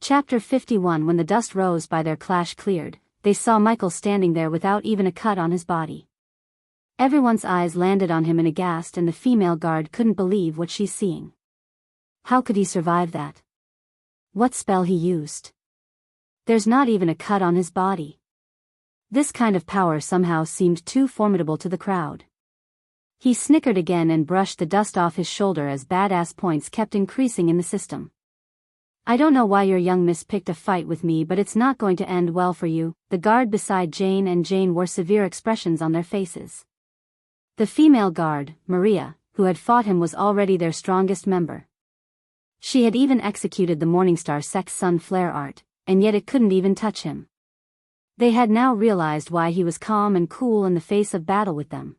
Chapter 51. When the dust rose by their clash cleared, they saw Michael standing there without even a cut on his body. Everyone's eyes landed on him in aghast, and the female guard couldn't believe what she's seeing. How could he survive that? What spell he used? There's not even a cut on his body. This kind of power somehow seemed too formidable to the crowd. He snickered again and brushed the dust off his shoulder as badass points kept increasing in the system. I don't know why your young miss picked a fight with me, but it's not going to end well for you. The guard beside Jane and Jane wore severe expressions on their faces. The female guard, Maria, who had fought him, was already their strongest member. She had even executed the Morningstar Sex Sun flare art, and yet it couldn't even touch him. They had now realized why he was calm and cool in the face of battle with them.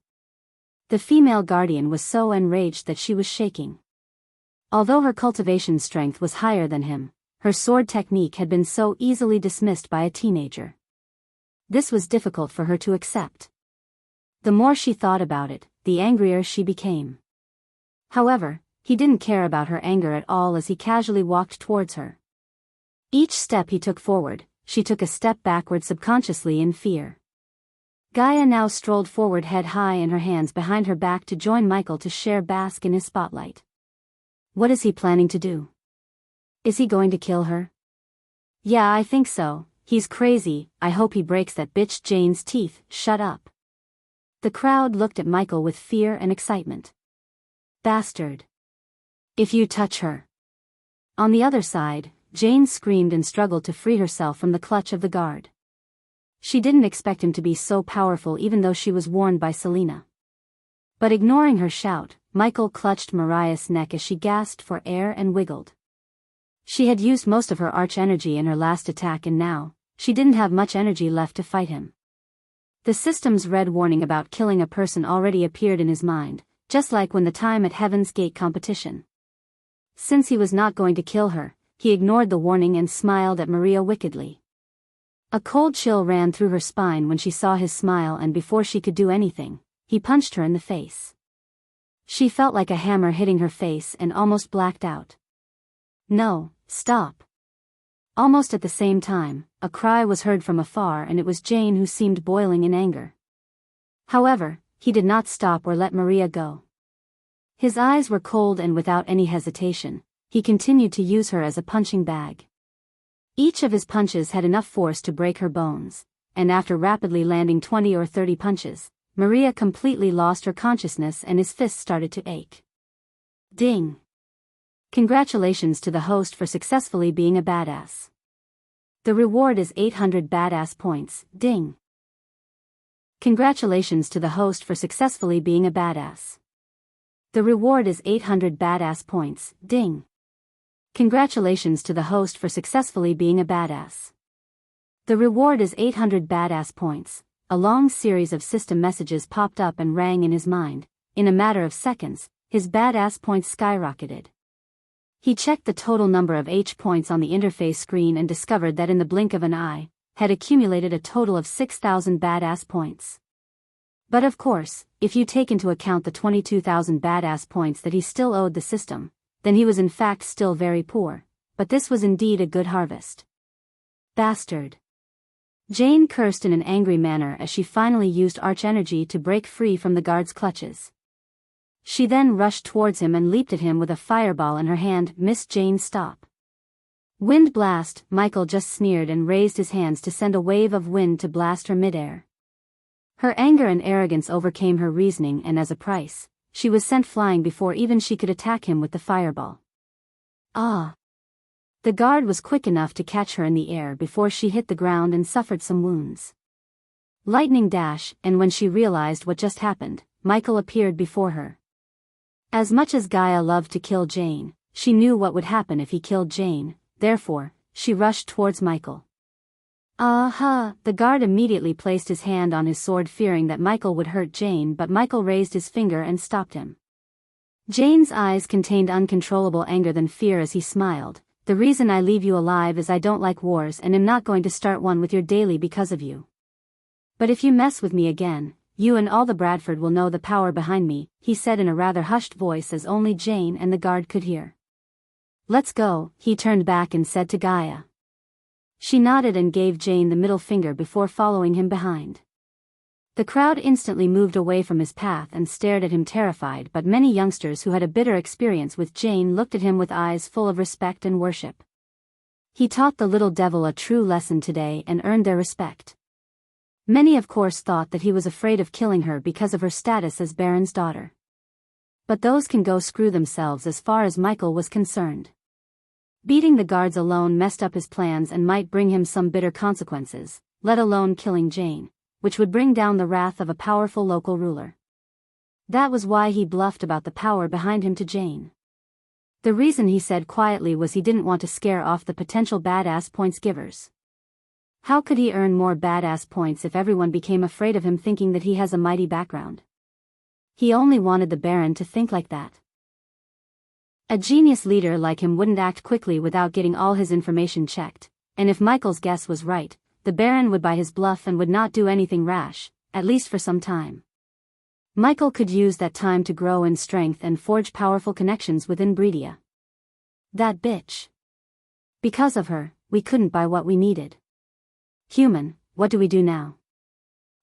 The female guardian was so enraged that she was shaking. Although her cultivation strength was higher than him, her sword technique had been so easily dismissed by a teenager. This was difficult for her to accept. The more she thought about it, the angrier she became. However, he didn't care about her anger at all as he casually walked towards her. Each step he took forward, she took a step backward subconsciously in fear. Gaia now strolled forward head high and her hands behind her back to join Michael to share bask in his spotlight. What is he planning to do? Is he going to kill her? Yeah, I think so. He's crazy. I hope he breaks that bitch Jane's teeth. Shut up. The crowd looked at Michael with fear and excitement. Bastard. If you touch her. On the other side, Jane screamed and struggled to free herself from the clutch of the guard. She didn't expect him to be so powerful, even though she was warned by Selena. But ignoring her shout, Michael clutched Mariah's neck as she gasped for air and wiggled. She had used most of her arch energy in her last attack, and now, she didn't have much energy left to fight him. The system's red warning about killing a person already appeared in his mind, just like when the time at Heaven's Gate competition. Since he was not going to kill her, he ignored the warning and smiled at Maria wickedly. A cold chill ran through her spine when she saw his smile, and before she could do anything, he punched her in the face. She felt like a hammer hitting her face and almost blacked out. No, stop. Almost at the same time, a cry was heard from afar, and it was Jane, who seemed boiling in anger. However, he did not stop or let Maria go. His eyes were cold, and without any hesitation, he continued to use her as a punching bag. Each of his punches had enough force to break her bones, and after rapidly landing 20 or 30 punches, Maria completely lost her consciousness and his fists started to ache. Ding! Congratulations to the host for successfully being a badass. The reward is 800 badass points. Ding! Congratulations to the host for successfully being a badass. The reward is 800 badass points. Ding! Congratulations to the host for successfully being a badass. The reward is 800 badass points. A long series of system messages popped up and rang in his mind. In a matter of seconds, his badass points skyrocketed. He checked the total number of H points on the interface screen and discovered that in the blink of an eye, had accumulated a total of 6,000 badass points. But of course, if you take into account the 22,000 badass points that he still owed the system, then he was in fact still very poor, but this was indeed a good harvest. Bastard. Jane cursed in an angry manner as she finally used arch energy to break free from the guard's clutches. She then rushed towards him and leaped at him with a fireball in her hand. Miss Jane, stop. Wind blast, Michael just sneered and raised his hands to send a wave of wind to blast her midair. Her anger and arrogance overcame her reasoning, and as a price, she was sent flying before even she could attack him with the fireball. Ah! The guard was quick enough to catch her in the air before she hit the ground and suffered some wounds. Lightning dash, and when she realized what just happened, Michael appeared before her. As much as Gaia loved to kill Jane, she knew what would happen if he killed Jane, therefore, she rushed towards Michael. Aha! The guard immediately placed his hand on his sword, fearing that Michael would hurt Jane, but Michael raised his finger and stopped him. Jane's eyes contained uncontrollable anger than fear as he smiled. The reason I leave you alive is I don't like wars and am not going to start one with your daily because of you. But if you mess with me again, you and all the Bradford will know the power behind me, he said in a rather hushed voice as only Jane and the guard could hear. Let's go, he turned back and said to Gaia. She nodded and gave Jane the middle finger before following him behind. The crowd instantly moved away from his path and stared at him terrified, but many youngsters who had a bitter experience with Jane looked at him with eyes full of respect and worship. He taught the little devil a true lesson today and earned their respect. Many of course thought that he was afraid of killing her because of her status as Baron's daughter. But those can go screw themselves as far as Michael was concerned. Beating the guards alone messed up his plans and might bring him some bitter consequences, let alone killing Jane, which would bring down the wrath of a powerful local ruler. That was why he bluffed about the power behind him to Jane. The reason he said quietly was he didn't want to scare off the potential badass points givers. How could he earn more badass points if everyone became afraid of him thinking that he has a mighty background? He only wanted the Baron to think like that. A genius leader like him wouldn't act quickly without getting all his information checked, and if Michael's guess was right, the Baron would buy his bluff and would not do anything rash, at least for some time. Michael could use that time to grow in strength and forge powerful connections within Breedia. That bitch. Because of her, we couldn't buy what we needed. Human, what do we do now?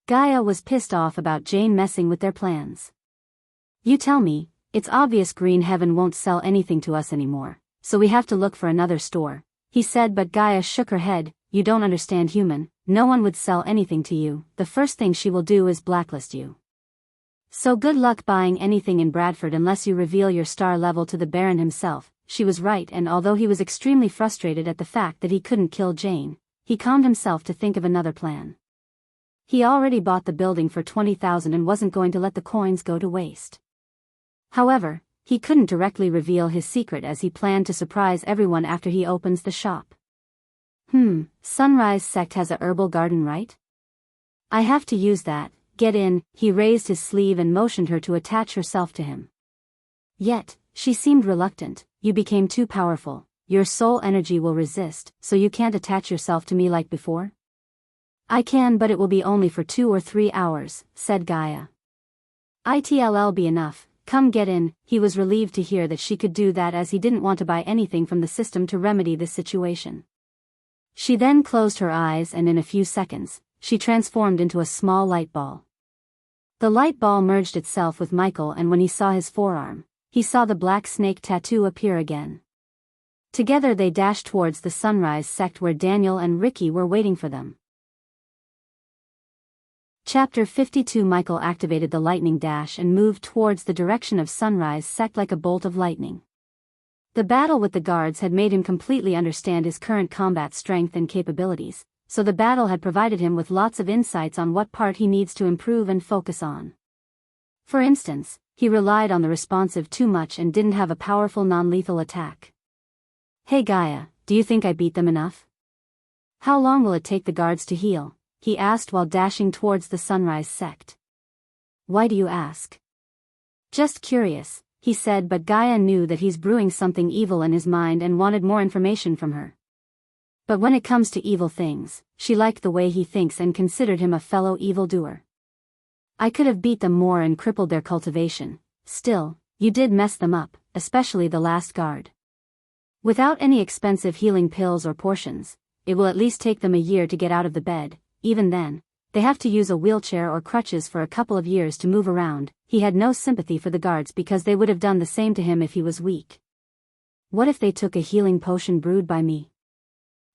Gaia was pissed off about Jane messing with their plans. You tell me, it's obvious Green Heaven won't sell anything to us anymore, so we have to look for another store, he said, but Gaia shook her head. You don't understand, human, no one would sell anything to you. The first thing she will do is blacklist you. So good luck buying anything in Bradford unless you reveal your star level to the Baron himself. She was right, and although he was extremely frustrated at the fact that he couldn't kill Jane, he calmed himself to think of another plan. He already bought the building for 20,000 and wasn't going to let the coins go to waste. However, he couldn't directly reveal his secret as he planned to surprise everyone after he opens the shop. Sunrise Sect has a herbal garden, right? I have to use that. Get in. He raised his sleeve and motioned her to attach herself to him. Yet, she seemed reluctant. You became too powerful. Your soul energy will resist, so you can't attach yourself to me like before? I can, but it will be only for 2 or 3 hours, said Gaia. It'll be enough. Come get in. He was relieved to hear that she could do that as he didn't want to buy anything from the system to remedy this situation. She then closed her eyes and in a few seconds, she transformed into a small light ball. The light ball merged itself with Michael, and when he saw his forearm, he saw the black snake tattoo appear again. Together they dashed towards the Sunrise Sect where Daniel and Ricky were waiting for them. Chapter 52. Michael activated the lightning dash and moved towards the direction of Sunrise Sect like a bolt of lightning. The battle with the guards had made him completely understand his current combat strength and capabilities, so the battle had provided him with lots of insights on what part he needs to improve and focus on. For instance, he relied on the responsive too much and didn't have a powerful non-lethal attack. Hey Gaia, do you think I beat them enough? How long will it take the guards to heal? He asked while dashing towards the Sunrise Sect. Why do you ask? Just curious, he said, but Gaia knew that he's brewing something evil in his mind and wanted more information from her. But when it comes to evil things, she liked the way he thinks and considered him a fellow evildoer. I could have beat them more and crippled their cultivation. Still, you did mess them up, especially the last guard. Without any expensive healing pills or potions, it will at least take them a year to get out of the bed. Even then, they have to use a wheelchair or crutches for a couple of years to move around. He had no sympathy for the guards because they would have done the same to him if he was weak. What if they took a healing potion brewed by me?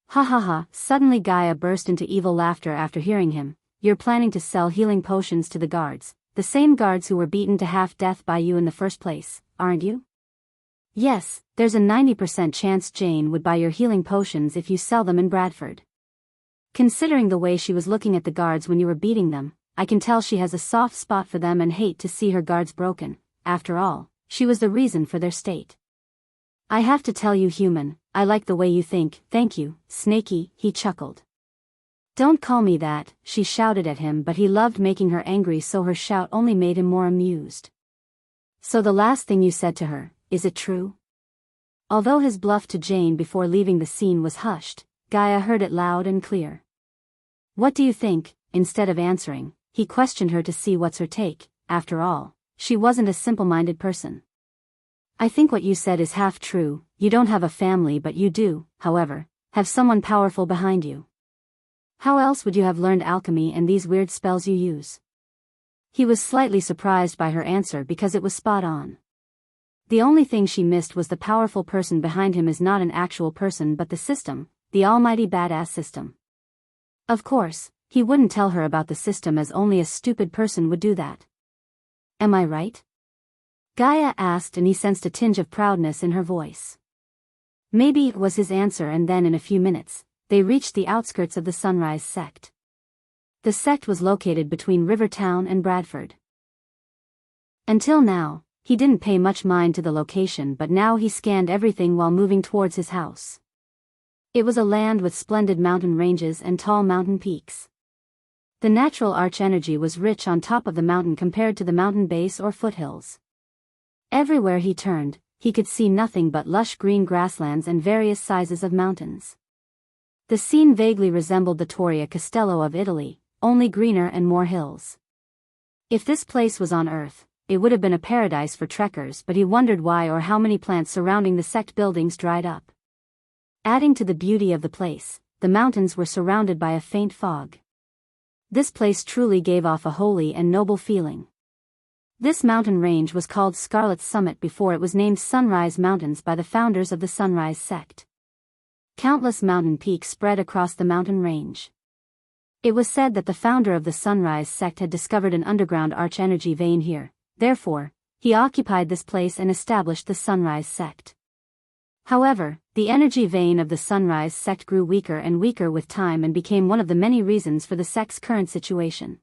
Ha ha ha. Suddenly Gaia burst into evil laughter after hearing him. You're planning to sell healing potions to the guards, the same guards who were beaten to half-death by you in the first place, aren't you? Yes, there's a 90% chance Jane would buy your healing potions if you sell them in Bradford. Considering the way she was looking at the guards when you were beating them, I can tell she has a soft spot for them and hate to see her guards broken. After all, she was the reason for their state. I have to tell you, human, I like the way you think. Thank you, Snaky, he chuckled. Don't call me that, she shouted at him, but he loved making her angry, so her shout only made him more amused. So the last thing you said to her, is it true? Although his bluff to Jane before leaving the scene was hushed, Gaia heard it loud and clear. What do you think? Instead of answering, he questioned her to see what's her take. After all, she wasn't a simple-minded person. I think what you said is half true. You don't have a family, but you do. However, have someone powerful behind you. How else would you have learned alchemy and these weird spells you use? He was slightly surprised by her answer because it was spot on. The only thing she missed was the powerful person behind him is not an actual person but the system, the almighty badass system. Of course, he wouldn't tell her about the system as only a stupid person would do that. Am I right? Gaia asked, and he sensed a tinge of proudness in her voice. Maybe it was his answer, and then in a few minutes, they reached the outskirts of the Sunrise sect. The sect was located between Rivertown and Bradford. Until now, he didn't pay much mind to the location, but now he scanned everything while moving towards his house. It was a land with splendid mountain ranges and tall mountain peaks. The natural arch energy was rich on top of the mountain compared to the mountain base or foothills. Everywhere he turned, he could see nothing but lush green grasslands and various sizes of mountains. The scene vaguely resembled the Torre Castello of Italy, only greener and more hills. If this place was on Earth, it would have been a paradise for trekkers, but he wondered why or how many plants surrounding the sect buildings dried up. Adding to the beauty of the place, the mountains were surrounded by a faint fog. This place truly gave off a holy and noble feeling. This mountain range was called Scarlet's Summit before it was named Sunrise Mountains by the founders of the Sunrise sect. Countless mountain peaks spread across the mountain range. It was said that the founder of the Sunrise sect had discovered an underground arch energy vein here, therefore, he occupied this place and established the Sunrise sect. However, the energy vein of the Sunrise sect grew weaker and weaker with time and became one of the many reasons for the sect's current situation.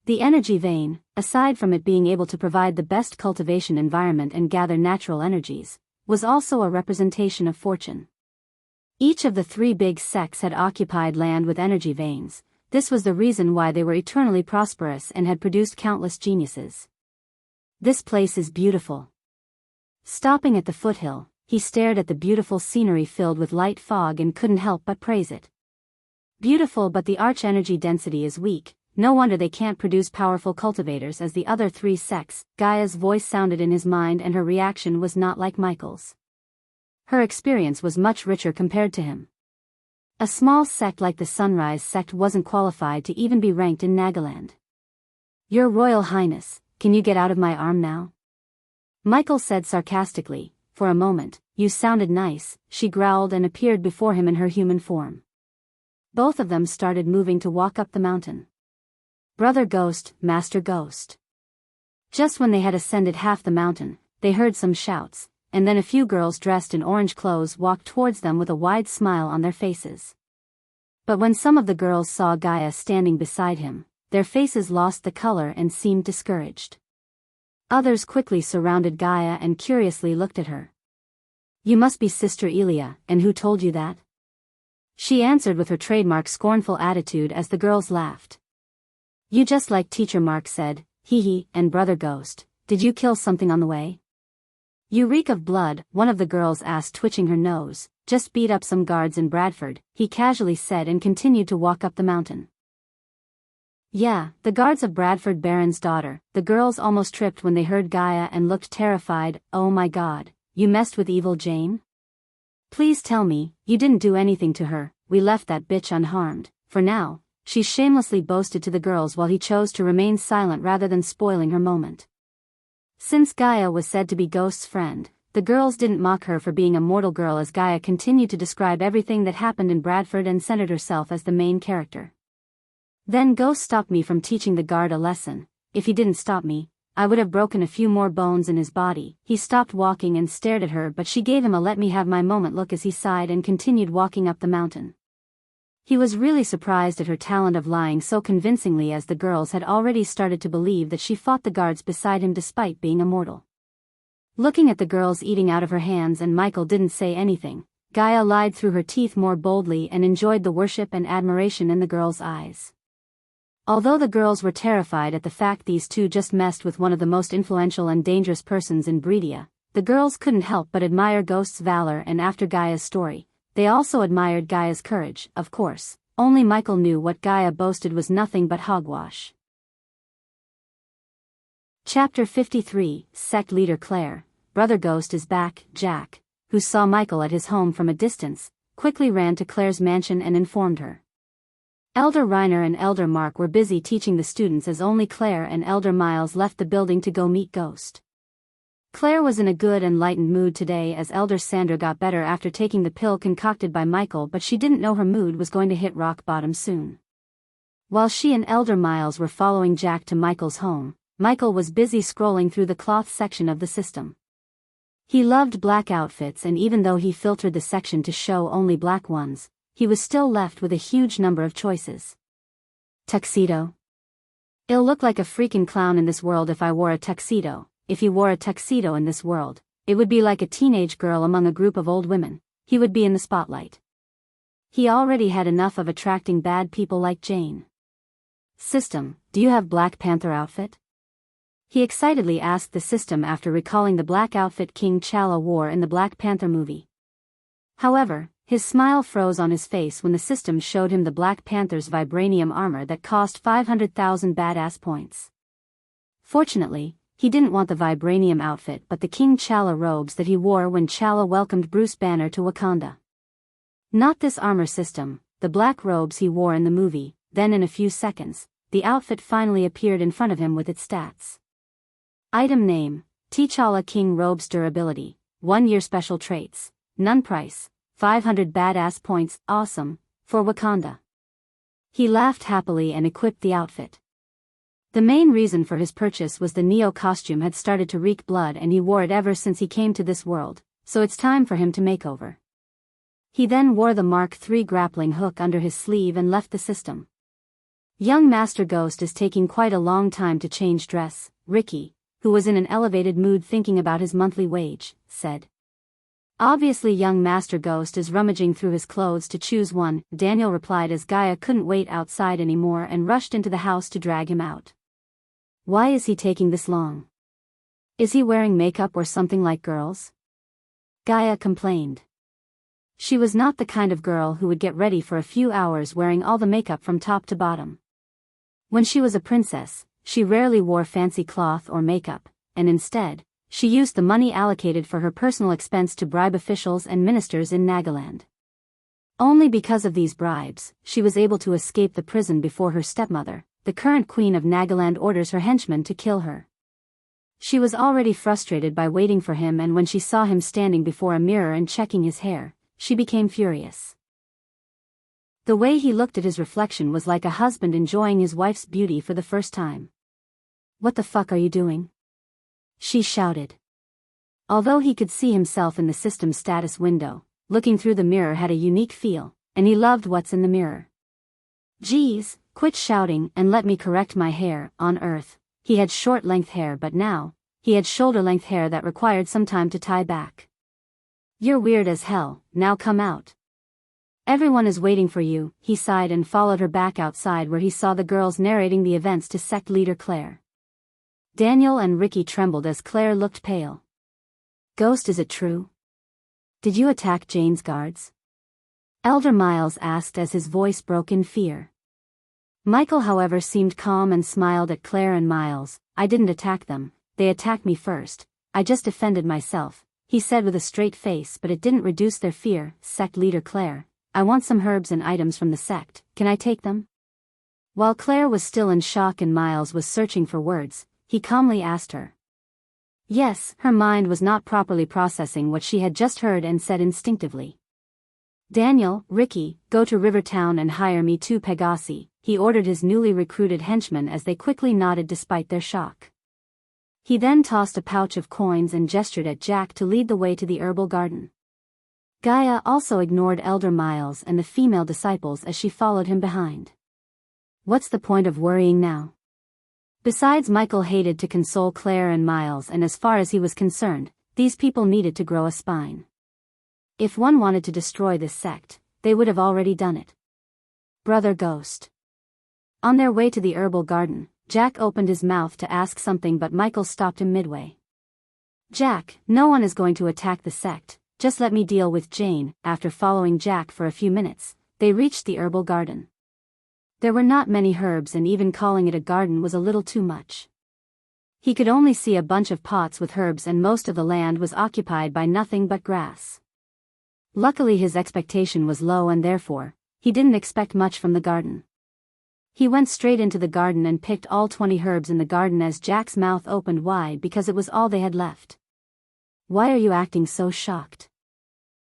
The energy vein, aside from it being able to provide the best cultivation environment and gather natural energies, was also a representation of fortune. Each of the three big sects had occupied land with energy veins. This was the reason why they were eternally prosperous and had produced countless geniuses. This place is beautiful. Stopping at the foothill, he stared at the beautiful scenery filled with light fog and couldn't help but praise it. Beautiful, but the arch energy density is weak. No wonder they can't produce powerful cultivators as the other three sects. Gaia's voice sounded in his mind and her reaction was not like Michael's. Her experience was much richer compared to him. A small sect like the Sunrise sect wasn't qualified to even be ranked in Nagaland. Your Royal Highness, can you get out of my arm now? Michael said sarcastically. For a moment, you sounded nice, she growled and appeared before him in her human form. Both of them started moving to walk up the mountain. Brother Ghost, Master Ghost. Just when they had ascended half the mountain, they heard some shouts, and then a few girls dressed in orange clothes walked towards them with a wide smile on their faces. But when some of the girls saw Gaia standing beside him, their faces lost the color and seemed discouraged. Others quickly surrounded Gaia and curiously looked at her. You must be Sister Elia, and who told you that? She answered with her trademark scornful attitude as the girls laughed. You just like Teacher Mark said, hee hee, and Brother Ghost, did you kill something on the way? You reek of blood, one of the girls asked, twitching her nose. Just beat up some guards in Bradford, he casually said and continued to walk up the mountain. Yeah, the guards of Bradford Baron's daughter. The girls almost tripped when they heard Gaia and looked terrified. Oh my god, you messed with Evil Jane? Please tell me, you didn't do anything to her. We left that bitch unharmed, for now, she shamelessly boasted to the girls while he chose to remain silent rather than spoiling her moment. Since Gaia was said to be Ghost's friend, the girls didn't mock her for being a mortal girl as Gaia continued to describe everything that happened in Bradford and centered herself as the main character. Then Ghost stopped me from teaching the guard a lesson. If he didn't stop me, I would have broken a few more bones in his body. He stopped walking and stared at her, but she gave him a let me have my moment look as he sighed and continued walking up the mountain. He was really surprised at her talent of lying so convincingly, as the girls had already started to believe that she fought the guards beside him despite being a mortal. Looking at the girls eating out of her hands, and Michael didn't say anything, Gaia lied through her teeth more boldly and enjoyed the worship and admiration in the girls' eyes. Although the girls were terrified at the fact these two just messed with one of the most influential and dangerous persons in Breedia, the girls couldn't help but admire Ghost's valor, and after Gaia's story, they also admired Gaia's courage. Of course, only Michael knew what Gaia boasted was nothing but hogwash. Chapter 53, Sect Leader Claire. Brother Ghost is back. Jack, who saw Michael at his home from a distance, quickly ran to Claire's mansion and informed her. Elder Reiner and Elder Mark were busy teaching the students as only Claire and Elder Miles left the building to go meet Ghost. Claire was in a good and lightened mood today as Elder Sandra got better after taking the pill concocted by Michael, but she didn't know her mood was going to hit rock bottom soon. While she and Elder Miles were following Jack to Michael's home, Michael was busy scrolling through the cloth section of the system. He loved black outfits, and even though he filtered the section to show only black ones, he was still left with a huge number of choices. Tuxedo. I'll look like a freaking clown in this world if I wore a tuxedo. If he wore a tuxedo in this world, it would be like a teenage girl among a group of old women. He would be in the spotlight. He already had enough of attracting bad people like Jane. System, do you have Black Panther outfit? He excitedly asked the system after recalling the black outfit King T'Challa wore in the Black Panther movie. However, his smile froze on his face when the system showed him the Black Panther's vibranium armor that cost 500,000 badass points. Fortunately, he didn't want the vibranium outfit but the King T'Challa robes that he wore when T'Challa welcomed Bruce Banner to Wakanda. Not this armor system, the black robes he wore in the movie. Then in a few seconds, the outfit finally appeared in front of him with its stats. Item name, T'Challa King Robes Durability, 1 year special traits, none price, 500 badass points, awesome, for Wakanda. He laughed happily and equipped the outfit. The main reason for his purchase was the Neo costume had started to reek blood and he wore it ever since he came to this world, so it's time for him to make over. He then wore the Mark III grappling hook under his sleeve and left the system. Young Master Ghost is taking quite a long time to change dress, Ricky, who was in an elevated mood thinking about his monthly wage, said. Obviously young Master Ghost is rummaging through his clothes to choose one, Daniel replied as Gaia couldn't wait outside anymore and rushed into the house to drag him out. Why is he taking this long? Is he wearing makeup or something like girls? Gaia complained. She was not the kind of girl who would get ready for a few hours wearing all the makeup from top to bottom. When she was a princess, she rarely wore fancy cloth or makeup, and instead, she used the money allocated for her personal expense to bribe officials and ministers in Nagaland. Only because of these bribes, she was able to escape the prison before her stepmother, the current queen of Nagaland, orders her henchmen to kill her. She was already frustrated by waiting for him, and when she saw him standing before a mirror and checking his hair, she became furious. The way he looked at his reflection was like a husband enjoying his wife's beauty for the first time. What the fuck are you doing? She shouted. Although he could see himself in the system status window, looking through the mirror had a unique feel, and he loved what's in the mirror. Geez, quit shouting and let me correct my hair. On Earth, he had short-length hair, but now, he had shoulder-length hair that required some time to tie back. You're weird as hell, now come out. Everyone is waiting for you, he sighed and followed her back outside where he saw the girls narrating the events to sect leader Claire. Daniel and Ricky trembled as Claire looked pale. Ghost, is it true? Did you attack Jane's guards? Elder Miles asked as his voice broke in fear. Michael, however, seemed calm and smiled at Claire and Miles. I didn't attack them, they attacked me first. I just defended myself, he said with a straight face, but it didn't reduce their fear. Sect leader Claire, I want some herbs and items from the sect, can I take them? While Claire was still in shock and Miles was searching for words, he calmly asked her. Yes, her mind was not properly processing what she had just heard and said instinctively. Daniel, Ricky, go to Rivertown and hire me 2 Pegasi, he ordered his newly recruited henchmen as they quickly nodded despite their shock. He then tossed a pouch of coins and gestured at Jack to lead the way to the herbal garden. Gaia also ignored Elder Miles and the female disciples as she followed him behind. What's the point of worrying now? Besides, Michael hated to console Claire and Miles, and as far as he was concerned, these people needed to grow a spine. If one wanted to destroy this sect, they would have already done it. Brother Ghost. On their way to the herbal garden, Jack opened his mouth to ask something, but Michael stopped him midway. Jack, no one is going to attack the sect, just let me deal with Jane. After following Jack for a few minutes, they reached the herbal garden. There were not many herbs, and even calling it a garden was a little too much. He could only see a bunch of pots with herbs, and most of the land was occupied by nothing but grass. Luckily his expectation was low and therefore, he didn't expect much from the garden. He went straight into the garden and picked all 20 herbs in the garden as Jack's mouth opened wide because it was all they had left. Why are you acting so shocked?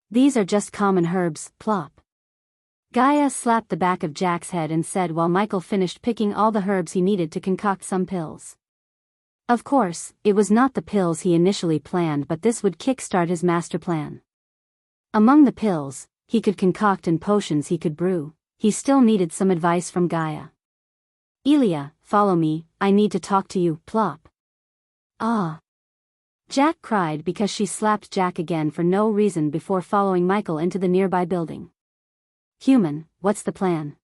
These are just common herbs, plop. Gaia slapped the back of Jack's head and said while Michael finished picking all the herbs he needed to concoct some pills. Of course, it was not the pills he initially planned, but this would kickstart his master plan. Among the pills he could concoct and potions he could brew, he still needed some advice from Gaia. Elia, follow me, I need to talk to you, plop. Ah. Jack cried because she slapped Jack again for no reason before following Michael into the nearby building. Human, what's the plan?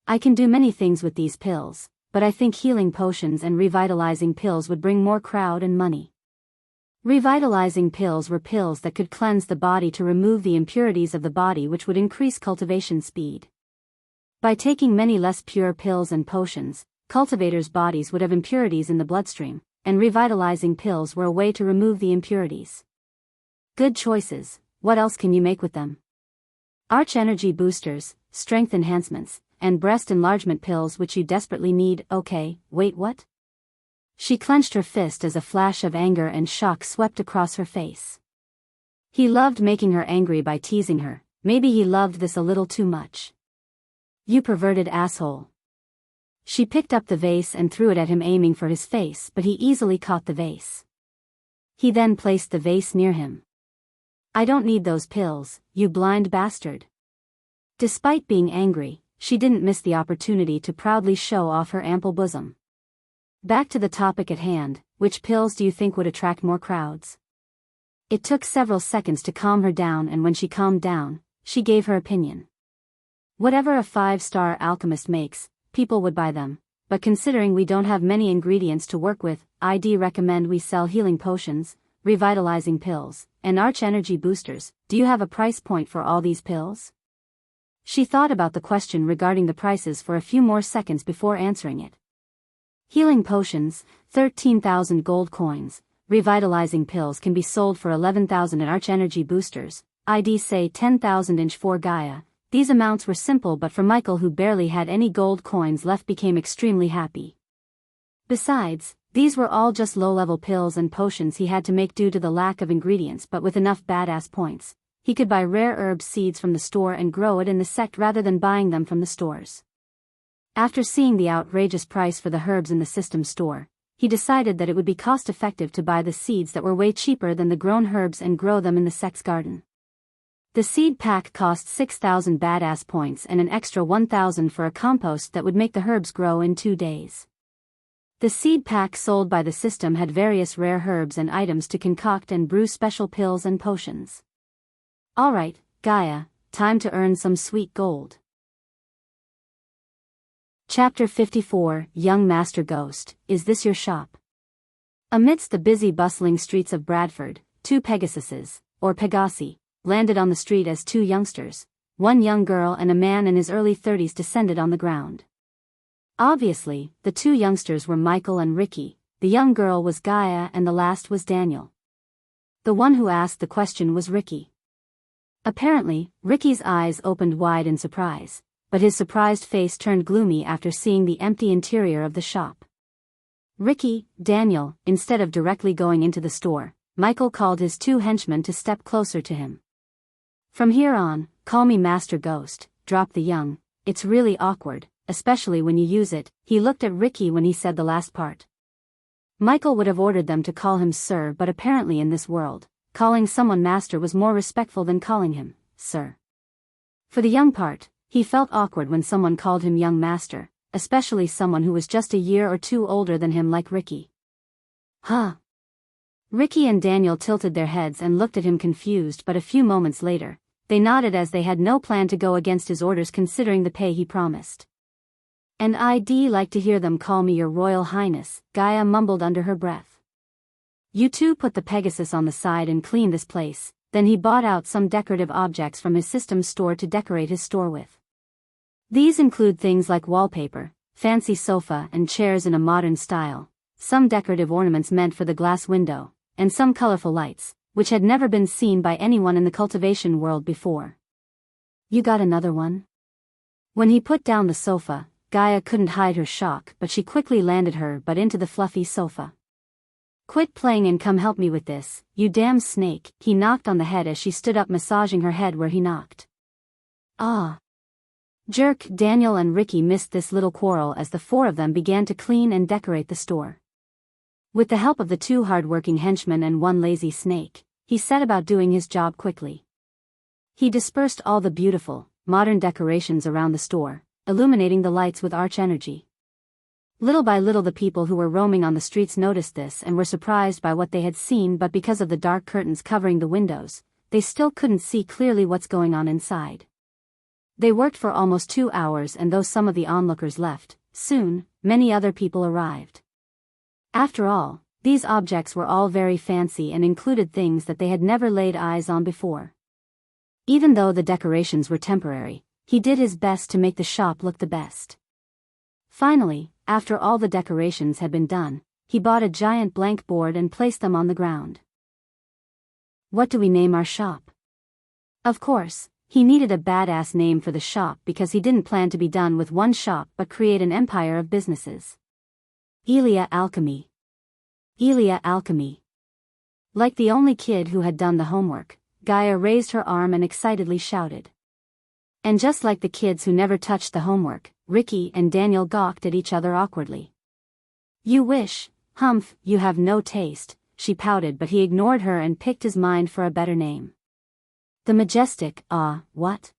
I can do many things with these pills, but I think healing potions and revitalizing pills would bring more crowd and money. Revitalizing pills were pills that could cleanse the body to remove the impurities of the body, which would increase cultivation speed. By taking many less pure pills and potions, cultivators' bodies would have impurities in the bloodstream, and revitalizing pills were a way to remove the impurities. Good choices. What else can you make with them? Arch energy boosters, strength enhancements, and breast enlargement pills which you desperately need. Okay, wait, what? She clenched her fist as a flash of anger and shock swept across her face. He loved making her angry by teasing her. Maybe he loved this a little too much. You perverted asshole. She picked up the vase and threw it at him, aiming for his face, but he easily caught the vase. He then placed the vase near him. I don't need those pills, you blind bastard. Despite being angry, she didn't miss the opportunity to proudly show off her ample bosom. Back to the topic at hand, which pills do you think would attract more crowds? It took several seconds to calm her down, and when she calmed down, she gave her opinion. Whatever a 5-star alchemist makes, people would buy them, but considering we don't have many ingredients to work with, I'd recommend we sell healing potions, revitalizing pills, and arch energy boosters. Do you have a price point for all these pills? She thought about the question regarding the prices for a few more seconds before answering it. Healing potions, 13,000 gold coins, revitalizing pills can be sold for 11,000, and arch energy boosters, I'd say 10,000 each for Gaia. These amounts were simple, but for Michael, who barely had any gold coins left, became extremely happy. Besides, these were all just low-level pills and potions he had to make due to the lack of ingredients, but with enough badass points, he could buy rare herb seeds from the store and grow it in the sect rather than buying them from the stores. After seeing the outrageous price for the herbs in the system store, he decided that it would be cost-effective to buy the seeds that were way cheaper than the grown herbs and grow them in the sect's garden. The seed pack cost 6,000 badass points and an extra 1,000 for a compost that would make the herbs grow in 2 days. The seed pack sold by the system had various rare herbs and items to concoct and brew special pills and potions. Alright, Gaia, time to earn some sweet gold. Chapter 54, Young Master Ghost, is this your shop? Amidst the busy bustling streets of Bradford, 2 Pegasuses, or Pegasi, landed on the street as 2 youngsters, one young girl and a man in his early 30s descended on the ground. Obviously, the 2 youngsters were Michael and Ricky, the young girl was Gaia and the last was Daniel. The one who asked the question was Ricky. Apparently, Ricky's eyes opened wide in surprise, but his surprised face turned gloomy after seeing the empty interior of the shop. Ricky, Daniel, instead of directly going into the store, Michael called his 2 henchmen to step closer to him. From here on, call me Master Ghost, drop the young, it's really awkward, especially when you use it. He looked at Ricky when he said the last part. Michael would have ordered them to call him Sir, but apparently in this world, calling someone Master was more respectful than calling him Sir. For the young part, he felt awkward when someone called him Young Master, especially someone who was just a year or 2 older than him like Ricky. Huh? Ricky and Daniel tilted their heads and looked at him confused, but a few moments later, they nodded as they had no plan to go against his orders considering the pay he promised. And I'd like to hear them call me Your Royal Highness, Gaia mumbled under her breath. You 2 put the Pegasus on the side and clean this place. Then he bought out some decorative objects from his system store to decorate his store with. These include things like wallpaper, fancy sofa and chairs in a modern style, some decorative ornaments meant for the glass window, and some colorful lights. which had never been seen by anyone in the cultivation world before. "You got another one?" When he put down the sofa, Gaia couldn't hide her shock, but she quickly landed her butt into the fluffy sofa. "Quit playing and come help me with this, you damn snake," he knocked on the head as she stood up, massaging her head where he knocked. "Ah." Jerk. Daniel and Ricky missed this little quarrel as the four of them began to clean and decorate the store. With the help of the two hard-working henchmen and one lazy snake, he set about doing his job quickly. He dispersed all the beautiful, modern decorations around the store, illuminating the lights with arch energy. Little by little the people who were roaming on the streets noticed this and were surprised by what they had seen, but because of the dark curtains covering the windows, they still couldn't see clearly what's going on inside. They worked for almost 2 hours, and though some of the onlookers left, soon, many other people arrived. After all, these objects were all very fancy and included things that they had never laid eyes on before. Even though the decorations were temporary, he did his best to make the shop look the best. Finally, after all the decorations had been done, he bought a giant blank board and placed them on the ground. "What do we name our shop?" Of course, he needed a badass name for the shop because he didn't plan to be done with one shop but create an empire of businesses. Elia Alchemy. Elia Alchemy. Like the only kid who had done the homework, Gaia raised her arm and excitedly shouted. And just like the kids who never touched the homework, Ricky and Daniel gawked at each other awkwardly. "You wish, humph, you have no taste," she pouted, but he ignored her and picked his mind for a better name. The Majestic. What?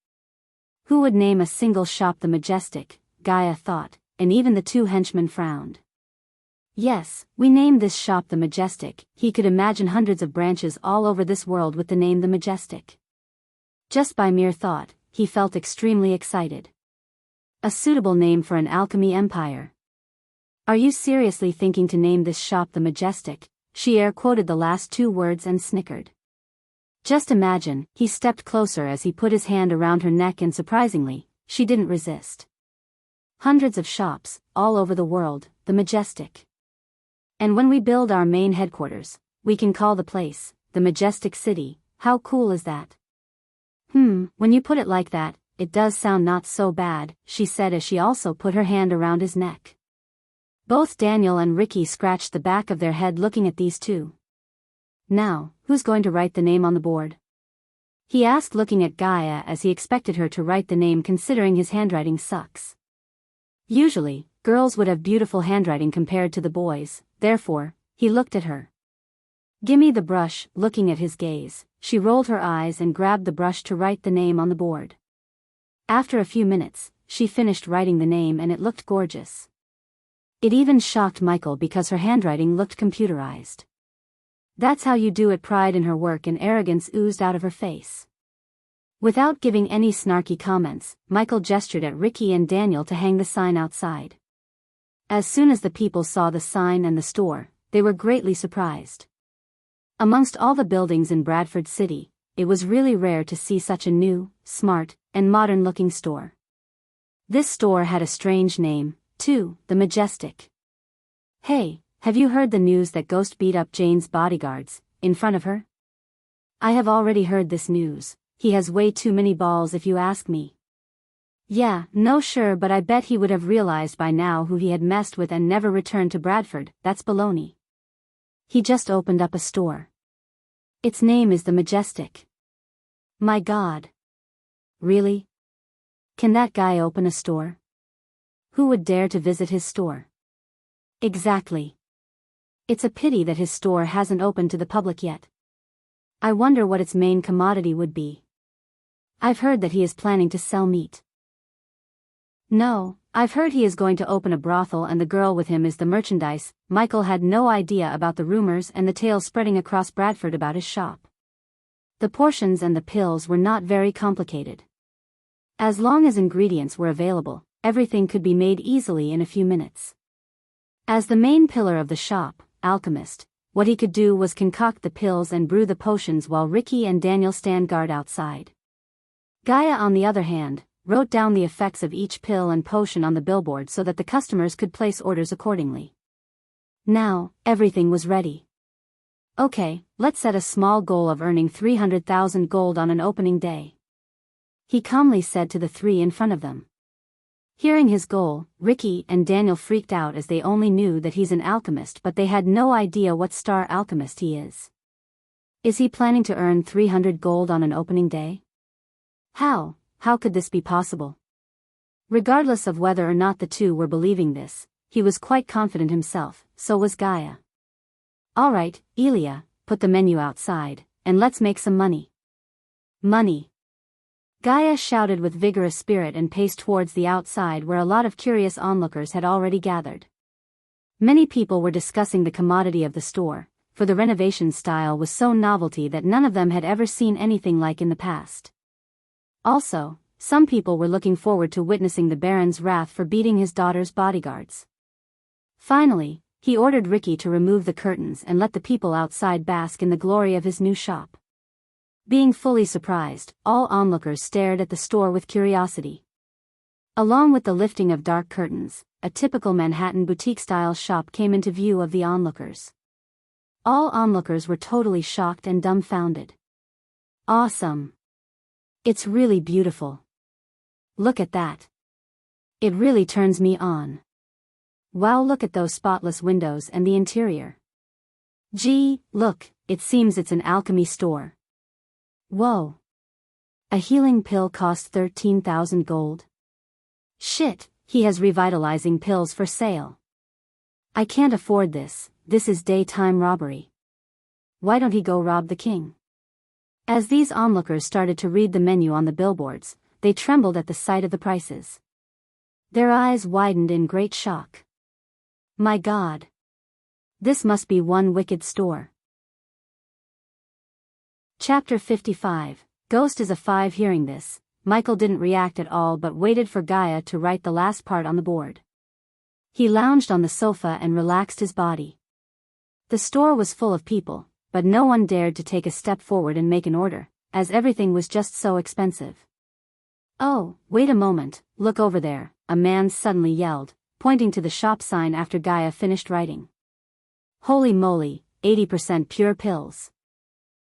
Who would name a single shop the Majestic? Gaia thought, and even the two henchmen frowned. "Yes, we named this shop the Majestic." He could imagine hundreds of branches all over this world with the name the Majestic. Just by mere thought, he felt extremely excited. A suitable name for an alchemy empire. "Are you seriously thinking to name this shop the Majestic?" She air quoted the last two words and snickered. "Just imagine." He stepped closer as he put his hand around her neck, and surprisingly, she didn't resist. "Hundreds of shops, all over the world, the Majestic. And when we build our main headquarters, we can call the place the Majestic City. How cool is that?" When you put it like that, it does sound not so bad," she said as she also put her hand around his neck. Both Daniel and Ricky scratched the back of their head looking at these two. "Now, who's going to write the name on the board?" he asked, looking at Gaia as he expected her to write the name considering his handwriting sucks. Usually, girls would have beautiful handwriting compared to the boys, therefore, he looked at her. "Gimme the brush." Looking at his gaze, she rolled her eyes and grabbed the brush to write the name on the board. After a few minutes, she finished writing the name and it looked gorgeous. It even shocked Michael because her handwriting looked computerized. "That's how you do it." Pride in her work and arrogance oozed out of her face. Without giving any snarky comments, Michael gestured at Ricky and Daniel to hang the sign outside. As soon as the people saw the sign and the store, they were greatly surprised. Amongst all the buildings in Bradford City, it was really rare to see such a new, smart, and modern-looking store. This store had a strange name, too, the Majestic. "Hey, have you heard the news that Ghost beat up Jane's bodyguards, in front of her?" "I have already heard this news. He has way too many balls if you ask me." "Yeah, no sure, but I bet he would have realized by now who he had messed with and never returned to Bradford." "That's baloney. He just opened up a store. Its name is the Majestic." "My God. Really? Can that guy open a store? Who would dare to visit his store?" "Exactly. It's a pity that his store hasn't opened to the public yet. I wonder what its main commodity would be. I've heard that he is planning to sell meat." "No, I've heard he is going to open a brothel and the girl with him is the merchandise." Michael had no idea about the rumors and the tales spreading across Bradford about his shop. The portions and the pills were not very complicated. As long as ingredients were available, everything could be made easily in a few minutes. As the main pillar of the shop, alchemist, what he could do was concoct the pills and brew the potions while Ricky and Daniel stand guard outside. Gaia, on the other hand, wrote down the effects of each pill and potion on the billboard so that the customers could place orders accordingly. Now, everything was ready. Okay, let's set a small goal of earning 300,000 gold on an opening day. He calmly said to the three in front of them. Hearing his goal, Ricky and Daniel freaked out as they only knew that he's an alchemist, but they had no idea what star alchemist he is. Is he planning to earn 300 gold on an opening day? How could this be possible? Regardless of whether or not the two were believing this, he was quite confident himself, so was Gaia. Alright, Elia, put the menu outside, and let's make some money. Money. Gaia shouted with vigorous spirit and paced towards the outside where a lot of curious onlookers had already gathered. Many people were discussing the commodity of the store, for the renovation style was so novelty that none of them had ever seen anything like in the past. Also, some people were looking forward to witnessing the Baron's wrath for beating his daughter's bodyguards. Finally, he ordered Ricky to remove the curtains and let the people outside bask in the glory of his new shop. Being fully surprised, all onlookers stared at the store with curiosity. Along with the lifting of dark curtains, a typical Manhattan boutique-style shop came into view of the onlookers. All onlookers were totally shocked and dumbfounded. Awesome! It's really beautiful. Look at that. It really turns me on. Wow, look at those spotless windows and the interior. Gee, look, it seems it's an alchemy store. Whoa. A healing pill costs 13,000 gold. Shit, he has revitalizing pills for sale. I can't afford this is daytime robbery. Why don't he go rob the king? As these onlookers started to read the menu on the billboards, they trembled at the sight of the prices. Their eyes widened in great shock. My God. This must be one wicked store. Chapter 55, Ghost is a 5. Hearing this, Michael didn't react at all but waited for Gaia to write the last part on the board. He lounged on the sofa and relaxed his body. The store was full of people, but no one dared to take a step forward and make an order, as everything was just so expensive. Oh, wait a moment, look over there, a man suddenly yelled, pointing to the shop sign after Gaia finished writing. Holy moly, 80% pure pills.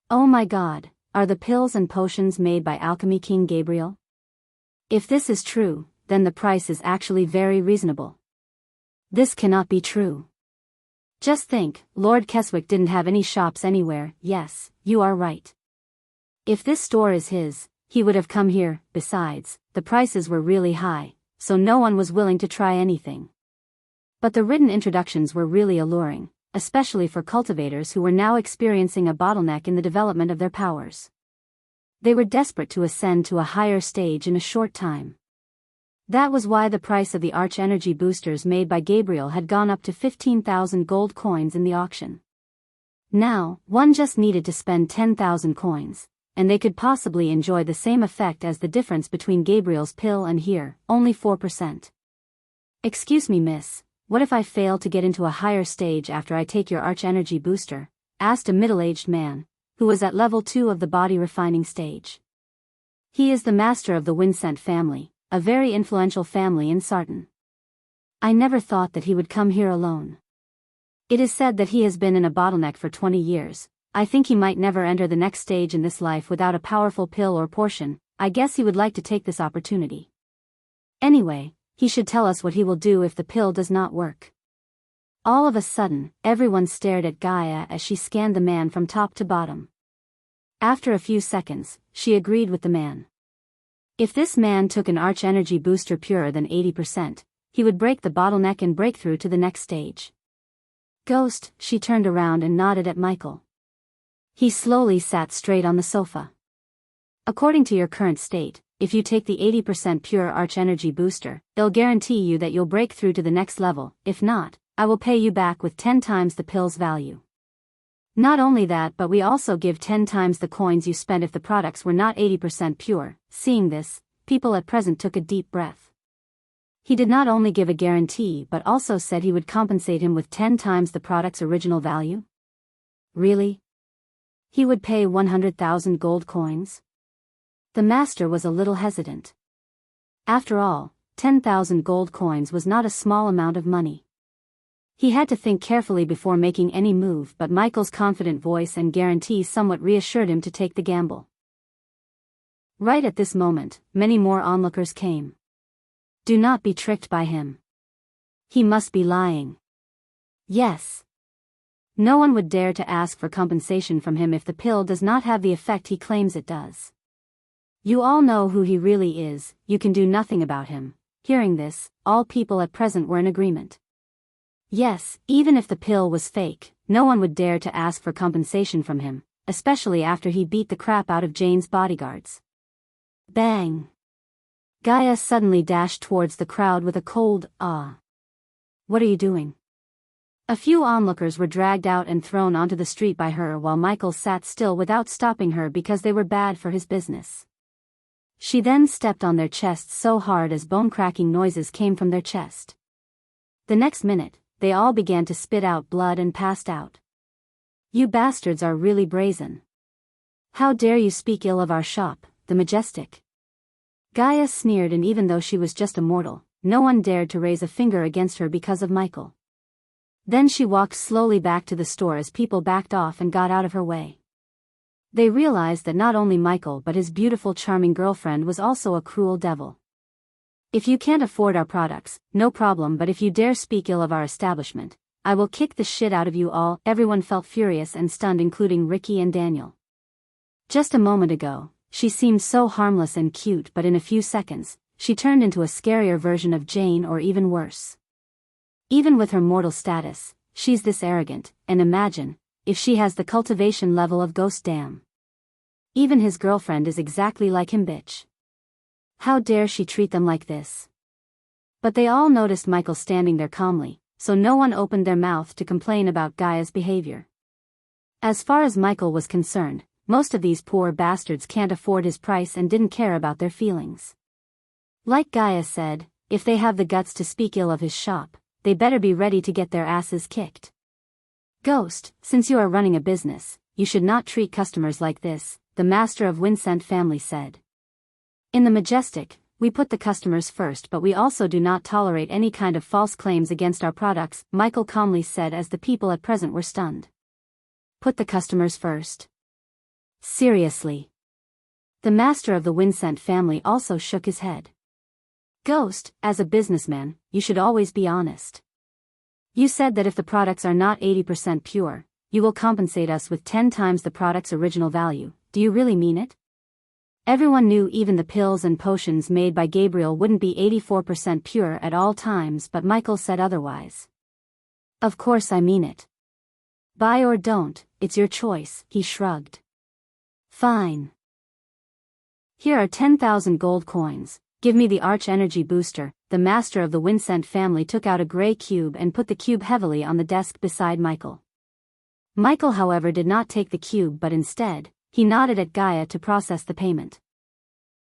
Oh my God, are the pills and potions made by Alchemy King Gabriel? If this is true, then the price is actually very reasonable. This cannot be true. Just think, Lord Keswick didn't have any shops anywhere. Yes, you are right. If this store is his, he would have come here. Besides, the prices were really high, so no one was willing to try anything. But the written introductions were really alluring, especially for cultivators who were now experiencing a bottleneck in the development of their powers. They were desperate to ascend to a higher stage in a short time. That was why the price of the Arch Energy boosters made by Gabriel had gone up to 15,000 gold coins in the auction. Now, one just needed to spend 10,000 coins, and they could possibly enjoy the same effect as the difference between Gabriel's pill and here, only 4%. Excuse me, miss, what if I fail to get into a higher stage after I take your Arch Energy booster? Asked a middle-aged man, who was at level 2 of the body refining stage. He is the master of the Winsent family, a very influential family in Sarton. I never thought that he would come here alone. It is said that he has been in a bottleneck for 20 years, I think he might never enter the next stage in this life without a powerful pill or portion. I guess he would like to take this opportunity. Anyway, he should tell us what he will do if the pill does not work. All of a sudden, everyone stared at Gaia as she scanned the man from top to bottom. After a few seconds, she agreed with the man. If this man took an Arch Energy booster purer than 80%, he would break the bottleneck and break through to the next stage. Ghost, she turned around and nodded at Michael. He slowly sat straight on the sofa. According to your current state, if you take the 80% pure Arch Energy booster, it'll guarantee you that you'll break through to the next level. If not, I will pay you back with 10 times the pill's value. Not only that, but we also give 10 times the coins you spent if the products were not 80% pure. Seeing this, people at present took a deep breath. He did not only give a guarantee but also said he would compensate him with 10 times the product's original value. Really? He would pay 100,000 gold coins? The master was a little hesitant. After all, 10,000 gold coins was not a small amount of money. He had to think carefully before making any move, but Michael's confident voice and guarantee somewhat reassured him to take the gamble. Right at this moment, many more onlookers came. Do not be tricked by him. He must be lying. Yes. No one would dare to ask for compensation from him if the pill does not have the effect he claims it does. You all know who he really is, you can do nothing about him. Hearing this, all people at present were in agreement. Yes, even if the pill was fake, no one would dare to ask for compensation from him, especially after he beat the crap out of Jane's bodyguards. Bang! Gaia suddenly dashed towards the crowd with a cold, "Ah. What are you doing?" A few onlookers were dragged out and thrown onto the street by her while Michael sat still without stopping her because they were bad for his business. She then stepped on their chests so hard as bone-cracking noises came from their chest. The next minute, they all began to spit out blood and passed out. You bastards are really brazen. How dare you speak ill of our shop, the Majestic? Gaia sneered, and even though she was just a mortal, no one dared to raise a finger against her because of Michael. Then she walked slowly back to the store as people backed off and got out of her way. They realized that not only Michael but his beautiful charming girlfriend was also a cruel devil. If you can't afford our products, no problem, but if you dare speak ill of our establishment, I will kick the shit out of you all. Everyone felt furious and stunned, including Ricky and Daniel. Just a moment ago, she seemed so harmless and cute, but in a few seconds, she turned into a scarier version of Jane, or even worse. Even with her mortal status, she's this arrogant, and imagine, if she has the cultivation level of Ghost. Damn. Even his girlfriend is exactly like him, bitch. How dare she treat them like this? But they all noticed Michael standing there calmly, so no one opened their mouth to complain about Gaia's behavior. As far as Michael was concerned, most of these poor bastards can't afford his price and didn't care about their feelings. Like Gaia said, if they have the guts to speak ill of his shop, they better be ready to get their asses kicked. Ghost, since you are running a business, you should not treat customers like this, the master of Wuxia family said. In the Majestic, we put the customers first, but we also do not tolerate any kind of false claims against our products, Michael calmly said as the people at present were stunned. Put the customers first? Seriously? The master of the Wuxia family also shook his head. Ghost, as a businessman, you should always be honest. You said that if the products are not 80% pure, you will compensate us with 10 times the product's original value. Do you really mean it? Everyone knew even the pills and potions made by Gabriel wouldn't be 84% pure at all times, but Michael said otherwise. Of course I mean it. Buy or don't, it's your choice, he shrugged. Fine. Here are 10,000 gold coins. Give me the Arch Energy Booster. The master of the Wuxia family took out a gray cube and put the cube heavily on the desk beside Michael. Michael, however, did not take the cube, but instead, he nodded at Gaia to process the payment.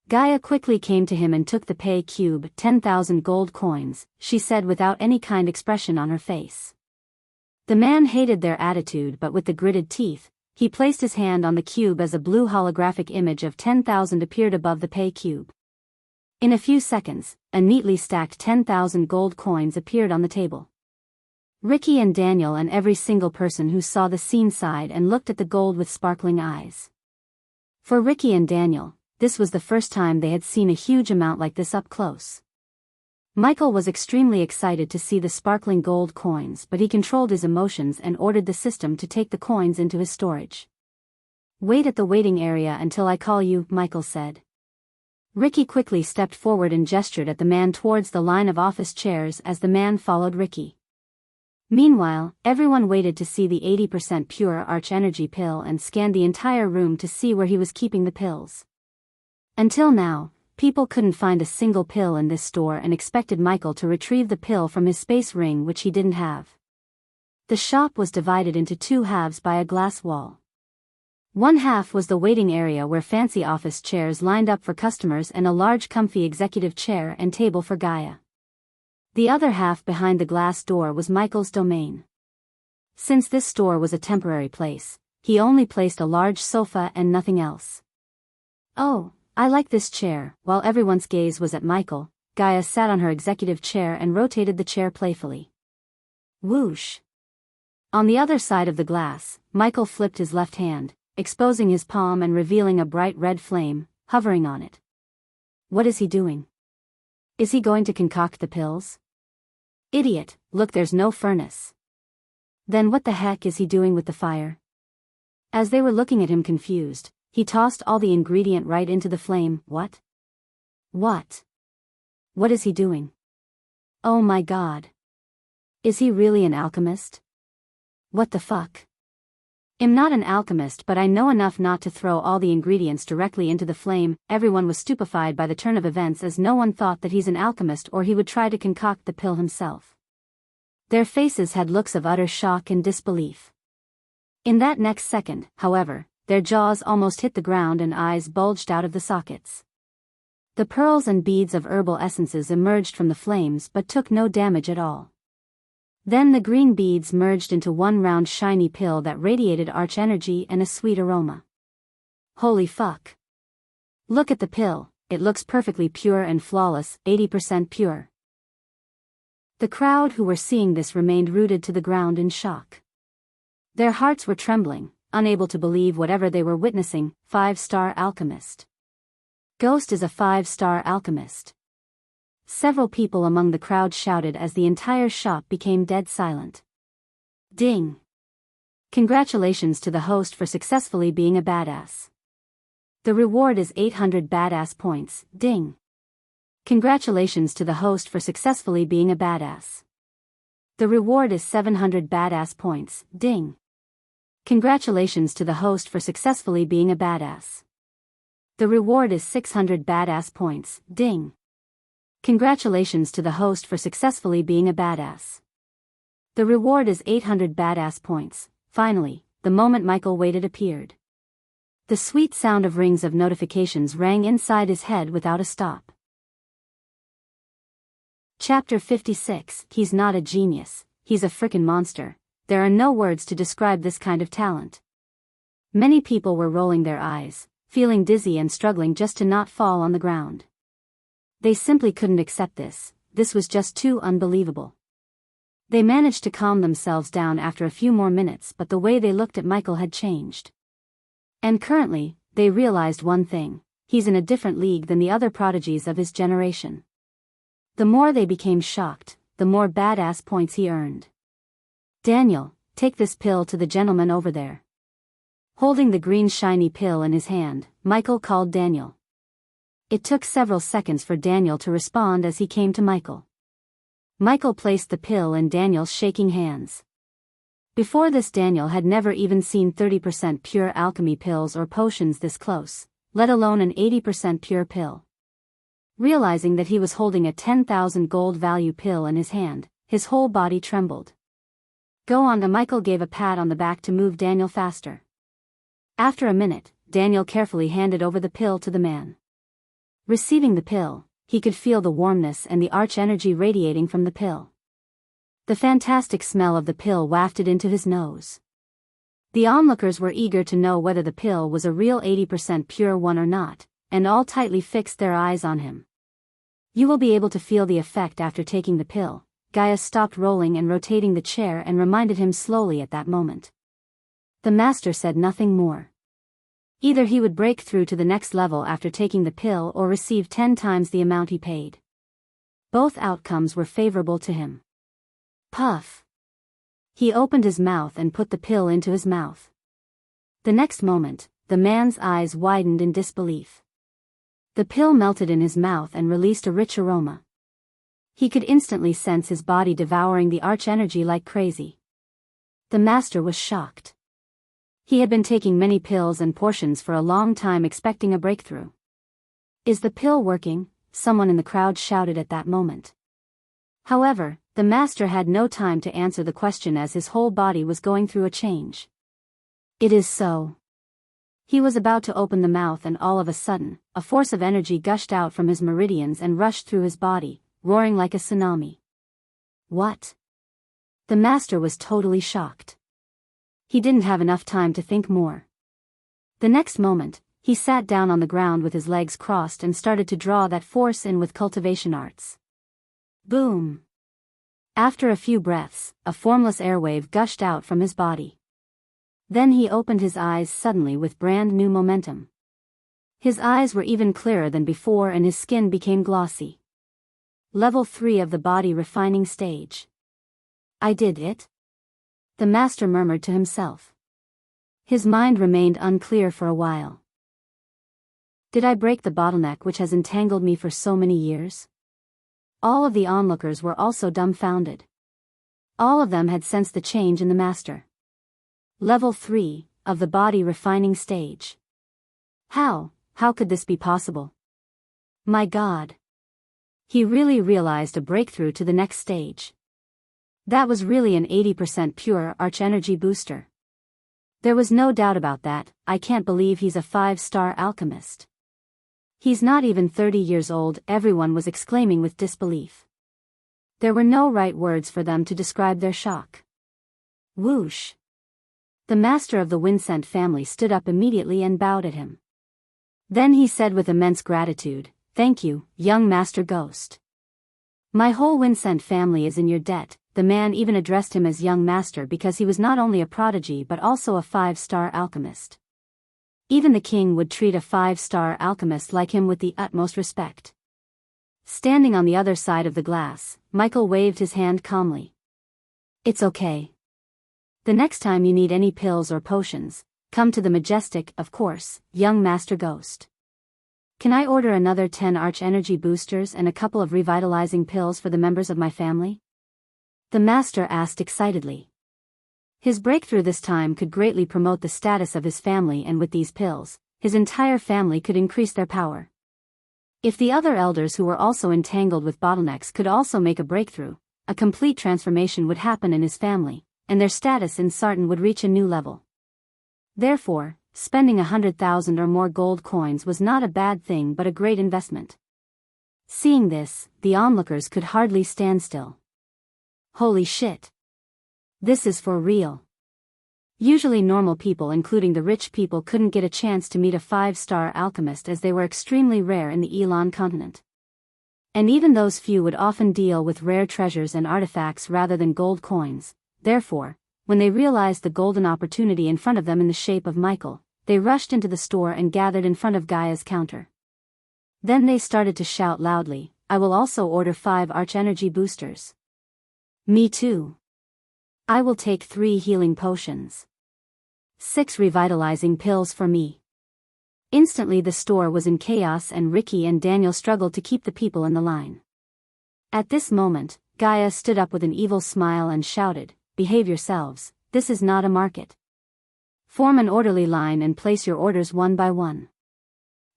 Gaia quickly came to him and took the pay cube. 10,000 gold coins, she said without any kind expression on her face. The man hated their attitude, but with the gritted teeth, he placed his hand on the cube as a blue holographic image of 10,000 appeared above the pay cube. In a few seconds, a neatly stacked 10,000 gold coins appeared on the table. Ricky and Daniel and every single person who saw the scene sighed and looked at the gold with sparkling eyes. For Ricky and Daniel, this was the first time they had seen a huge amount like this up close. Michael was extremely excited to see the sparkling gold coins, but he controlled his emotions and ordered the system to take the coins into his storage. Wait at the waiting area until I call you, Michael said. Ricky quickly stepped forward and gestured at the man towards the line of office chairs as the man followed Ricky. Meanwhile, everyone waited to see the 80% pure Arch Energy pill and scanned the entire room to see where he was keeping the pills. Until now, people couldn't find a single pill in this store and expected Michael to retrieve the pill from his space ring, which he didn't have. The shop was divided into two halves by a glass wall. One half was the waiting area where fancy office chairs lined up for customers and a large comfy executive chair and table for Gaia. The other half behind the glass door was Michael's domain. Since this store was a temporary place, he only placed a large sofa and nothing else. Oh, I like this chair. While everyone's gaze was at Michael, Gaia sat on her executive chair and rotated the chair playfully. Whoosh! On the other side of the glass, Michael flipped his left hand, exposing his palm and revealing a bright red flame, hovering on it. What is he doing? Is he going to concoct the pills? Idiot, look, there's no furnace. Then what the heck is he doing with the fire? As they were looking at him confused, he tossed all the ingredient right into the flame. What? What? What is he doing? Oh my God. Is he really an alchemist? What the fuck? I'm not an alchemist, but I know enough not to throw all the ingredients directly into the flame. Everyone was stupefied by the turn of events, as no one thought that he's an alchemist or he would try to concoct the pill himself. Their faces had looks of utter shock and disbelief. In that next second, however, their jaws almost hit the ground and eyes bulged out of the sockets. The pearls and beads of herbal essences emerged from the flames but took no damage at all. Then the green beads merged into one round shiny pill that radiated arch energy and a sweet aroma. Holy fuck. Look at the pill, it looks perfectly pure and flawless, 80% pure. The crowd who were seeing this remained rooted to the ground in shock. Their hearts were trembling, unable to believe whatever they were witnessing. 5-star alchemist. Ghost is a 5-star alchemist. Several people among the crowd shouted as the entire shop became dead silent. Ding! Congratulations to the host for successfully being a badass. The reward is 800 badass points. Ding! Congratulations to the host for successfully being a badass. The reward is 700 badass points. Ding! Congratulations to the host for successfully being a badass. The reward is 600 badass points. Ding! Congratulations to the host for successfully being a badass. The reward is 800 badass points. Finally, the moment Michael waited appeared. The sweet sound of rings of notifications rang inside his head without a stop. Chapter 56. He's not a genius, he's a frickin' monster. There are no words to describe this kind of talent. Many people were rolling their eyes, feeling dizzy and struggling just to not fall on the ground. They simply couldn't accept this was just too unbelievable. They managed to calm themselves down after a few more minutes, but the way they looked at Michael had changed. And currently, they realized one thing: he's in a different league than the other prodigies of his generation. The more they became shocked, the more badass points he earned. Daniel, take this pill to the gentleman over there. Holding the green shiny pill in his hand, Michael called Daniel. It took several seconds for Daniel to respond as he came to Michael. Michael placed the pill in Daniel's shaking hands. Before this, Daniel had never even seen 30% pure alchemy pills or potions this close, let alone an 80% pure pill. Realizing that he was holding a 10,000 gold value pill in his hand, his whole body trembled. Go on. Michael gave a pat on the back to move Daniel faster. After a minute, Daniel carefully handed over the pill to the man. Receiving the pill, he could feel the warmness and the arch energy radiating from the pill. The fantastic smell of the pill wafted into his nose. The onlookers were eager to know whether the pill was a real 80% pure one or not, and all tightly fixed their eyes on him. You will be able to feel the effect after taking the pill. Gaia stopped rolling and rotating the chair and reminded him slowly at that moment. The master said nothing more. Either he would break through to the next level after taking the pill or receive 10 times the amount he paid. Both outcomes were favorable to him. Puff. He opened his mouth and put the pill into his mouth. The next moment, the man's eyes widened in disbelief. The pill melted in his mouth and released a rich aroma. He could instantly sense his body devouring the arch energy like crazy. The master was shocked. He had been taking many pills and portions for a long time, expecting a breakthrough. Is the pill working? Someone in the crowd shouted at that moment. However, the master had no time to answer the question as his whole body was going through a change. It is so. He was about to open the mouth and all of a sudden, a force of energy gushed out from his meridians and rushed through his body, roaring like a tsunami. What? The master was totally shocked. He didn't have enough time to think more. The next moment, he sat down on the ground with his legs crossed and started to draw that force in with cultivation arts. Boom! After a few breaths, a formless airwave gushed out from his body. Then he opened his eyes suddenly with brand new momentum. His eyes were even clearer than before and his skin became glossy. Level 3 of the body refining stage. I did it? The master murmured to himself. His mind remained unclear for a while. Did I break the bottleneck which has entangled me for so many years? All of the onlookers were also dumbfounded. All of them had sensed the change in the master. Level 3, of the body refining stage. How could this be possible? My God. He really realized a breakthrough to the next stage. That was really an 80% pure arch energy booster. There was no doubt about that. I can't believe he's a 5-star alchemist. He's not even 30 years old, everyone was exclaiming with disbelief. There were no right words for them to describe their shock. Whoosh. The master of the Winsent family stood up immediately and bowed at him. Then he said with immense gratitude, "Thank you, young Master Ghost. My whole Winsent family is in your debt." The man even addressed him as young master because he was not only a prodigy but also a 5-star alchemist. Even the king would treat a 5-star alchemist like him with the utmost respect. Standing on the other side of the glass, Michael waved his hand calmly. It's okay. The next time you need any pills or potions, come to the Majestic, of course, young Master Ghost. Can I order another 10 arch energy boosters and a couple of revitalizing pills for the members of my family? The master asked excitedly. His breakthrough this time could greatly promote the status of his family, and with these pills, his entire family could increase their power. If the other elders who were also entangled with bottlenecks could also make a breakthrough, a complete transformation would happen in his family, and their status in Sartan would reach a new level. Therefore, spending 100,000 or more gold coins was not a bad thing but a great investment. Seeing this, the onlookers could hardly stand still. Holy shit. This is for real. Usually normal people, including the rich people, couldn't get a chance to meet a 5-star alchemist as they were extremely rare in the Elon continent. And even those few would often deal with rare treasures and artifacts rather than gold coins. Therefore, when they realized the golden opportunity in front of them in the shape of Michael, they rushed into the store and gathered in front of Gaia's counter. Then they started to shout loudly, "I will also order 5 arch energy boosters. Me too. I will take 3 healing potions. 6 revitalizing pills for me." Instantly the store was in chaos and Ricky and Daniel struggled to keep the people in the line. At this moment, Gaia stood up with an evil smile and shouted, "Behave yourselves, this is not a market. Form an orderly line and place your orders one by one.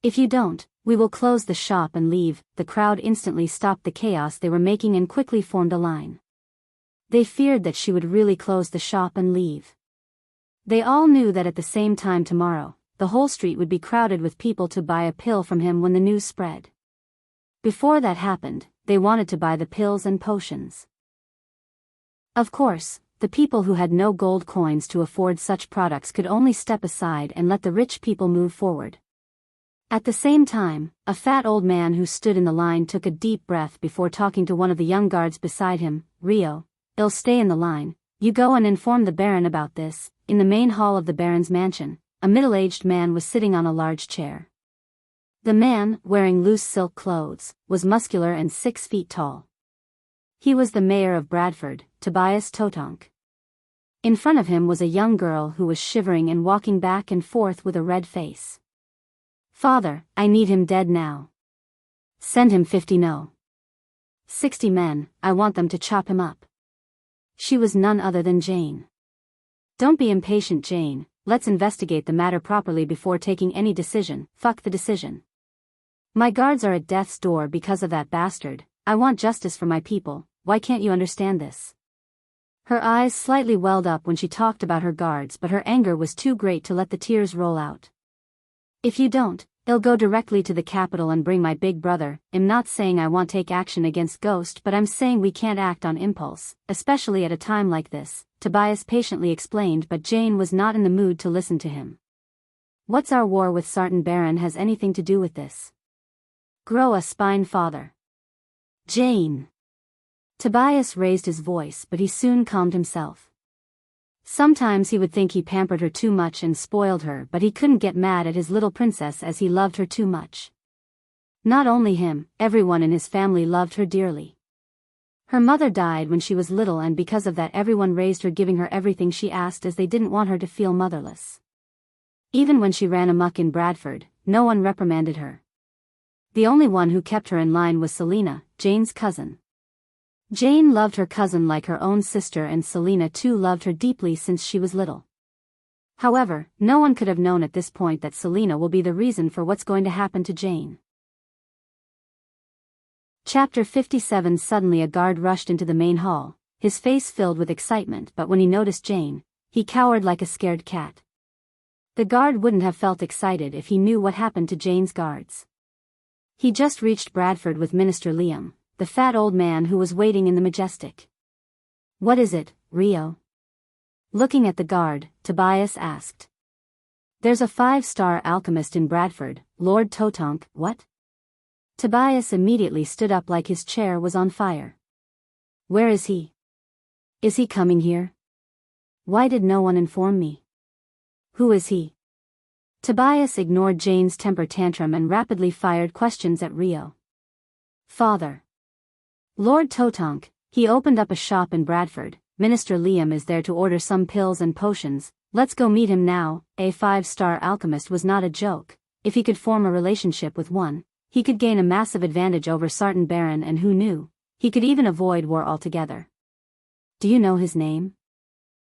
If you don't, we will close the shop and leave." The crowd instantly stopped the chaos they were making and quickly formed a line. They feared that she would really close the shop and leave. They all knew that at the same time tomorrow, the whole street would be crowded with people to buy a pill from him when the news spread. Before that happened, they wanted to buy the pills and potions. Of course, the people who had no gold coins to afford such products could only step aside and let the rich people move forward. At the same time, a fat old man who stood in the line took a deep breath before talking to one of the young guards beside him. "Rio, I'll stay in the line. You go and inform the Baron about this." In the main hall of the Baron's mansion, a middle-aged man was sitting on a large chair. The man, wearing loose silk clothes, was muscular and 6 feet tall. He was the mayor of Bradford, Tobias Totonk. In front of him was a young girl who was shivering and walking back and forth with a red face. "Father, I need him dead now. Send him 50 no. 60 men, I want them to chop him up." She was none other than Jane. "Don't be impatient, Jane, let's investigate the matter properly before taking any decision." "Fuck the decision. My guards are at death's door because of that bastard. I want justice for my people. Why can't you understand this?" Her eyes slightly welled up when she talked about her guards, but her anger was too great to let the tears roll out. "If you don't, I'll go directly to the capital and bring my big brother." "I'm not saying I won't take action against Ghost, but I'm saying we can't act on impulse, especially at a time like this," Tobias patiently explained, but Jane was not in the mood to listen to him. "What's our war with Sartan Baron has anything to do with this? Grow a spine, father." "Jane." Tobias raised his voice, but he soon calmed himself. Sometimes he would think he pampered her too much and spoiled her, but he couldn't get mad at his little princess as he loved her too much. Not only him, everyone in his family loved her dearly. Her mother died when she was little, and because of that everyone raised her, giving her everything she asked, as they didn't want her to feel motherless. Even when she ran amok in Bradford, no one reprimanded her. The only one who kept her in line was Selina, Jane's cousin. Jane loved her cousin like her own sister, and Selina too loved her deeply since she was little. However, no one could have known at this point that Selina will be the reason for what's going to happen to Jane. Chapter 57. Suddenly a guard rushed into the main hall, his face filled with excitement, but when he noticed Jane, he cowered like a scared cat. The guard wouldn't have felt excited if he knew what happened to Jane's guards. He just reached Bradford with Minister Liam, the fat old man who was waiting in the Majestic. "What is it, Rio?" Looking at the guard, Tobias asked. "There's a 5-star alchemist in Bradford, Lord Totonk." "What?" Tobias immediately stood up like his chair was on fire. "Where is he? Is he coming here? Why did no one inform me? Who is he?" Tobias ignored Jane's temper tantrum and rapidly fired questions at Rio. "Father. Lord Totonk, he opened up a shop in Bradford. Minister Liam is there to order some pills and potions. Let's go meet him now." A 5-star alchemist was not a joke. If he could form a relationship with one, he could gain a massive advantage over Sartan Baron, and who knew, he could even avoid war altogether. "Do you know his name?"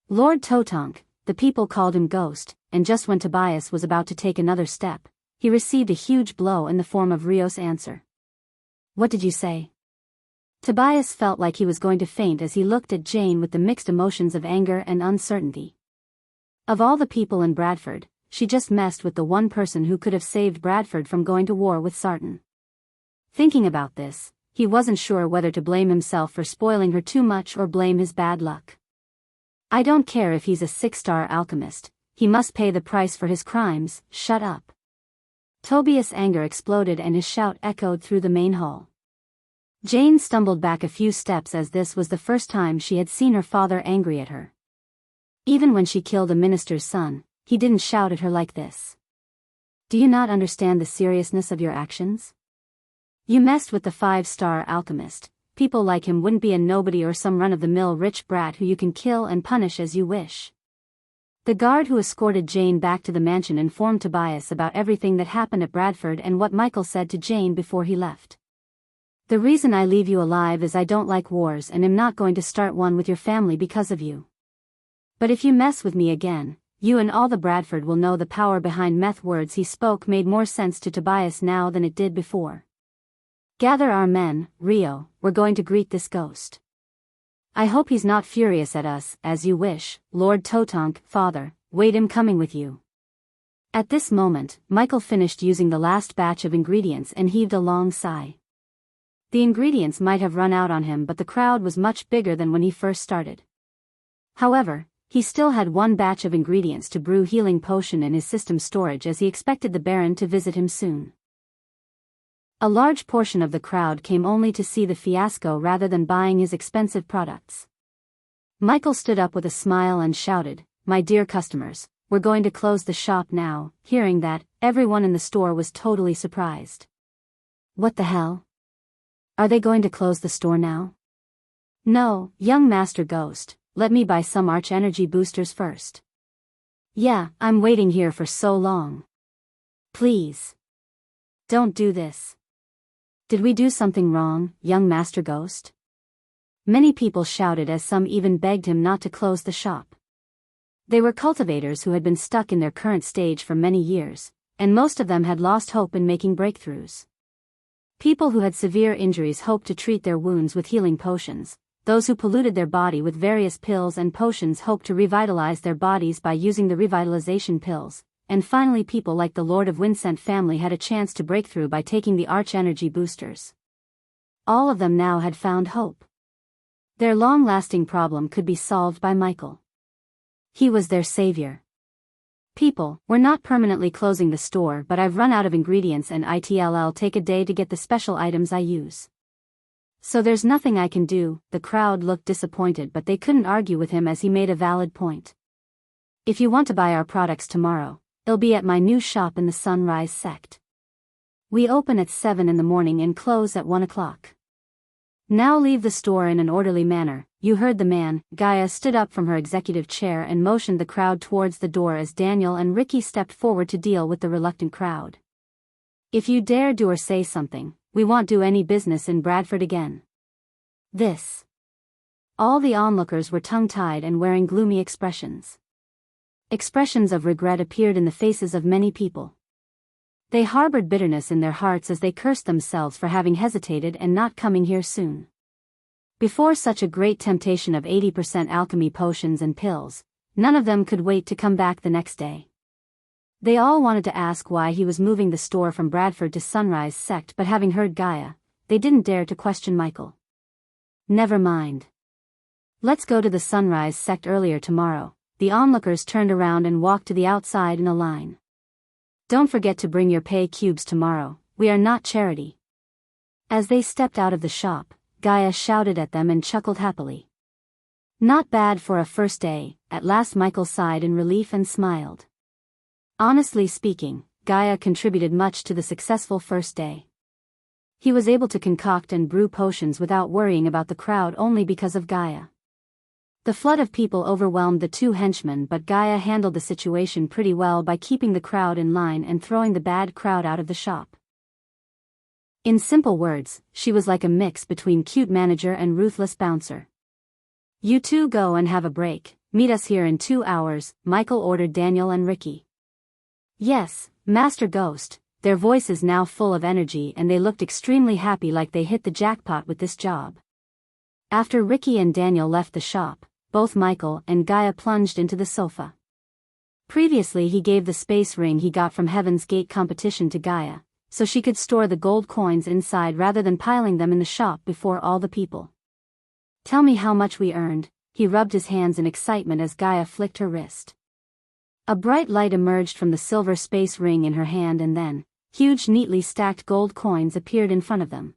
"Lord Totonk, the people called him Ghost," and just when Tobias was about to take another step, he received a huge blow in the form of Rio's answer. "What did you say?" Tobias felt like he was going to faint as he looked at Jane with the mixed emotions of anger and uncertainty. Of all the people in Bradford, she just messed with the one person who could have saved Bradford from going to war with Sartan. Thinking about this, he wasn't sure whether to blame himself for spoiling her too much or blame his bad luck. "I don't care if he's a 6-star alchemist, he must pay the price for his crimes." "Shut up." Tobias' anger exploded and his shout echoed through the main hall. Jane stumbled back a few steps as this was the first time she had seen her father angry at her. Even when she killed a minister's son, he didn't shout at her like this. "Do you not understand the seriousness of your actions? You messed with the 5-star alchemist. People like him wouldn't be a nobody or some run-of-the-mill rich brat who you can kill and punish as you wish." The guard who escorted Jane back to the mansion informed Tobias about everything that happened at Bradford and what Michael said to Jane before he left. "The reason I leave you alive is I don't like wars and am not going to start one with your family because of you. But if you mess with me again, you and all the Bradford will know the power behind meth." Words he spoke made more sense to Tobias now than it did before. "Gather our men, Rio, we're going to greet this ghost. I hope he's not furious at us." "As you wish, Lord Totonk." "Father, wait, I'm coming with you." At this moment, Michael finished using the last batch of ingredients and heaved a long sigh. The ingredients might have run out on him, but the crowd was much bigger than when he first started. However, he still had one batch of ingredients to brew healing potion in his system storage, as he expected the Baron to visit him soon. A large portion of the crowd came only to see the fiasco rather than buying his expensive products. Michael stood up with a smile and shouted, "My dear customers, we're going to close the shop now." Hearing that, everyone in the store was totally surprised. "What the hell? Are they going to close the store now?" "No, young Master Ghost, let me buy some arch energy boosters first." "Yeah, I'm waiting here for so long. Please. Don't do this. Did we do something wrong, young Master Ghost?" Many people shouted, as some even begged him not to close the shop. They were cultivators who had been stuck in their current stage for many years, and most of them had lost hope in making breakthroughs. People who had severe injuries hoped to treat their wounds with healing potions. Those who polluted their body with various pills and potions hoped to revitalize their bodies by using the revitalization pills. And finally, people like the Lord of Wincent family had a chance to break through by taking the arch energy boosters. All of them now had found hope. Their long-lasting problem could be solved by Michael. He was their savior. "People, we're not permanently closing the store, but I've run out of ingredients and it'll take a day to get the special items I use. So there's nothing I can do. The crowd looked disappointed, but they couldn't argue with him as he made a valid point. If you want to buy our products tomorrow, it'll be at my new shop in the Sunrise Sect. We open at 7 in the morning and close at 1 o'clock. Now leave the store in an orderly manner. You heard the man. Gaia stood up from her executive chair and motioned the crowd towards the door as Daniel and Ricky stepped forward to deal with the reluctant crowd. If you dare do or say something, we won't do any business in Bradford again. This. All the onlookers were tongue-tied and wearing gloomy expressions. Expressions of regret appeared in the faces of many people. They harbored bitterness in their hearts as they cursed themselves for having hesitated and not coming here soon. Before such a great temptation of 80% alchemy potions and pills, none of them could wait to come back the next day. They all wanted to ask why he was moving the store from Bradford to Sunrise Sect, but having heard Gaia, they didn't dare to question Michael. Never mind. Let's go to the Sunrise Sect earlier tomorrow. The onlookers turned around and walked to the outside in a line. Don't forget to bring your pay cubes tomorrow, we are not charity. As they stepped out of the shop, Gaia shouted at them and chuckled happily. Not bad for a first day. At last Michael sighed in relief and smiled. Honestly speaking, Gaia contributed much to the successful first day. He was able to concoct and brew potions without worrying about the crowd only because of Gaia. The flood of people overwhelmed the two henchmen, but Gaia handled the situation pretty well by keeping the crowd in line and throwing the bad crowd out of the shop. In simple words, she was like a mix between cute manager and ruthless bouncer. You two go and have a break, meet us here in 2 hours, Michael ordered Daniel and Ricky. Yes, Master Ghost. Their voices now full of energy and they looked extremely happy, like they hit the jackpot with this job. After Ricky and Daniel left the shop, both Michael and Gaia plunged into the sofa. Previously he gave the space ring he got from Heaven's Gate competition to Gaia, so she could store the gold coins inside rather than piling them in the shop before all the people. Tell me how much we earned. He rubbed his hands in excitement as Gaia flicked her wrist. A bright light emerged from the silver space ring in her hand and then, huge neatly stacked gold coins appeared in front of them.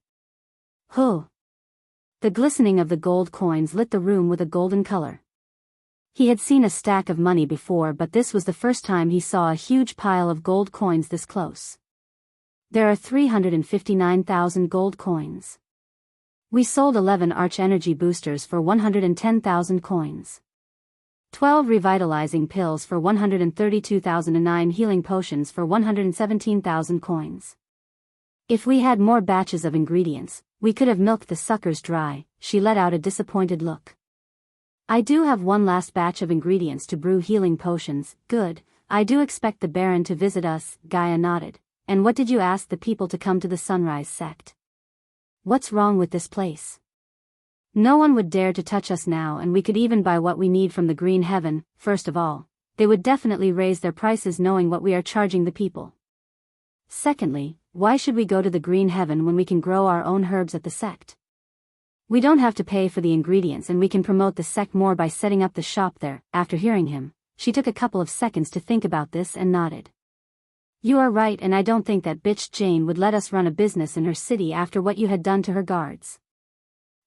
Huh! The glistening of the gold coins lit the room with a golden color. He had seen a stack of money before, but this was the first time he saw a huge pile of gold coins this close. There are 359,000 gold coins. We sold 11 Arch Energy boosters for 110,000 coins. 12 revitalizing pills for 132,000 and 9 healing potions for 117,000 coins. If we had more batches of ingredients, we could have milked the suckers dry. She let out a disappointed look. I do have one last batch of ingredients to brew healing potions. Good, I do expect the Baron to visit us, Gaia nodded. And what did you ask the people to come to the Sunrise Sect? What's wrong with this place? No one would dare to touch us now, and we could even buy what we need from the Green Heaven. First of all, they would definitely raise their prices knowing what we are charging the people. Secondly, why should we go to the Green Heaven when we can grow our own herbs at the sect? We don't have to pay for the ingredients and we can promote the sect more by setting up the shop there. After hearing him, she took a couple of seconds to think about this and nodded. You are right, and I don't think that bitch Jane would let us run a business in her city after what you had done to her guards.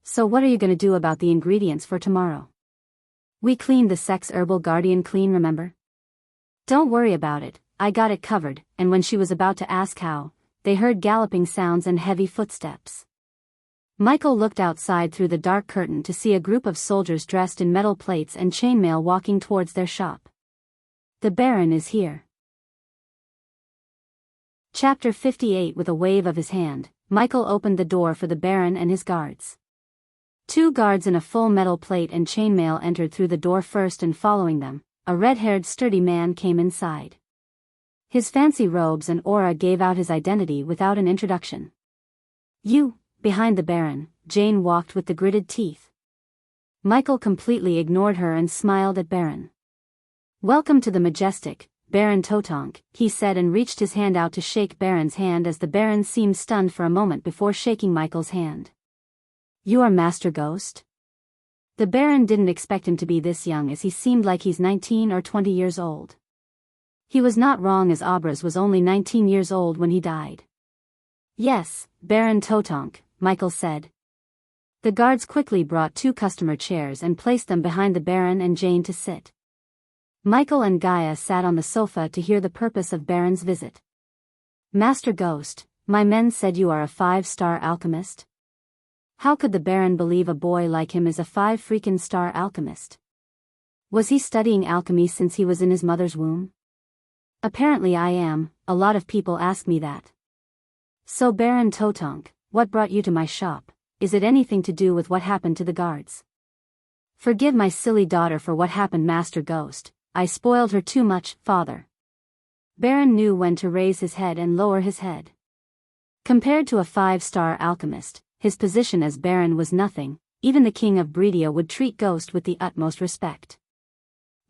So what are you going to do about the ingredients for tomorrow? We cleaned the sect's herbal guardian clean, remember? Don't worry about it, I got it covered. And when she was about to ask how, they heard galloping sounds and heavy footsteps. Michael looked outside through the dark curtain to see a group of soldiers dressed in metal plates and chainmail walking towards their shop. The Baron is here. Chapter 58. With a wave of his hand, Michael opened the door for the Baron and his guards. 2 guards in a full metal plate and chainmail entered through the door first, and following them, a red-haired sturdy man came inside. His fancy robes and aura gave out his identity without an introduction. You, behind the Baron, Jane walked with the gritted teeth. Michael completely ignored her and smiled at Baron. Welcome to the majestic, Baron Totonk, he said, and reached his hand out to shake Baron's hand as the Baron seemed stunned for a moment before shaking Michael's hand. You are Master Ghost? The Baron didn't expect him to be this young, as he seemed like he's 19 or 20 years old. He was not wrong, as Abras was only 19 years old when he died. Yes, Baron Totonk, Michael said. The guards quickly brought 2 customer chairs and placed them behind the Baron and Jane to sit. Michael and Gaia sat on the sofa to hear the purpose of Baron's visit. Master Ghost, my men said you are a 5-star alchemist? How could the Baron believe a boy like him is a 5-freaking-star alchemist? Was he studying alchemy since he was in his mother's womb? Apparently I am, a lot of people ask me that. So Baron Totonk, what brought you to my shop? Is it anything to do with what happened to the guards? Forgive my silly daughter for what happened, Master Ghost. I spoiled her too much, father. Baron knew when to raise his head and lower his head. Compared to a 5-star alchemist, his position as Baron was nothing. Even the king of Breedia would treat Ghost with the utmost respect.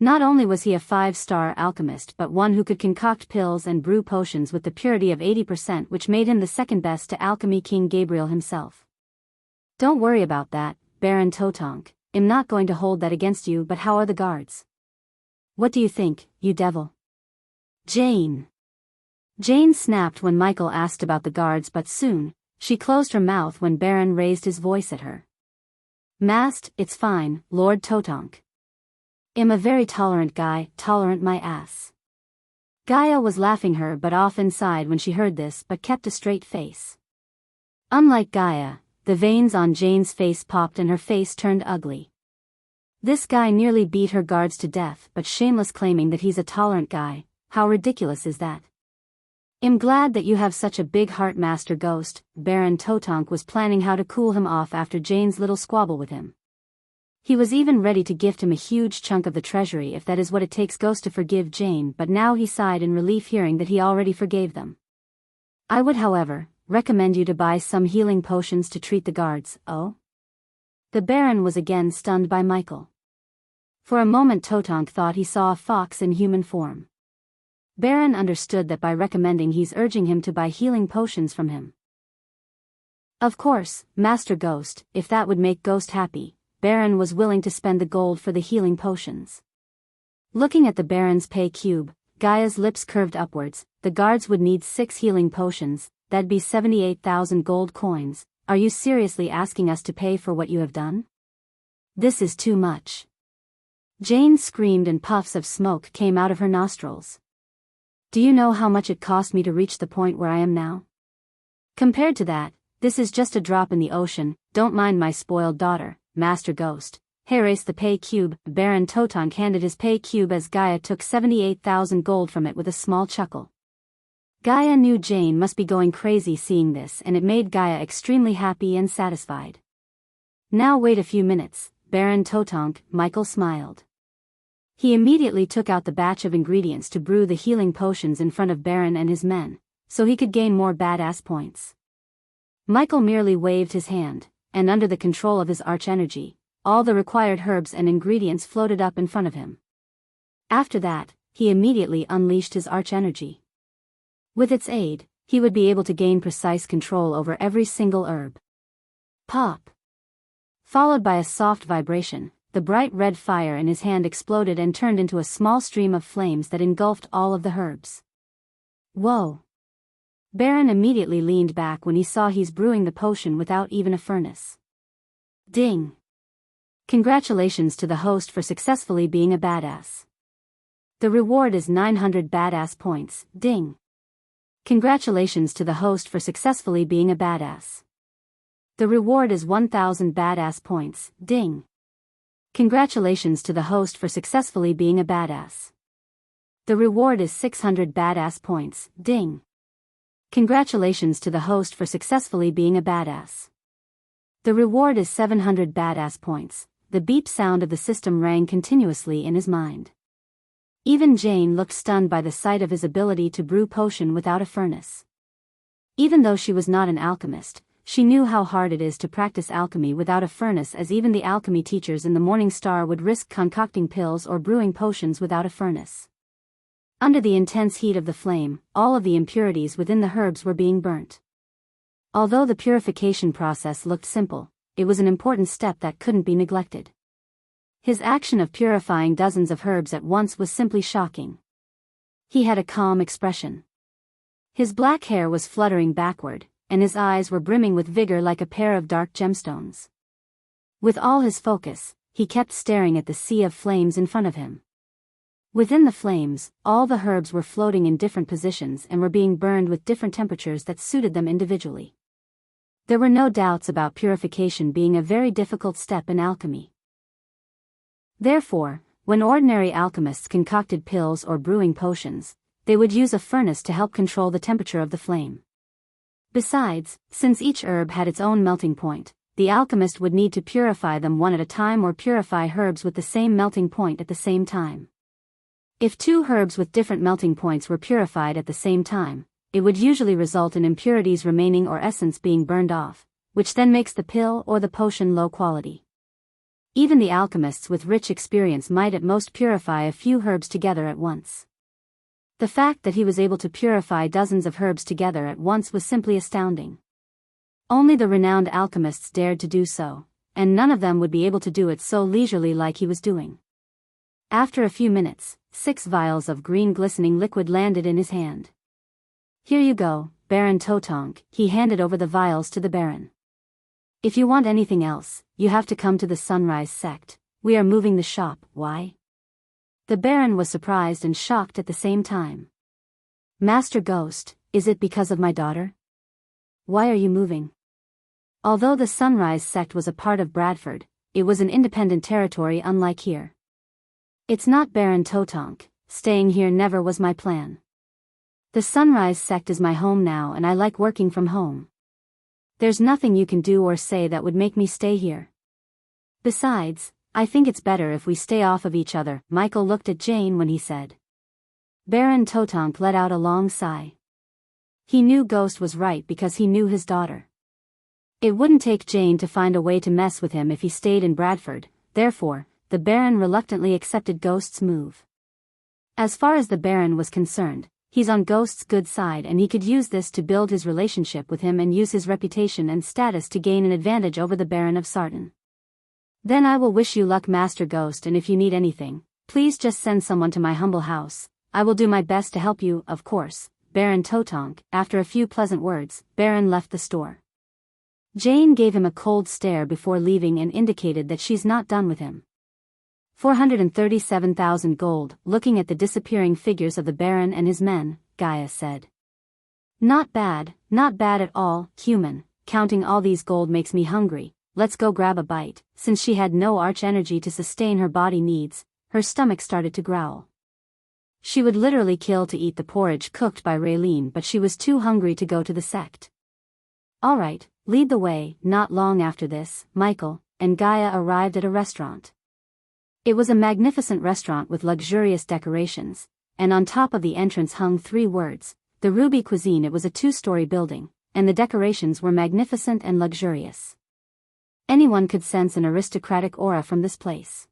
Not only was he a 5-star alchemist but one who could concoct pills and brew potions with the purity of 80%, which made him the second best to alchemy king Gabriel himself. Don't worry about that, Baron Totonk. I'm not going to hold that against you, but how are the guards? What do you think, you devil? Jane. Jane snapped when Michael asked about the guards, but soon, she closed her mouth when Baron raised his voice at her. Mast, it's fine, Lord Totonk. I'm a very tolerant guy, tolerant my ass. Gaia was laughing her butt off inside when she heard this but kept a straight face. Unlike Gaia, the veins on Jane's face popped and her face turned ugly. This guy nearly beat her guards to death, but shameless claiming that he's a tolerant guy. How ridiculous is that? I'm glad that you have such a big heart, Master Ghost. Baron Totonk was planning how to cool him off after Jane's little squabble with him. He was even ready to gift him a huge chunk of the treasury if that is what it takes Ghost to forgive Jane, but now he sighed in relief hearing that he already forgave them. I would, however, recommend you to buy some healing potions to treat the guards. Oh? The Baron was again stunned by Michael. For a moment Totonk thought he saw a fox in human form. Baron understood that by recommending he's urging him to buy healing potions from him. Of course, Master Ghost, if that would make Ghost happy, Baron was willing to spend the gold for the healing potions. Looking at the Baron's pay cube, Gaia's lips curved upwards. The guards would need 6 healing potions, that'd be 78,000 gold coins. Are you seriously asking us to pay for what you have done? This is too much. Jane screamed and puffs of smoke came out of her nostrils. Do you know how much it cost me to reach the point where I am now? Compared to that, this is just a drop in the ocean. Don't mind my spoiled daughter, Master Ghost. Erase the pay cube. Baron Totonk handed his pay cube as Gaia took 78,000 gold from it with a small chuckle. Gaia knew Jane must be going crazy seeing this, and it made Gaia extremely happy and satisfied. Now wait a few minutes, Baron Totonk. Michael smiled. He immediately took out the batch of ingredients to brew the healing potions in front of Baron and his men, so he could gain more badass points. Michael merely waved his hand, and under the control of his arch-energy, all the required herbs and ingredients floated up in front of him. After that, he immediately unleashed his arch-energy. With its aid, he would be able to gain precise control over every single herb. Pop! Followed by a soft vibration, the bright red fire in his hand exploded and turned into a small stream of flames that engulfed all of the herbs. Whoa! Baron immediately leaned back when he saw he's brewing the potion without even a furnace. Ding! Congratulations to the host for successfully being a badass. The reward is 900 badass points. Ding! Congratulations to the host for successfully being a badass. The reward is 1000 badass points. Ding! Congratulations to the host for successfully being a badass. The reward is 600 badass points. Ding! Congratulations to the host for successfully being a badass. The reward is 700 badass points. The beep sound of the system rang continuously in his mind. Even Jane looked stunned by the sight of his ability to brew potion without a furnace. Even though she was not an alchemist, she knew how hard it is to practice alchemy without a furnace, as even the alchemy teachers in the Morning Star would risk concocting pills or brewing potions without a furnace. Under the intense heat of the flame, all of the impurities within the herbs were being burnt. Although the purification process looked simple, it was an important step that couldn't be neglected. His action of purifying dozens of herbs at once was simply shocking. He had a calm expression. His black hair was fluttering backward, and his eyes were brimming with vigor like a pair of dark gemstones. With all his focus, he kept staring at the sea of flames in front of him. Within the flames, all the herbs were floating in different positions and were being burned with different temperatures that suited them individually. There were no doubts about purification being a very difficult step in alchemy. Therefore, when ordinary alchemists concocted pills or brewing potions, they would use a furnace to help control the temperature of the flame. Besides, since each herb had its own melting point, the alchemist would need to purify them one at a time or purify herbs with the same melting point at the same time. If two herbs with different melting points were purified at the same time, it would usually result in impurities remaining or essence being burned off, which then makes the pill or the potion low quality. Even the alchemists with rich experience might at most purify a few herbs together at once. The fact that he was able to purify dozens of herbs together at once was simply astounding. Only the renowned alchemists dared to do so, and none of them would be able to do it so leisurely like he was doing. After a few minutes, 6 vials of green glistening liquid landed in his hand. "Here you go, Baron Totonk," he handed over the vials to the Baron. "If you want anything else, you have to come to the Sunrise sect. We are moving the shop." "Why?" The Baron was surprised and shocked at the same time. "Master Ghost, is it because of my daughter? Why are you moving?" Although the Sunrise sect was a part of Bradford, it was an independent territory unlike here. "It's not Baron Totonk, staying here never was my plan. The Sunrise sect is my home now and I like working from home. There's nothing you can do or say that would make me stay here. Besides, I think it's better if we stay off of each other." Michael looked at Jane when he said. Baron Totonk let out a long sigh. He knew Ghost was right because he knew his daughter. It wouldn't take Jane to find a way to mess with him if he stayed in Bradford, therefore, the Baron reluctantly accepted Ghost's move. As far as the Baron was concerned, he's on Ghost's good side and he could use this to build his relationship with him and use his reputation and status to gain an advantage over the Baron of Sarton. "Then I will wish you luck, Master Ghost, and if you need anything, please just send someone to my humble house. I will do my best to help you, of course." Baron Totonk. After a few pleasant words, Baron left the store. Jane gave him a cold stare before leaving and indicated that she's not done with him. 437,000 gold. Looking at the disappearing figures of the Baron and his men, Gaia said. Not bad at all, human. Counting all these gold makes me hungry. Let's go grab a bite." Since she had no arch energy to sustain her body needs, her stomach started to growl. She would literally kill to eat the porridge cooked by Raylene, but she was too hungry to go to the sect. "Alright, lead the way." Not long after this, Michael and Gaia arrived at a restaurant. It was a magnificent restaurant with luxurious decorations, and on top of the entrance hung 3 words, "The Ruby Cuisine." It was a 2-story building, and the decorations were magnificent and luxurious. Anyone could sense an aristocratic aura from this place.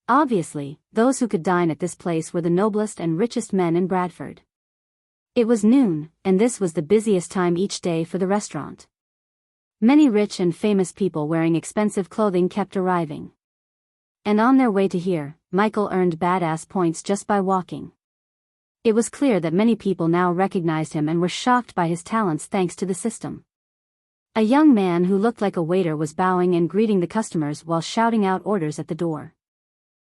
Obviously, those who could dine at this place were the noblest and richest men in Bradford. It was noon, and this was the busiest time each day for the restaurant. Many rich and famous people wearing expensive clothing kept arriving. And on their way to here, Michael earned badass points just by walking. It was clear that many people now recognized him and were shocked by his talents thanks to the system. A young man who looked like a waiter was bowing and greeting the customers while shouting out orders at the door.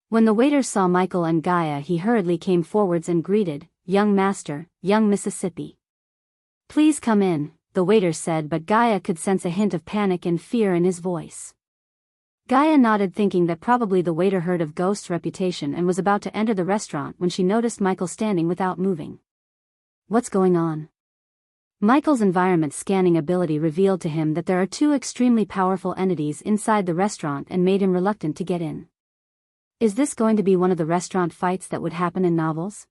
When the waiter saw Michael and Gaia, he hurriedly came forwards and greeted, "Young master, young Mississippi." "Please come in," the waiter said, but Gaia could sense a hint of panic and fear in his voice. Gaia nodded, thinking that probably the waiter heard of Ghost's reputation and was about to enter the restaurant when she noticed Michael standing without moving. "What's going on?" Michael's environment scanning ability revealed to him that there are 2 extremely powerful entities inside the restaurant and made him reluctant to get in. Is this going to be one of the restaurant fights that would happen in novels?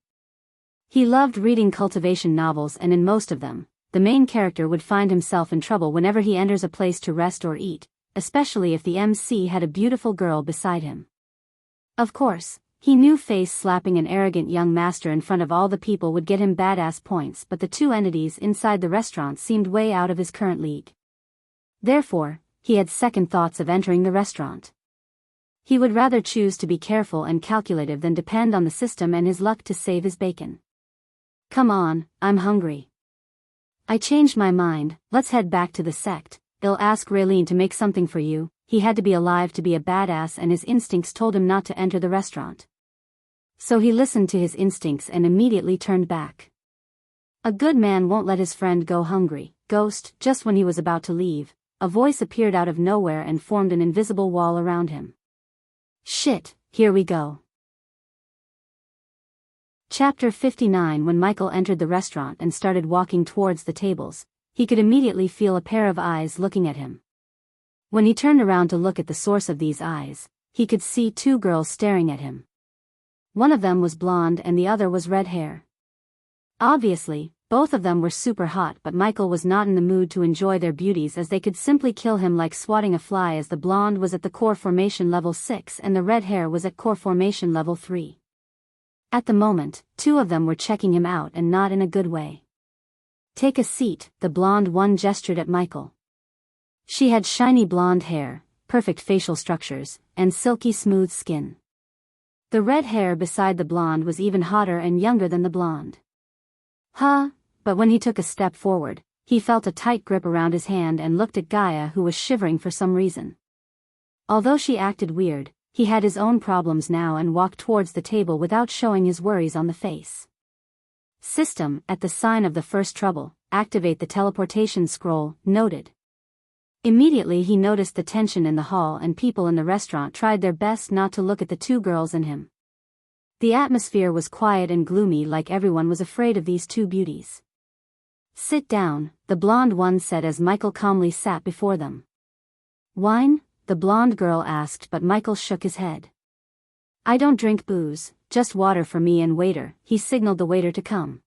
He loved reading Cultivation novels, and in most of them, the main character would find himself in trouble whenever he enters a place to rest or eat, especially if the MC had a beautiful girl beside him. Of course, he knew face-slapping an arrogant young master in front of all the people would get him badass points, but the 2 entities inside the restaurant seemed way out of his current league. Therefore, he had second thoughts of entering the restaurant. He would rather choose to be careful and calculative than depend on the system and his luck to save his bacon. "Come on, I'm hungry." "I changed my mind, let's head back to the sect," I'll ask Raylene to make something for you. He had to be alive to be a badass and his instincts told him not to enter the restaurant. So he listened to his instincts and immediately turned back. A good man won't let his friend go hungry. Ghost, just when he was about to leave, a voice appeared out of nowhere and formed an invisible wall around him. Shit, here we go. Chapter 59. When Michael entered the restaurant and started walking towards the tables, he could immediately feel a pair of eyes looking at him. When he turned around to look at the source of these eyes, he could see two girls staring at him. One of them was blonde and the other was red hair. Obviously, both of them were super hot, but Michael was not in the mood to enjoy their beauties as they could simply kill him like swatting a fly, as the blonde was at the core formation level 6 and the red hair was at core formation level 3. At the moment, two of them were checking him out and not in a good way. Take a seat, the blonde one gestured at Michael. She had shiny blonde hair, perfect facial structures, and silky smooth skin. The red hair beside the blonde was even hotter and younger than the blonde. But when he took a step forward, he felt a tight grip around his hand and looked at Gaia, who was shivering for some reason. Although she acted weird, he had his own problems now and walked towards the table without showing his worries on the face. System, at the sign of the first trouble, activate the teleportation scroll, noted. Immediately he noticed the tension in the hall and people in the restaurant tried their best not to look at the two girls and him. The atmosphere was quiet and gloomy, like everyone was afraid of these two beauties. Sit down, the blonde one said as Michael calmly sat before them. Wine? The blonde girl asked, but Michael shook his head. I don't drink booze, just water for me and waiter. He signaled the waiter to come.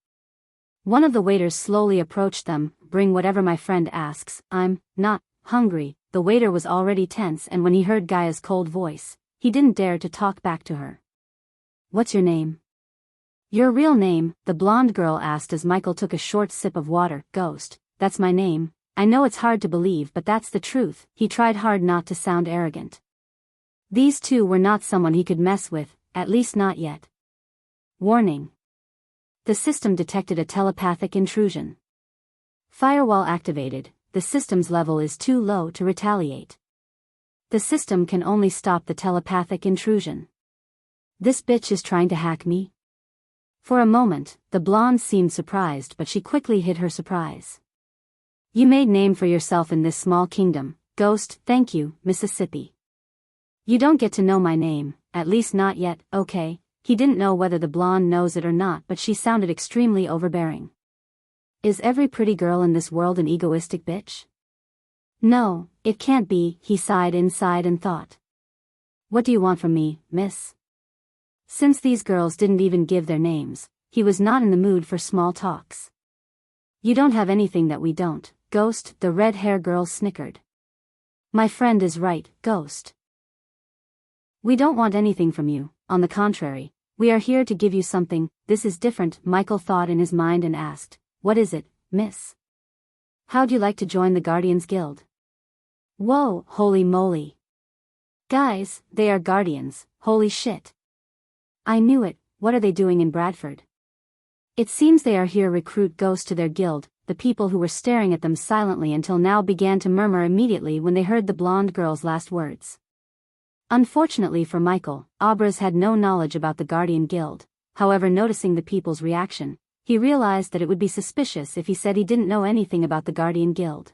One of the waiters slowly approached them. Bring whatever my friend asks. I'm not hungry. The waiter was already tense, and when he heard Gaia's cold voice, he didn't dare to talk back to her. What's your name? Your real name? The blonde girl asked as Michael took a short sip of water. Ghost, that's my name. I know it's hard to believe, but that's the truth. He tried hard not to sound arrogant. These two were not someone he could mess with, at least not yet. Warning. The system detected a telepathic intrusion. Firewall activated. The system's level is too low to retaliate. The system can only stop the telepathic intrusion. This bitch is trying to hack me? For a moment, the blonde seemed surprised, but she quickly hid her surprise. You made name for yourself in this small kingdom, Ghost. Thank you, Mississippi. You don't get to know my name, at least not yet, okay? He didn't know whether the blonde knows it or not, but she sounded extremely overbearing. Is every pretty girl in this world an egoistic bitch? No, it can't be, he sighed inside and thought. What do you want from me, miss? Since these girls didn't even give their names, he was not in the mood for small talks. You don't have anything that we don't, Ghost, the red-hair girl snickered. My friend is right, Ghost. We don't want anything from you, on the contrary, we are here to give you something. This is different, Michael thought in his mind and asked, what is it, miss? How'd you like to join the Guardians Guild? Whoa, holy moly. Guys, they are Guardians, holy shit. I knew it. What are they doing in Bradford? It seems they are here recruit Ghost to their guild. The people who were staring at them silently until now began to murmur immediately when they heard the blonde girl's last words. Unfortunately for Michael, Abraz had no knowledge about the Guardian Guild. However, noticing the people's reaction, he realized that it would be suspicious if he said he didn't know anything about the Guardian Guild.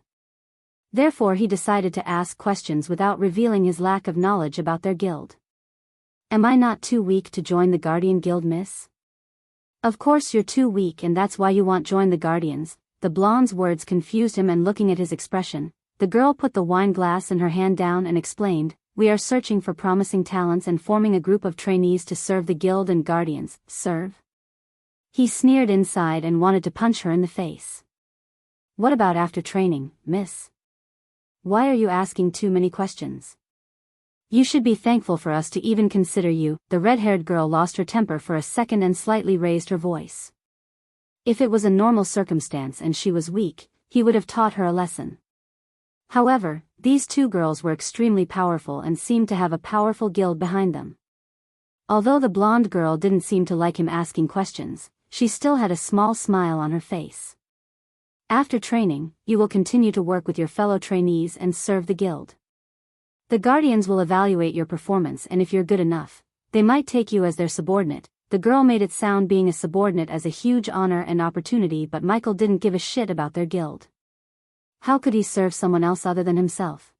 Therefore he decided to ask questions without revealing his lack of knowledge about their guild. Am I not too weak to join the Guardian Guild, miss? Of course you're too weak, and that's why you want join the Guardians. The blonde's words confused him, and looking at his expression, the girl put the wine glass in her hand down and explained, we are searching for promising talents and forming a group of trainees to serve the guild and Guardians. Serve? He sneered inside and wanted to punch her in the face. What about after training, miss? Why are you asking too many questions? You should be thankful for us to even consider you. The red-haired girl lost her temper for a second and slightly raised her voice. If it was a normal circumstance and she was weak, he would have taught her a lesson. However, these two girls were extremely powerful and seemed to have a powerful guild behind them. Although the blonde girl didn't seem to like him asking questions, she still had a small smile on her face. After training, you will continue to work with your fellow trainees and serve the guild. The guardians will evaluate your performance, and if you're good enough, they might take you as their subordinate. The girl made it sound being a subordinate as a huge honor and opportunity, but Michael didn't give a shit about their guild. How could he serve someone else other than himself?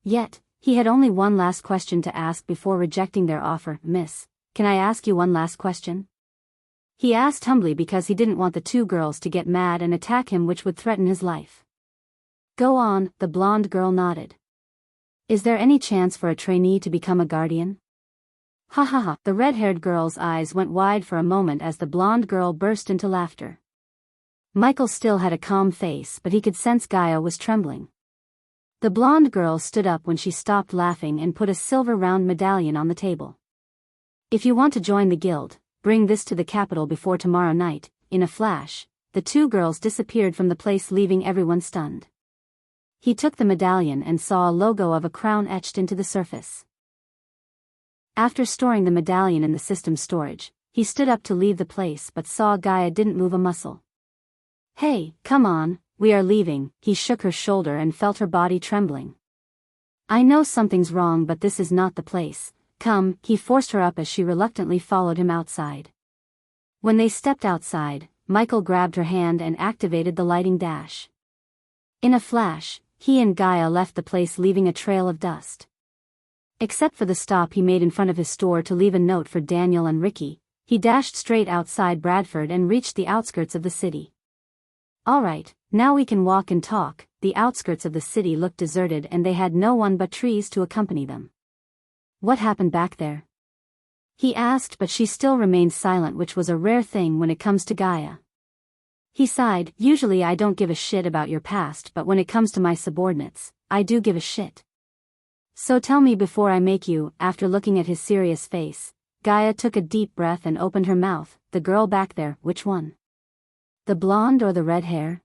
Yet, he had only one last question to ask before rejecting their offer. "Miss, can I ask you one last question?" He asked humbly because he didn't want the two girls to get mad and attack him, which would threaten his life. "Go on," the blonde girl nodded. "Is there any chance for a trainee to become a guardian?" Ha ha ha. The red-haired girl's eyes went wide for a moment as the blonde girl burst into laughter. Michael still had a calm face, but he could sense Gaia was trembling. The blonde girl stood up when she stopped laughing and put a silver round medallion on the table. "If you want to join the guild, bring this to the capital before tomorrow night." In a flash, the two girls disappeared from the place, leaving everyone stunned. He took the medallion and saw a logo of a crown etched into the surface. After storing the medallion in the system storage, he stood up to leave the place but saw Gaia didn't move a muscle. "Hey, come on, we are leaving." He shook her shoulder and felt her body trembling. "I know something's wrong, but this is not the place. Come." He forced her up as she reluctantly followed him outside. When they stepped outside, Michael grabbed her hand and activated the lighting dash. In a flash, he and Gaia left the place, leaving a trail of dust. Except for the stop he made in front of his store to leave a note for Daniel and Ricky, he dashed straight outside Bradford and reached the outskirts of the city. "Alright, now we can walk and talk." The outskirts of the city looked deserted and they had no one but trees to accompany them. "What happened back there?" he asked, but she still remained silent, which was a rare thing when it comes to Gaia. He sighed. "Usually I don't give a shit about your past, but when it comes to my subordinates, I do give a shit. So tell me before I make you." After looking at his serious face, Gaia took a deep breath and opened her mouth. "The girl back there, which one? The blonde or the red hair?"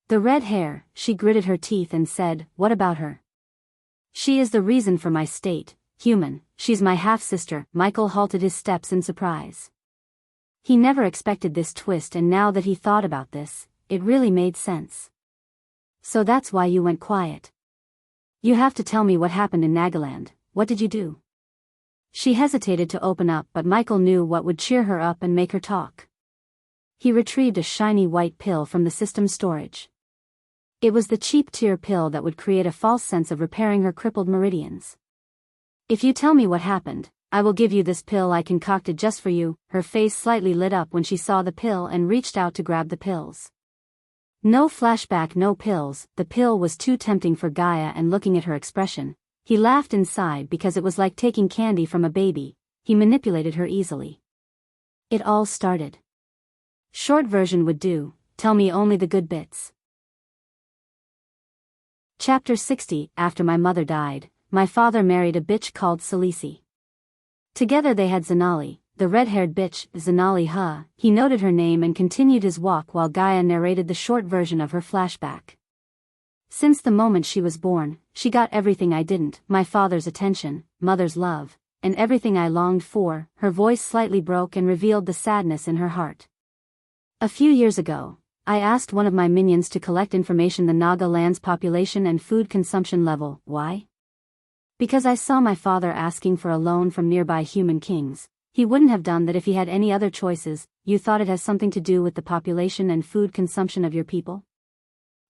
"The red hair." She gritted her teeth and said, "What about her?" "She is the reason for my state. Human, she's my half-sister." Michael halted his steps in surprise. He never expected this twist, and now that he thought about this, it really made sense. "So that's why you went quiet. You have to tell me what happened in Nagaland. What did you do?" She hesitated to open up, but Michael knew what would cheer her up and make her talk. He retrieved a shiny white pill from the system storage. It was the cheap tear pill that would create a false sense of repairing her crippled meridians. "If you tell me what happened, I will give you this pill I concocted just for you." Her face slightly lit up when she saw the pill and reached out to grab the pills. No flashback, no pills. The pill was too tempting for Gaia, and looking at her expression, he laughed inside because it was like taking candy from a baby. He manipulated her easily. It all started. Short version would do. Tell me only the good bits. Chapter 60. After my mother died, my father married a bitch called Salisi. Together they had Zanali, the red-haired bitch. Zanali Ha. He noted her name and continued his walk while Gaia narrated the short version of her flashback. "Since the moment she was born, she got everything I didn't: my father's attention, mother's love, and everything I longed for." Her voice slightly broke and revealed the sadness in her heart. "A few years ago, I asked one of my minions to collect information the Naga land's population and food consumption level. Why? Because I saw my father asking for a loan from nearby human kings. He wouldn't have done that if he had any other choices." "You thought it has something to do with the population and food consumption of your people?"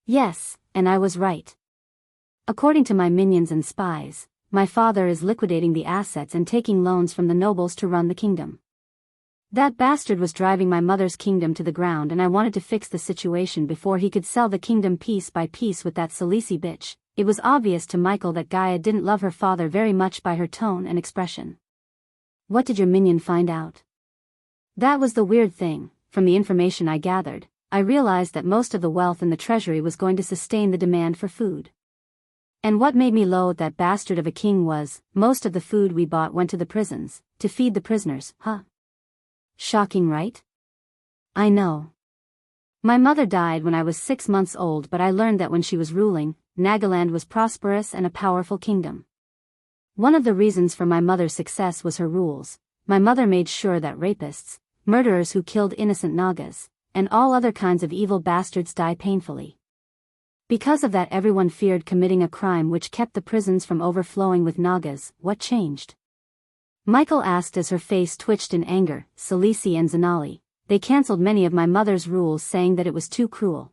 "Yes, and I was right. According to my minions and spies, my father is liquidating the assets and taking loans from the nobles to run the kingdom. That bastard was driving my mother's kingdom to the ground, and I wanted to fix the situation before he could sell the kingdom piece by piece with that Salisi bitch." It was obvious to Michael that Gaia didn't love her father very much by her tone and expression. "What did your minion find out?" "That was the weird thing. From the information I gathered, I realized that most of the wealth in the treasury was going to sustain the demand for food. And what made me loathe that bastard of a king was, most of the food we bought went to the prisons, to feed the prisoners." Huh? Shocking, right? I know. My mother died when I was 6 months old, but I learned that when she was ruling, Nagaland was prosperous and a powerful kingdom. One of the reasons for my mother's success was her rules. My mother made sure that rapists, murderers who killed innocent Nagas, and all other kinds of evil bastards die painfully. Because of that, everyone feared committing a crime which kept the prisons from overflowing with Nagas. What changed? Michael asked as her face twitched in anger. Salisi and Zanali. They cancelled many of my mother's rules, saying that it was too cruel.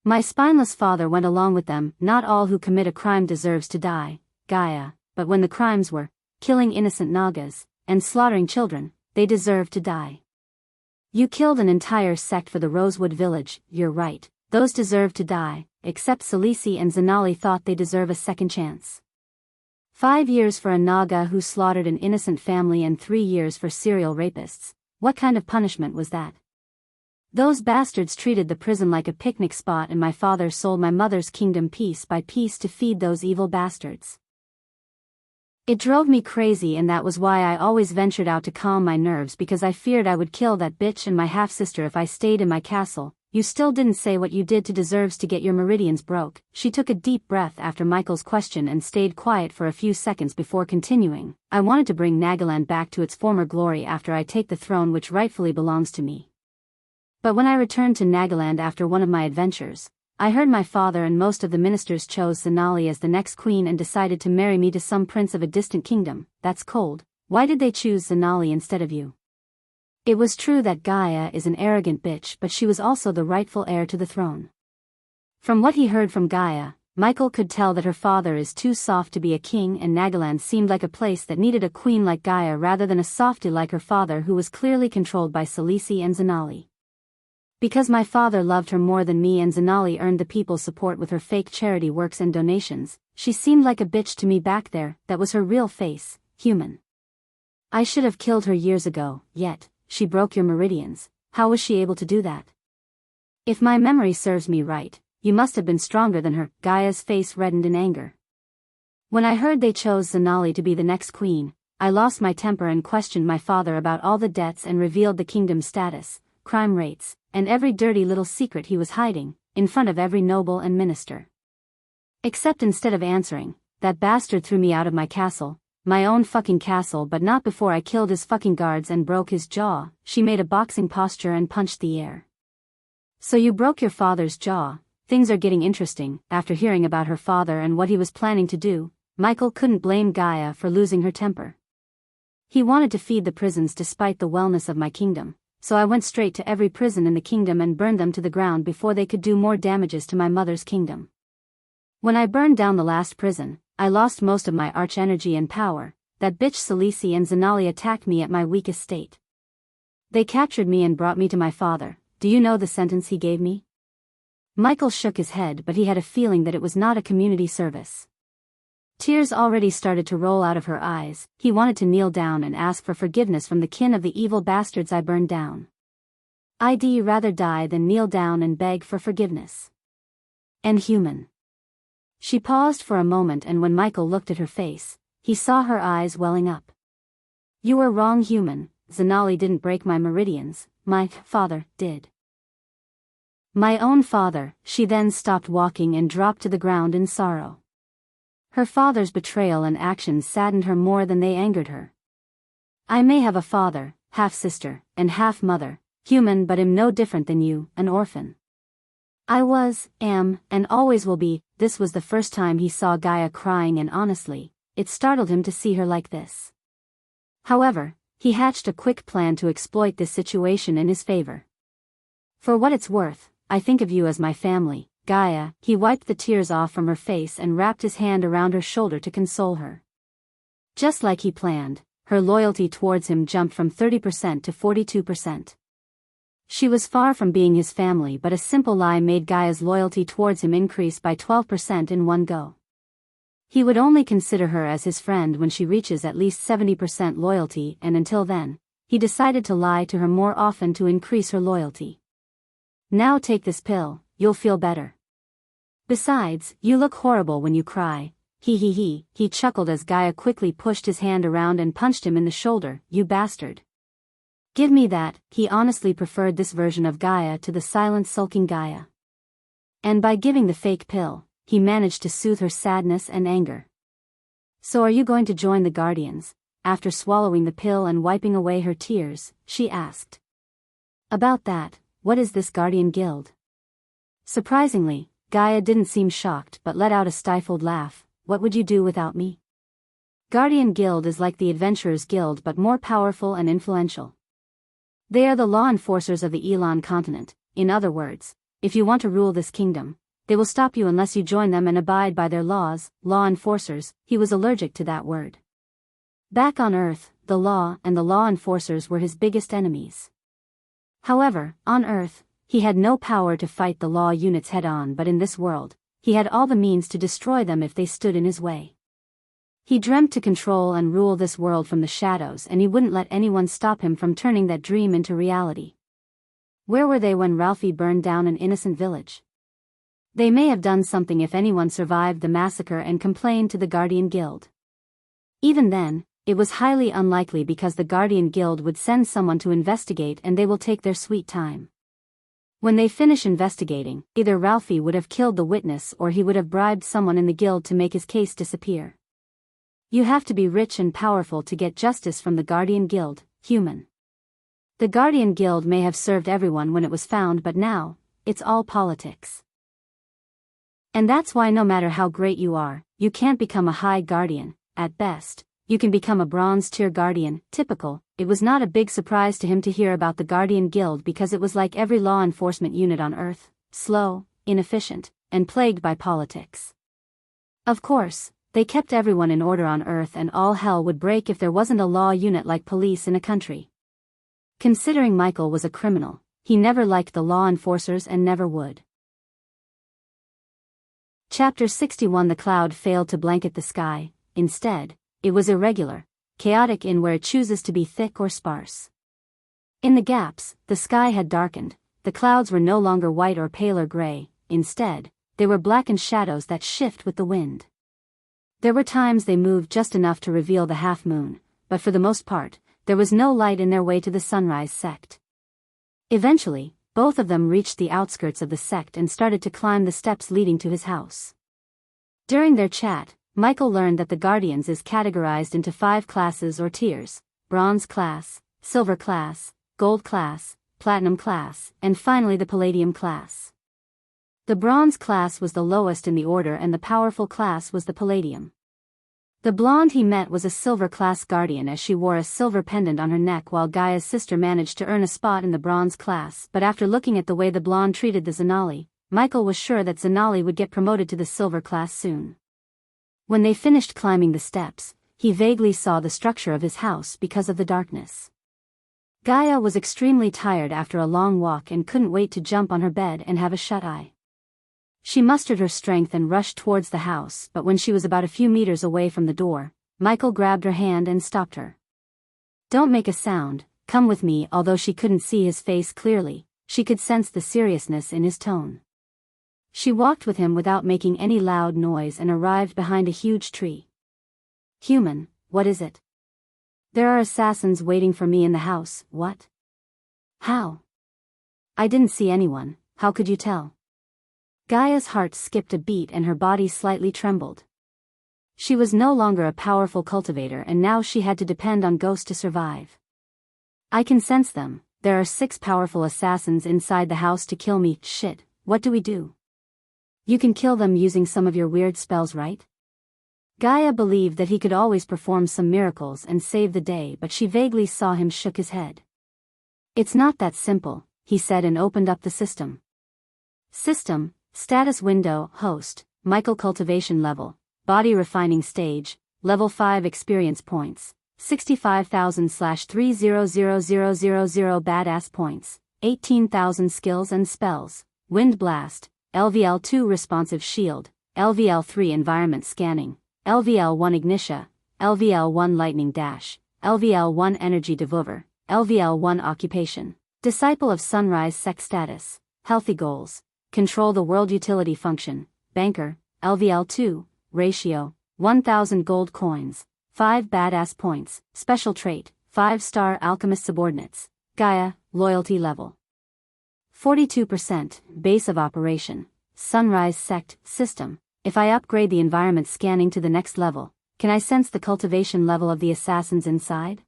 My spineless father went along with them. Not all who commit a crime deserves to die, Gaia, but when the crimes were killing innocent Nagas and slaughtering children, they deserved to die. You killed an entire sect for the Rosewood village. You're right, those deserve to die, except Salisi and Zanali thought they deserve a second chance. 5 years for a Naga who slaughtered an innocent family and 3 years for serial rapists. What kind of punishment was that? Those bastards treated the prison like a picnic spot, and my father sold my mother's kingdom piece by piece to feed those evil bastards. It drove me crazy, and that was why I always ventured out to calm my nerves, because I feared I would kill that bitch and my half-sister if I stayed in my castle. You still didn't say what you did to deserves to get your meridians broke. She took a deep breath after Michael's question and stayed quiet for a few seconds before continuing. I wanted to bring Nagaland back to its former glory after I take the throne which rightfully belongs to me. But when I returned to Nagaland after one of my adventures, I heard my father and most of the ministers chose Zanali as the next queen and decided to marry me to some prince of a distant kingdom. That's cold. Why did they choose Zanali instead of you? It was true that Gaia is an arrogant bitch, but she was also the rightful heir to the throne. From what he heard from Gaia, Michael could tell that her father is too soft to be a king, and Nagaland seemed like a place that needed a queen like Gaia rather than a softy like her father, who was clearly controlled by Salisi and Zanali. Because my father loved her more than me and Zanali earned the people's support with her fake charity works and donations, she seemed like a bitch to me back there. That was her real face, human. I should have killed her years ago, yet she broke your meridians. How was she able to do that? If my memory serves me right, you must have been stronger than her. Gaia's face reddened in anger. When I heard they chose Zanali to be the next queen, I lost my temper and questioned my father about all the debts and revealed the kingdom's status, crime rates, and every dirty little secret he was hiding, in front of every noble and minister. Except instead of answering, that bastard threw me out of my castle, my own fucking castle, but not before I killed his fucking guards and broke his jaw. She made a boxing posture and punched the air. So you broke your father's jaw. Things are getting interesting. After hearing about her father and what he was planning to do, Michael couldn't blame Gaia for losing her temper. He wanted to feed the prisons despite the wellness of my kingdom, so I went straight to every prison in the kingdom and burned them to the ground before they could do more damages to my mother's kingdom. When I burned down the last prison, I lost most of my arch energy and power. That bitch Salisi and Zanali attacked me at my weakest state. They captured me and brought me to my father. Do you know the sentence he gave me? Michael shook his head, but he had a feeling that it was not a community service. Tears already started to roll out of her eyes. He wanted to kneel down and ask for forgiveness from the kin of the evil bastards I burned down. I'd rather die than kneel down and beg for forgiveness. And human. She paused for a moment, and when Michael looked at her face, he saw her eyes welling up. You were wrong, human. Zanali didn't break my meridians, my father did. My own father. She then stopped walking and dropped to the ground in sorrow. Her father's betrayal and actions saddened her more than they angered her. I may have a father, half-sister, and half-mother, human, but am no different than you, an orphan. I was, am, and always will be. This was the first time he saw Gaia crying, and honestly, it startled him to see her like this. However, he hatched a quick plan to exploit this situation in his favor. For what it's worth, I think of you as my family, Gaia. He wiped the tears off from her face and wrapped his hand around her shoulder to console her. Just like he planned, her loyalty towards him jumped from 30% to 42%. She was far from being his family, but a simple lie made Gaia's loyalty towards him increase by 12% in one go. He would only consider her as his friend when she reaches at least 70% loyalty, and until then, he decided to lie to her more often to increase her loyalty. Now take this pill, you'll feel better. Besides, you look horrible when you cry. He chuckled as Gaia quickly pushed his hand around and punched him in the shoulder. You bastard. Give me that. He honestly preferred this version of Gaia to the silent sulking Gaia. And by giving the fake pill, he managed to soothe her sadness and anger. So are you going to join the Guardians? After swallowing the pill and wiping away her tears, she asked. About that, What is this Guardian Guild? Surprisingly, Gaia didn't seem shocked but let out a stifled laugh. What would you do without me? Guardian Guild is like the Adventurers Guild but more powerful and influential. They are the law enforcers of the Elan continent. In other words, if you want to rule this kingdom, they will stop you unless you join them and abide by their laws. Law enforcers, he was allergic to that word. Back on Earth, the law and the law enforcers were his biggest enemies. However, on Earth, he had no power to fight the law units head-on, but in this world, he had all the means to destroy them if they stood in his way. He dreamt to control and rule this world from the shadows, and he wouldn't let anyone stop him from turning that dream into reality. Where were they when Ralphie burned down an innocent village? They may have done something if anyone survived the massacre and complained to the Guardian Guild. Even then, it was highly unlikely because the Guardian Guild would send someone to investigate and they will take their sweet time. When they finish investigating, either Ralphie would have killed the witness or he would have bribed someone in the guild to make his case disappear. You have to be rich and powerful to get justice from the Guardian Guild, human. The Guardian Guild may have served everyone when it was found, but now, it's all politics. And that's why no matter how great you are, you can't become a high guardian. At best, you can become a bronze tier guardian. Typical. It was not a big surprise to him to hear about the Guardian Guild because it was like every law enforcement unit on Earth, slow, inefficient, and plagued by politics. Of course, they kept everyone in order on Earth and all hell would break if there wasn't a law unit like police in a country. Considering Michael was a criminal, he never liked the law enforcers and never would. Chapter 61. The cloud failed to blanket the sky. Instead, it was irregular, chaotic in where it chooses to be thick or sparse. In the gaps, the sky had darkened. The clouds were no longer white or paler gray. Instead, they were blackened shadows that shift with the wind. There were times they moved just enough to reveal the half moon, but for the most part, there was no light in their way to the sunrise sect. Eventually, both of them reached the outskirts of the sect and started to climb the steps leading to his house. During their chat, Michael learned that the Guardians is categorized into 5 classes or tiers: Bronze class, Silver class, Gold class, Platinum class, and finally the Palladium class. The Bronze class was the lowest in the order and the powerful class was the Palladium. The blonde he met was a Silver class Guardian as she wore a silver pendant on her neck, while Gaia's sister managed to earn a spot in the Bronze class, but after looking at the way the blonde treated the Zanali, Michael was sure that Zanali would get promoted to the Silver class soon. When they finished climbing the steps, he vaguely saw the structure of his house because of the darkness. Gaia was extremely tired after a long walk and couldn't wait to jump on her bed and have a shut-eye. She mustered her strength and rushed towards the house, but when she was about a few meters away from the door, Michael grabbed her hand and stopped her. "Don't make a sound, come with me." Although she couldn't see his face clearly, she could sense the seriousness in his tone. She walked with him without making any loud noise and arrived behind a huge tree. "Human, what is it?" "There are assassins waiting for me in the house." "What? How?" "I didn't see anyone." "How could you tell?" Gaia's heart skipped a beat and her body slightly trembled. She was no longer a powerful cultivator and now she had to depend on ghosts to survive. "I can sense them. There are 6 powerful assassins inside the house to kill me." "Shit, what do we do?" "You can kill them using some of your weird spells, right?" Gaia believed that he could always perform some miracles and save the day, but she vaguely saw him shook his head. "It's not that simple," he said and opened up the system. System. Status window. Host, Michael. Cultivation level, body refining stage, level 5. Experience points, 65,000/300000 badass points, 18,000 skills and spells, wind blast, LVL2 responsive shield, LVL3 environment scanning, LVL1 ignitia, LVL1 lightning dash, LVL1 energy devolver, LVL1 occupation, disciple of sunrise sect status, healthy goals. Control the world utility function, banker, LVL2, ratio, 1,000 gold coins, 5 badass points, special trait, 5-star alchemist subordinates, Gaia, loyalty level 42%, base of operation, sunrise sect, system. If I upgrade the environment scanning to the next level, can I sense the cultivation level of the assassins inside?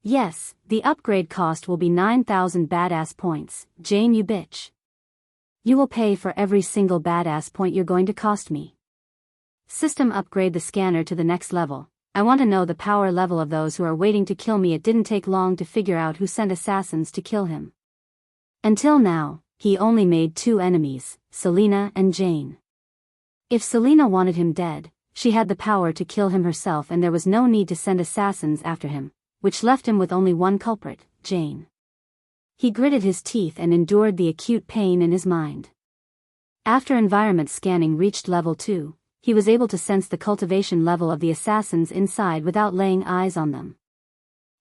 Yes, the upgrade cost will be 9,000 badass points, Jane you bitch. You will pay for every single badass point you're going to cost me. System upgrade the scanner to the next level. I want to know the power level of those who are waiting to kill me. It didn't take long to figure out who sent assassins to kill him. Until now, he only made 2 enemies, Selena and Jane. If Selena wanted him dead, she had the power to kill him herself and there was no need to send assassins after him, which left him with only one culprit, Jane. He gritted his teeth and endured the acute pain in his mind. After environment scanning reached level 2, he was able to sense the cultivation level of the assassins inside without laying eyes on them.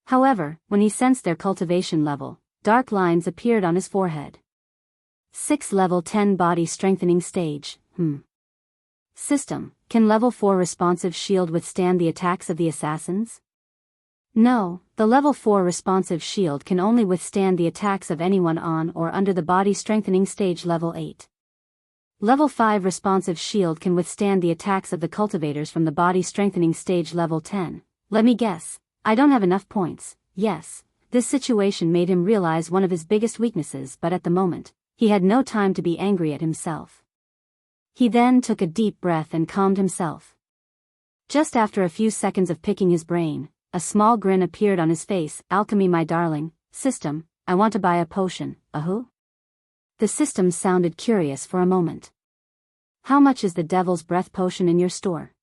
However, when he sensed their cultivation level, dark lines appeared on his forehead. 6 level 10 body strengthening stage, System, can level 4 responsive shield withstand the attacks of the assassins? No, the level 4 responsive shield can only withstand the attacks of anyone on or under the body strengthening stage level 8. Level 5 responsive shield can withstand the attacks of the cultivators from the body strengthening stage level 10. Let me guess, I don't have enough points. Yes, this situation made him realize one of his biggest weaknesses, but at the moment, he had no time to be angry at himself. He then took a deep breath and calmed himself. Just after a few seconds of picking his brain, a small grin appeared on his face. Alchemy my darling, system, I want to buy a potion, who? The system sounded curious for a moment. How much is the Devil's Breath potion in your store?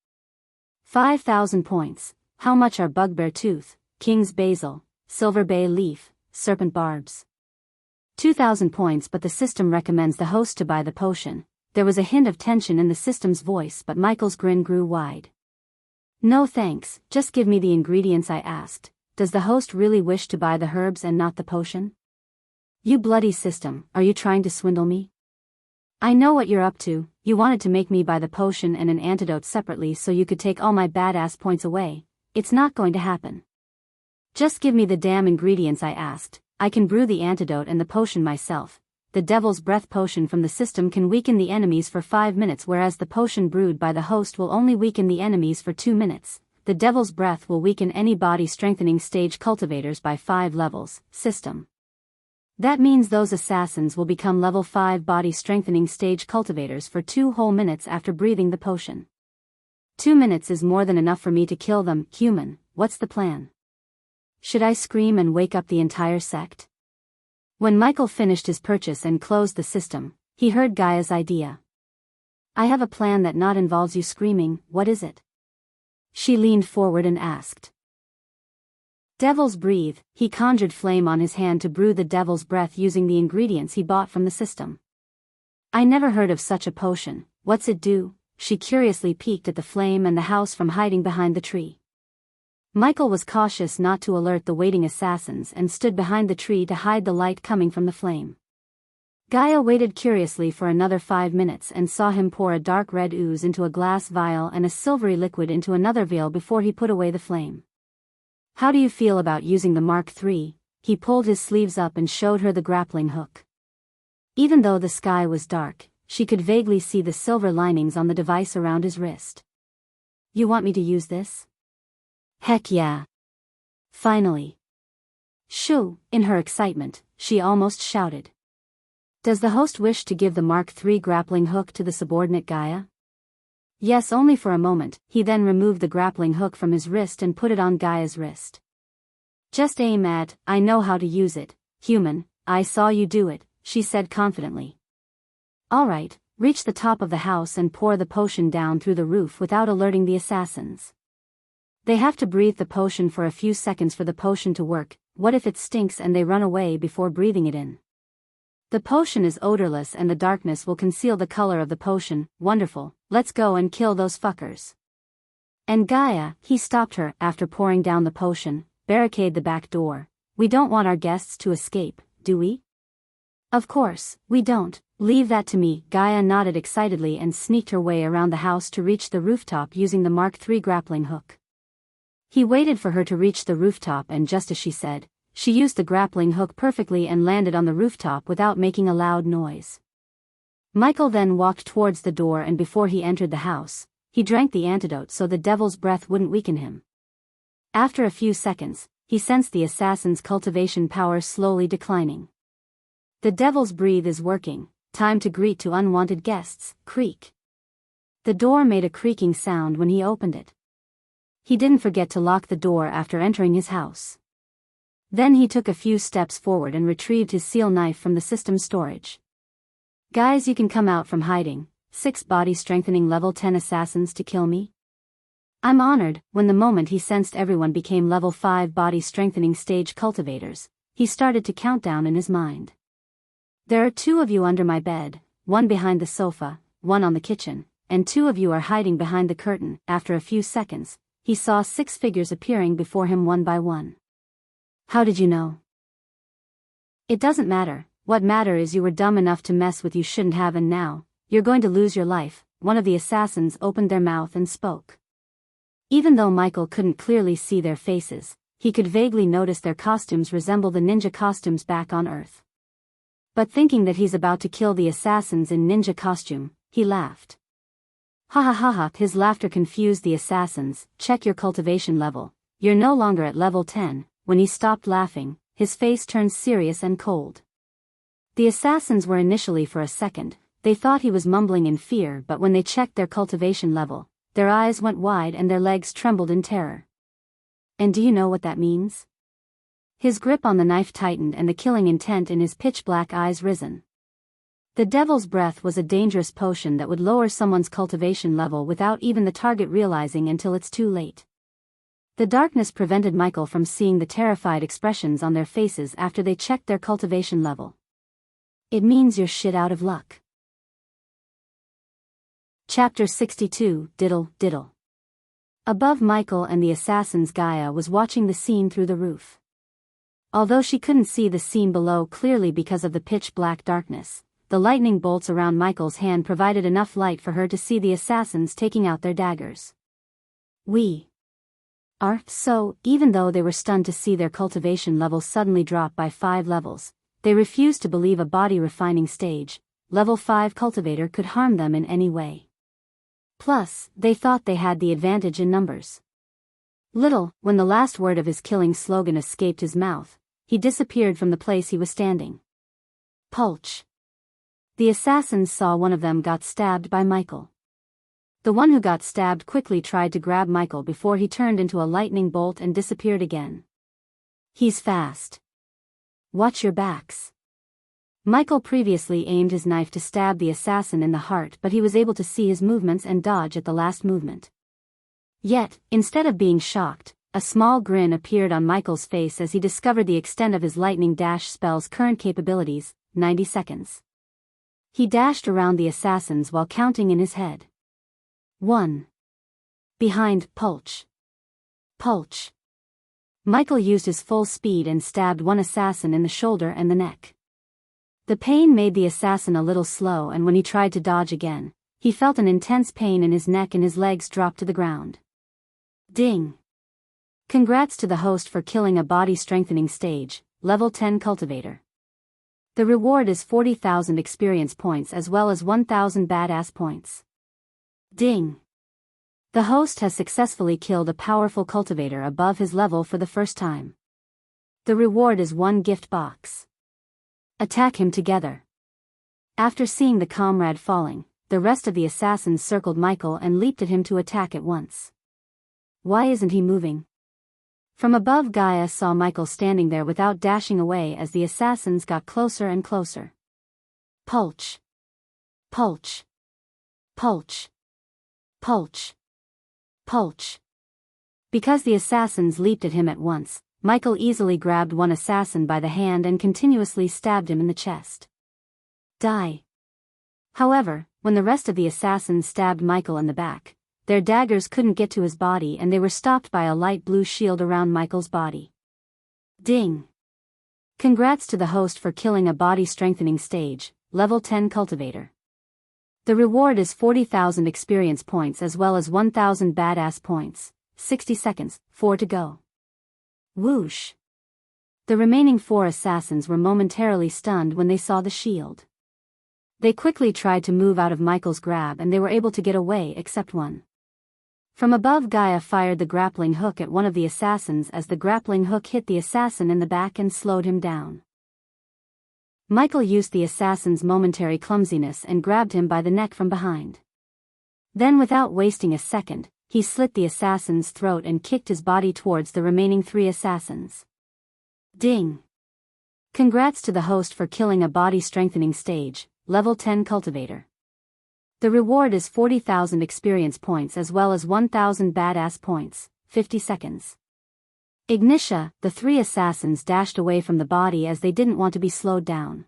5,000 points. How much are Bugbear Tooth, King's Basil, Silver Bay Leaf, Serpent Barbs? 2,000 points, but the system recommends the host to buy the potion. There was a hint of tension in the system's voice, but Michael's grin grew wide. No thanks, just give me the ingredients I asked. Does the host really wish to buy the herbs and not the potion? You bloody system, are you trying to swindle me? I know what you're up to. You wanted to make me buy the potion and an antidote separately so you could take all my badass points away. It's not going to happen. Just give me the damn ingredients I asked. I can brew the antidote and the potion myself. The Devil's Breath potion from the system can weaken the enemies for 5 minutes, whereas the potion brewed by the host will only weaken the enemies for 2 minutes. The Devil's Breath will weaken any body strengthening stage cultivators by 5 levels. System. That means those assassins will become level 5 body strengthening stage cultivators for 2 whole minutes after breathing the potion. 2 minutes is more than enough for me to kill them. Human, what's the plan? Should I scream and wake up the entire sect? When Michael finished his purchase and closed the system, he heard Gaia's idea. I have a plan that not involves you screaming. What is it? She leaned forward and asked. Devil's Breathe. He conjured flame on his hand to brew the Devil's Breath using the ingredients he bought from the system. I never heard of such a potion. What's it do? She curiously peeked at the flame and the house from hiding behind the tree. Michael was cautious not to alert the waiting assassins and stood behind the tree to hide the light coming from the flame. Gaia waited curiously for another 5 minutes and saw him pour a dark red ooze into a glass vial and a silvery liquid into another vial before he put away the flame. How do you feel about using the Mark III? He pulled his sleeves up and showed her the grappling hook. Even though the sky was dark, she could vaguely see the silver linings on the device around his wrist. You want me to use this? Heck yeah. Finally. Shoo, in her excitement, she almost shouted. Does the host wish to give the Mark III grappling hook to the subordinate Gaia? Yes, only for a moment. He then removed the grappling hook from his wrist and put it on Gaia's wrist. Just aim at, I know how to use it, human, I saw you do it, she said confidently. Alright, reach the top of the house and pour the potion down through the roof without alerting the assassins. They have to breathe the potion for a few seconds for the potion to work. What if it stinks and they run away before breathing it in? The potion is odorless and the darkness will conceal the color of the potion. Wonderful, let's go and kill those fuckers. And Gaia, he stopped her after pouring down the potion, barricade the back door. We don't want our guests to escape, do we? Of course, we don't. Leave that to me. Gaia nodded excitedly and sneaked her way around the house to reach the rooftop using the Mark III grappling hook. He waited for her to reach the rooftop and just as she said, she used the grappling hook perfectly and landed on the rooftop without making a loud noise. Michael then walked towards the door and before he entered the house, he drank the antidote so the Devil's Breath wouldn't weaken him. After a few seconds, he sensed the assassin's cultivation power slowly declining. The devil's breath is working, time to greet to unwanted guests, creak. The door made a creaking sound when he opened it. He didn't forget to lock the door after entering his house. Then he took a few steps forward and retrieved his seal knife from the system's storage. Guys, you can come out from hiding. 6 body strengthening level 10 assassins to kill me? I'm honored. When the moment he sensed everyone became level 5 body strengthening stage cultivators, he started to count down in his mind. There are 2 of you under my bed, 1 behind the sofa, 1 on the kitchen, and 2 of you are hiding behind the curtain. After a few seconds, he saw 6 figures appearing before him one by one. How did you know? It doesn't matter. What matters is you were dumb enough to mess with you shouldn't have, and now, you're going to lose your life. One of the assassins opened their mouth and spoke. Even though Michael couldn't clearly see their faces, he could vaguely notice their costumes resemble the ninja costumes back on Earth. But thinking that he's about to kill the assassins in ninja costume, he laughed. Ha ha ha ha. His laughter confused the assassins. Check your cultivation level. You're no longer at level 10. When he stopped laughing, his face turned serious and cold. The assassins were initially for a second, they thought he was mumbling in fear, but when they checked their cultivation level, their eyes went wide and their legs trembled in terror. And do you know what that means? His grip on the knife tightened and the killing intent in his pitch-black eyes risen. The devil's breath was a dangerous potion that would lower someone's cultivation level without even the target realizing until it's too late. The darkness prevented Michael from seeing the terrified expressions on their faces after they checked their cultivation level. It means you're shit out of luck. Chapter 62, Diddle, Diddle. Above Michael and the assassins, Gaia was watching the scene through the roof. Although she couldn't see the scene below clearly because of the pitch-black darkness, the lightning bolts around Michael's hand provided enough light for her to see the assassins taking out their daggers. So, even though they were stunned to see their cultivation level suddenly drop by 5 levels, they refused to believe a body refining stage, level 5 cultivator could harm them in any way. Plus, they thought they had the advantage in numbers. When the last word of his killing slogan escaped his mouth, he disappeared from the place he was standing. Pulch. The assassins saw one of them got stabbed by Michael. The one who got stabbed quickly tried to grab Michael before he turned into a lightning bolt and disappeared again. He's fast. Watch your backs. Michael previously aimed his knife to stab the assassin in the heart, but he was able to see his movements and dodge at the last movement. Yet, instead of being shocked, a small grin appeared on Michael's face as he discovered the extent of his lightning dash spell's current capabilities, 90 seconds. He dashed around the assassins while counting in his head. 1. Behind, Pulch. Pulch. Michael used his full speed and stabbed one assassin in the shoulder and the neck. The pain made the assassin a little slow, and when he tried to dodge again, he felt an intense pain in his neck and his legs dropped to the ground. Ding. Congrats to the host for killing a body strengthening stage, level 10 cultivator. The reward is 40,000 experience points as well as 1,000 badass points. Ding. The host has successfully killed a powerful cultivator above his level for the first time. The reward is 1 gift box. Attack him together. After seeing the comrade falling, the rest of the assassins circled Michael and leaped at him to attack at once. Why isn't he moving? From above, Gaia saw Michael standing there without dashing away as the assassins got closer and closer. Pulch. Pulch. Pulch. Pulch. Pulch. Because the assassins leaped at him at once, Michael easily grabbed one assassin by the hand and continuously stabbed him in the chest. Die. However, when the rest of the assassins stabbed Michael in the back, their daggers couldn't get to his body and they were stopped by a light blue shield around Michael's body. Ding. Congrats to the host for killing a body strengthening stage, level 10 cultivator. The reward is 40,000 experience points as well as 1,000 badass points. 60 seconds, 4 to go. Whoosh. The remaining 4 assassins were momentarily stunned when they saw the shield. They quickly tried to move out of Michael's grab and they were able to get away except one. From above, Gaia fired the grappling hook at one of the assassins as the grappling hook hit the assassin in the back and slowed him down. Michael used the assassin's momentary clumsiness and grabbed him by the neck from behind. Then, without wasting a second, he slit the assassin's throat and kicked his body towards the remaining 3 assassins. Ding! Congrats to the host for killing a body-strengthening stage, level 10 cultivator. The reward is 40,000 experience points as well as 1,000 badass points, 50 seconds. Ignitia, the 3 assassins dashed away from the body as they didn't want to be slowed down.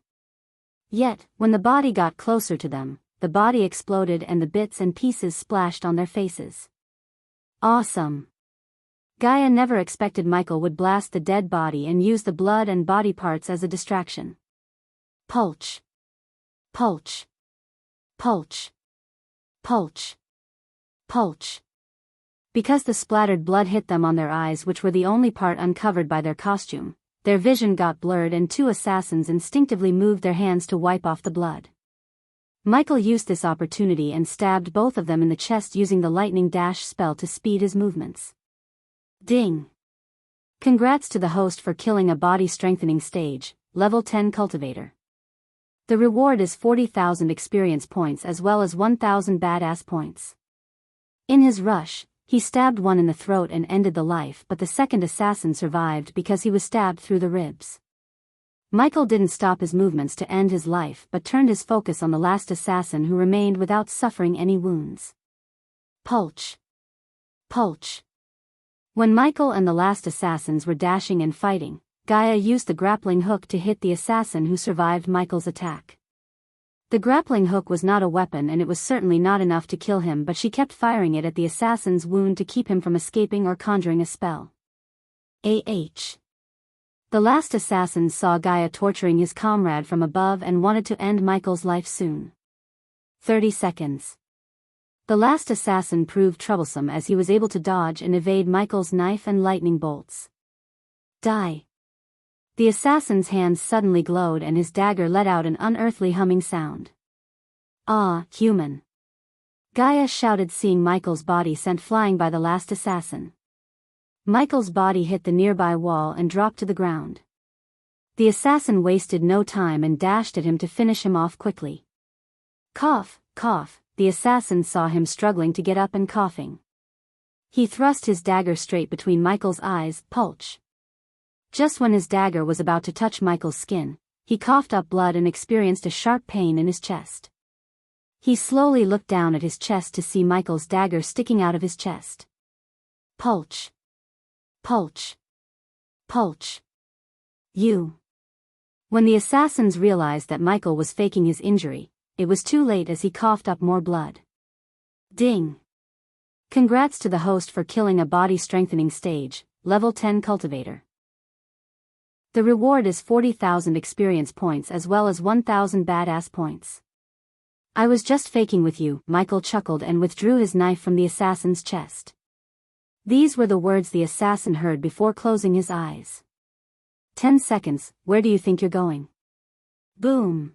Yet, when the body got closer to them, the body exploded and the bits and pieces splashed on their faces. Awesome! Gaia never expected Michael would blast the dead body and use the blood and body parts as a distraction. Pulch. Pulch. Pulch. Pulch. Pulch. Because the splattered blood hit them on their eyes, which were the only part uncovered by their costume, their vision got blurred and 2 assassins instinctively moved their hands to wipe off the blood. Michael used this opportunity and stabbed both of them in the chest using the lightning dash spell to speed his movements. Ding! Congrats to the host for killing a body-strengthening stage, level 10 cultivator. The reward is 40,000 experience points as well as 1,000 badass points. In his rush, he stabbed one in the throat and ended the life, but the second assassin survived because he was stabbed through the ribs. Michael didn't stop his movements to end his life but turned his focus on the last assassin who remained without suffering any wounds. Pulch. Pulch. When Michael and the last assassins were dashing and fighting, Gaia used the grappling hook to hit the assassin who survived Michael's attack. The grappling hook was not a weapon and it was certainly not enough to kill him, but she kept firing it at the assassin's wound to keep him from escaping or conjuring a spell. The last assassin saw Gaia torturing his comrade from above and wanted to end Michael's life soon. 30 seconds. The last assassin proved troublesome as he was able to dodge and evade Michael's knife and lightning bolts. Die. The assassin's hands suddenly glowed and his dagger let out an unearthly humming sound. Ah, human! Gaia shouted, seeing Michael's body sent flying by the last assassin. Michael's body hit the nearby wall and dropped to the ground. The assassin wasted no time and dashed at him to finish him off quickly. Cough, cough, the assassin saw him struggling to get up and coughing. He thrust his dagger straight between Michael's eyes. Pulch. Just when his dagger was about to touch Michael's skin, he coughed up blood and experienced a sharp pain in his chest. He slowly looked down at his chest to see Michael's dagger sticking out of his chest. Pulch. Pulch. Pulch. You. When the assassins realized that Michael was faking his injury, it was too late as he coughed up more blood. Ding. Congrats to the host for killing a body-strengthening stage, level 10 cultivator. The reward is 40,000 experience points as well as 1,000 badass points. I was just faking with you, Michael chuckled and withdrew his knife from the assassin's chest. These were the words the assassin heard before closing his eyes. 10 seconds, where do you think you're going? Boom.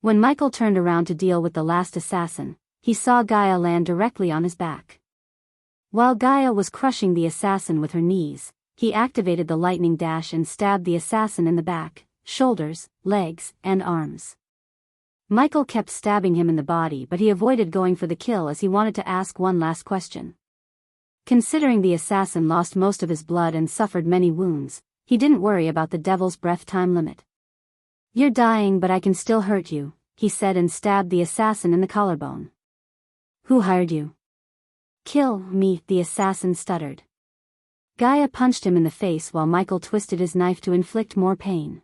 When Michael turned around to deal with the last assassin, he saw Gaia land directly on his back. While Gaia was crushing the assassin with her knees, he activated the lightning dash and stabbed the assassin in the back, shoulders, legs, and arms. Michael kept stabbing him in the body, but he avoided going for the kill as he wanted to ask one last question. Considering the assassin lost most of his blood and suffered many wounds, he didn't worry about the devil's breath time limit. You're dying, but I can still hurt you, he said and stabbed the assassin in the collarbone. Who hired you? Kill me, the assassin stuttered. Gaia punched him in the face while Michael twisted his knife to inflict more pain.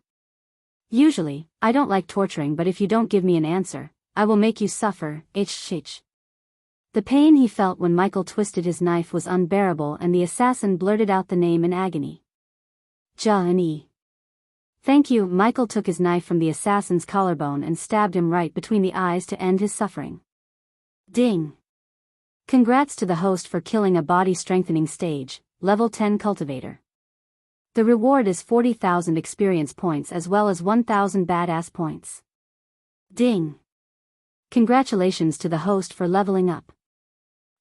Usually, I don't like torturing, but if you don't give me an answer, I will make you suffer. The pain he felt when Michael twisted his knife was unbearable and the assassin blurted out the name in agony. Jianghu. Thank you. Michael took his knife from the assassin's collarbone and stabbed him right between the eyes to end his suffering. Ding. Congrats to the host for killing a body-strengthening stage, level 10 cultivator. The reward is 40,000 experience points as well as 1,000 badass points. Ding. Congratulations to the host for leveling up.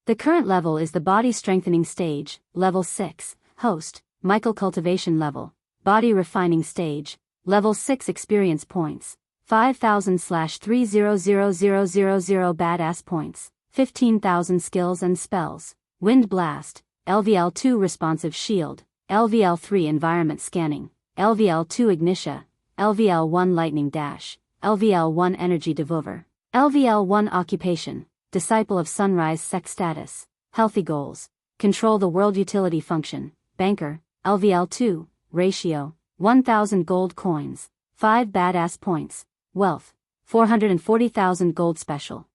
The current level is the body strengthening stage, level 6, host, Michael cultivation level, body refining stage, level 6 experience points, 5,000/300000 badass points, 15,000 skills and spells, wind blast, LVL2 responsive shield, LVL3 environment scanning, LVL2 ignitia, LVL1 lightning dash, LVL1 energy devolver, LVL1 occupation, disciple of sunrise sect status, healthy goals, control the world utility function, banker, LVL2, ratio, 1,000 gold coins, 5 badass points, wealth, 440,000 gold special.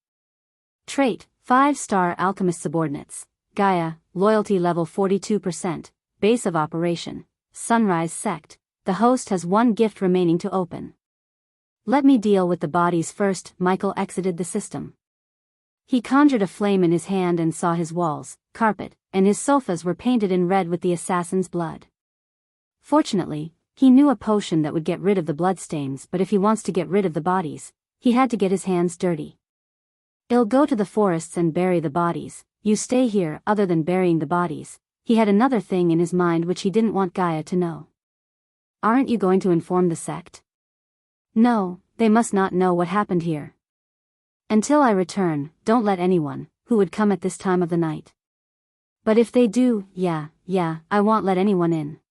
Trait, 5-star alchemist subordinates, Gaia, loyalty level 42%, base of operation, sunrise sect, the host has one gift remaining to open. Let me deal with the bodies first. Michael exited the system. He conjured a flame in his hand and saw his walls, carpet, and his sofas were painted in red with the assassin's blood. Fortunately, he knew a potion that would get rid of the bloodstains, but if he wants to get rid of the bodies, he had to get his hands dirty. "I'll go to the forests and bury the bodies, you stay here." Other than burying the bodies, he had another thing in his mind which he didn't want Gaia to know. "Aren't you going to inform the sect?" "No, they must not know what happened here. Until I return, don't let anyone, who would come at this time of the night. But if they do, yeah, I won't let anyone in.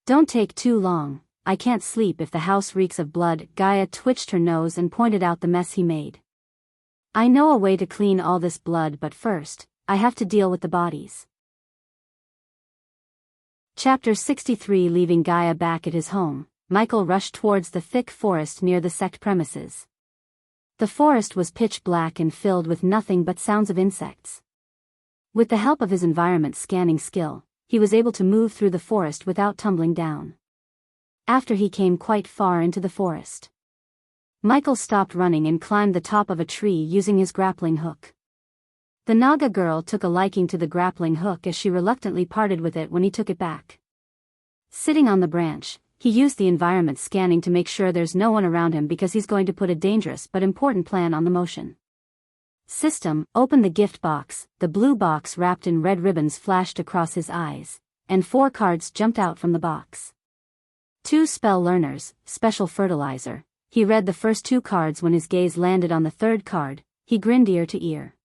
Don't take too long, I can't sleep if the house reeks of blood." Gaia twitched her nose and pointed out the mess he made. "I know a way to clean all this blood, but first, I have to deal with the bodies." Chapter 63. Leaving Gaia back at his home, Michael rushed towards the thick forest near the sect premises. The forest was pitch black and filled with nothing but sounds of insects. With the help of his environment scanning skill, he was able to move through the forest without tumbling down. After he came quite far into the forest, Michael stopped running and climbed the top of a tree using his grappling hook. The Naga girl took a liking to the grappling hook as she reluctantly parted with it when he took it back. Sitting on the branch, he used the environment scanning to make sure there's no one around him because he's going to put a dangerous but important plan on the motion. System, open the gift box. The blue box wrapped in red ribbons flashed across his eyes, and 4 cards jumped out from the box. 2 spell learners, special fertilizer. He read the first 2 cards. When his gaze landed on the 3rd card, he grinned ear to ear.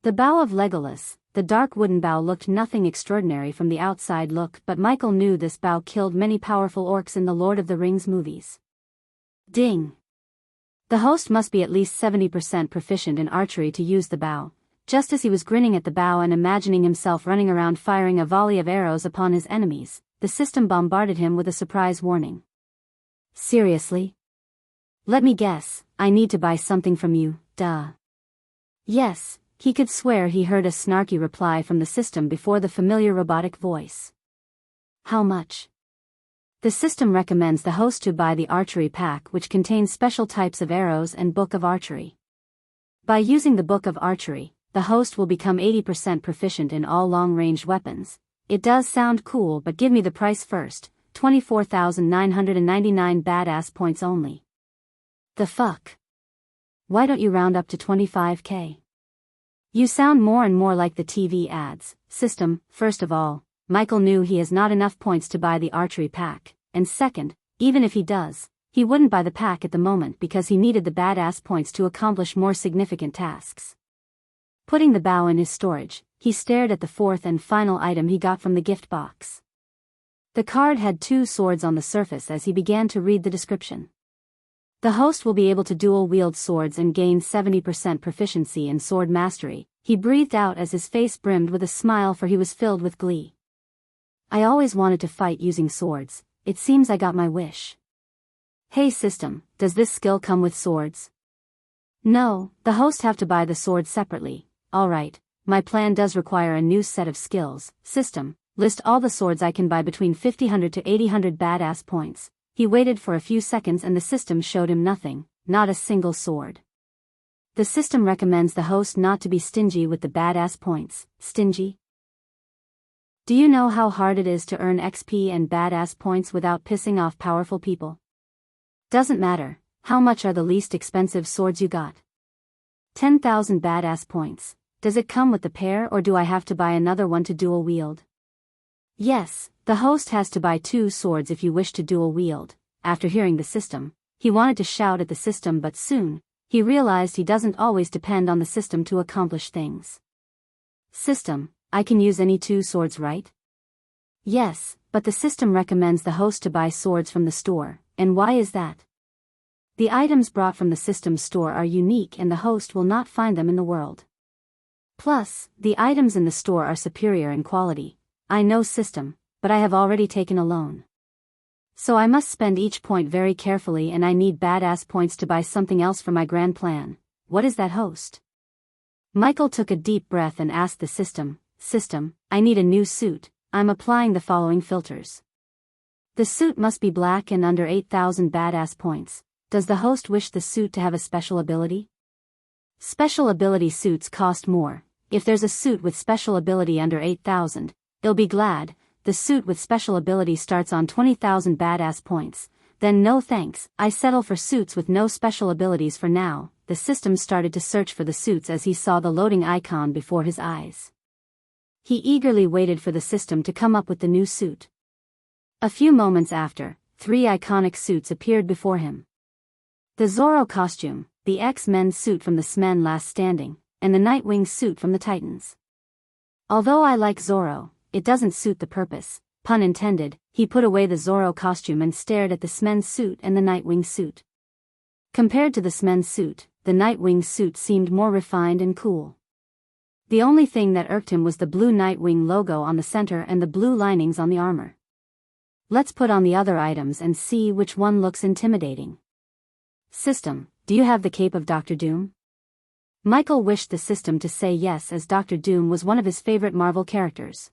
The bow of Legolas. The dark wooden bow looked nothing extraordinary from the outside look, but Michael knew this bow killed many powerful orcs in the Lord of the Rings movies. Ding! The host must be at least 70% proficient in archery to use the bow. Just as he was grinning at the bow and imagining himself running around firing a volley of arrows upon his enemies, the system bombarded him with a surprise warning. "Seriously? Let me guess, I need to buy something from you, duh." Yes, he could swear he heard a snarky reply from the system before the familiar robotic voice. "How much?" The system recommends the host to buy the archery pack, which contains special types of arrows and book of archery. By using the book of archery, the host will become 80% proficient in all long-range weapons. It does sound cool, but give me the price first. 24,999 badass points only. The fuck? Why don't you round up to 25k? You sound more and more like the TV ads. System, first of all, Michael knew he has not enough points to buy the archery pack, and second, even if he does, he wouldn't buy the pack at the moment because he needed the badass points to accomplish more significant tasks. Putting the bow in his storage, he stared at the 4th and final item he got from the gift box. The card had 2 swords on the surface as he began to read the description. The host will be able to dual-wield swords and gain 70% proficiency in sword mastery. He breathed out as his face brimmed with a smile, for he was filled with glee. "I always wanted to fight using swords, it seems I got my wish." "Hey system, does this skill come with swords?" "No, the hosts have to buy the swords separately." "Alright, my plan does require a new set of skills." System, list all the swords I can buy between 5000 to 8000 badass points. He waited for a few seconds and the system showed him nothing, not a single sword. The system recommends the host not to be stingy with the badass points. Stingy? Do you know how hard it is to earn XP and badass points without pissing off powerful people? Doesn't matter, how much are the least expensive swords you got? 10,000 badass points. Does it come with the pair or do I have to buy another one to dual wield? Yes, the host has to buy 2 swords if you wish to dual wield. After hearing the system, he wanted to shout at the system, but soon, he realized he doesn't always depend on the system to accomplish things. System, I can use any 2 swords, right? Yes, but the system recommends the host to buy swords from the store, and why is that? The items brought from the system's store are unique and the host will not find them in the world. Plus, the items in the store are superior in quality. I know system, but I have already taken a loan. So I must spend each point very carefully and I need badass points to buy something else for my grand plan. What is that, host? Michael took a deep breath and asked the system, System, I need a new suit. I'm applying the following filters. The suit must be black and under 8,000 badass points. Does the host wish the suit to have a special ability? Special ability suits cost more. If there's a suit with special ability under 8,000, he'll be glad. The suit with special ability starts on 20,000 badass points. Then no thanks, I settle for suits with no special abilities for now. The system started to search for the suits as he saw the loading icon before his eyes. He eagerly waited for the system to come up with the new suit. A few moments after, 3 iconic suits appeared before him. The Zorro costume, the X-Men suit from the X-Men Last Standing, and the Nightwing suit from the Titans. Although I like Zorro, it doesn't suit the purpose, pun intended. He put away the Zorro costume and stared at the X-Men suit and the Nightwing suit. Compared to the X-Men suit, the Nightwing suit seemed more refined and cool. The only thing that irked him was the blue Nightwing logo on the center and the blue linings on the armor. Let's put on the other items and see which one looks intimidating. System, do you have the cape of Dr. Doom? Michael wished the system to say yes, as Dr. Doom was one of his favorite Marvel characters.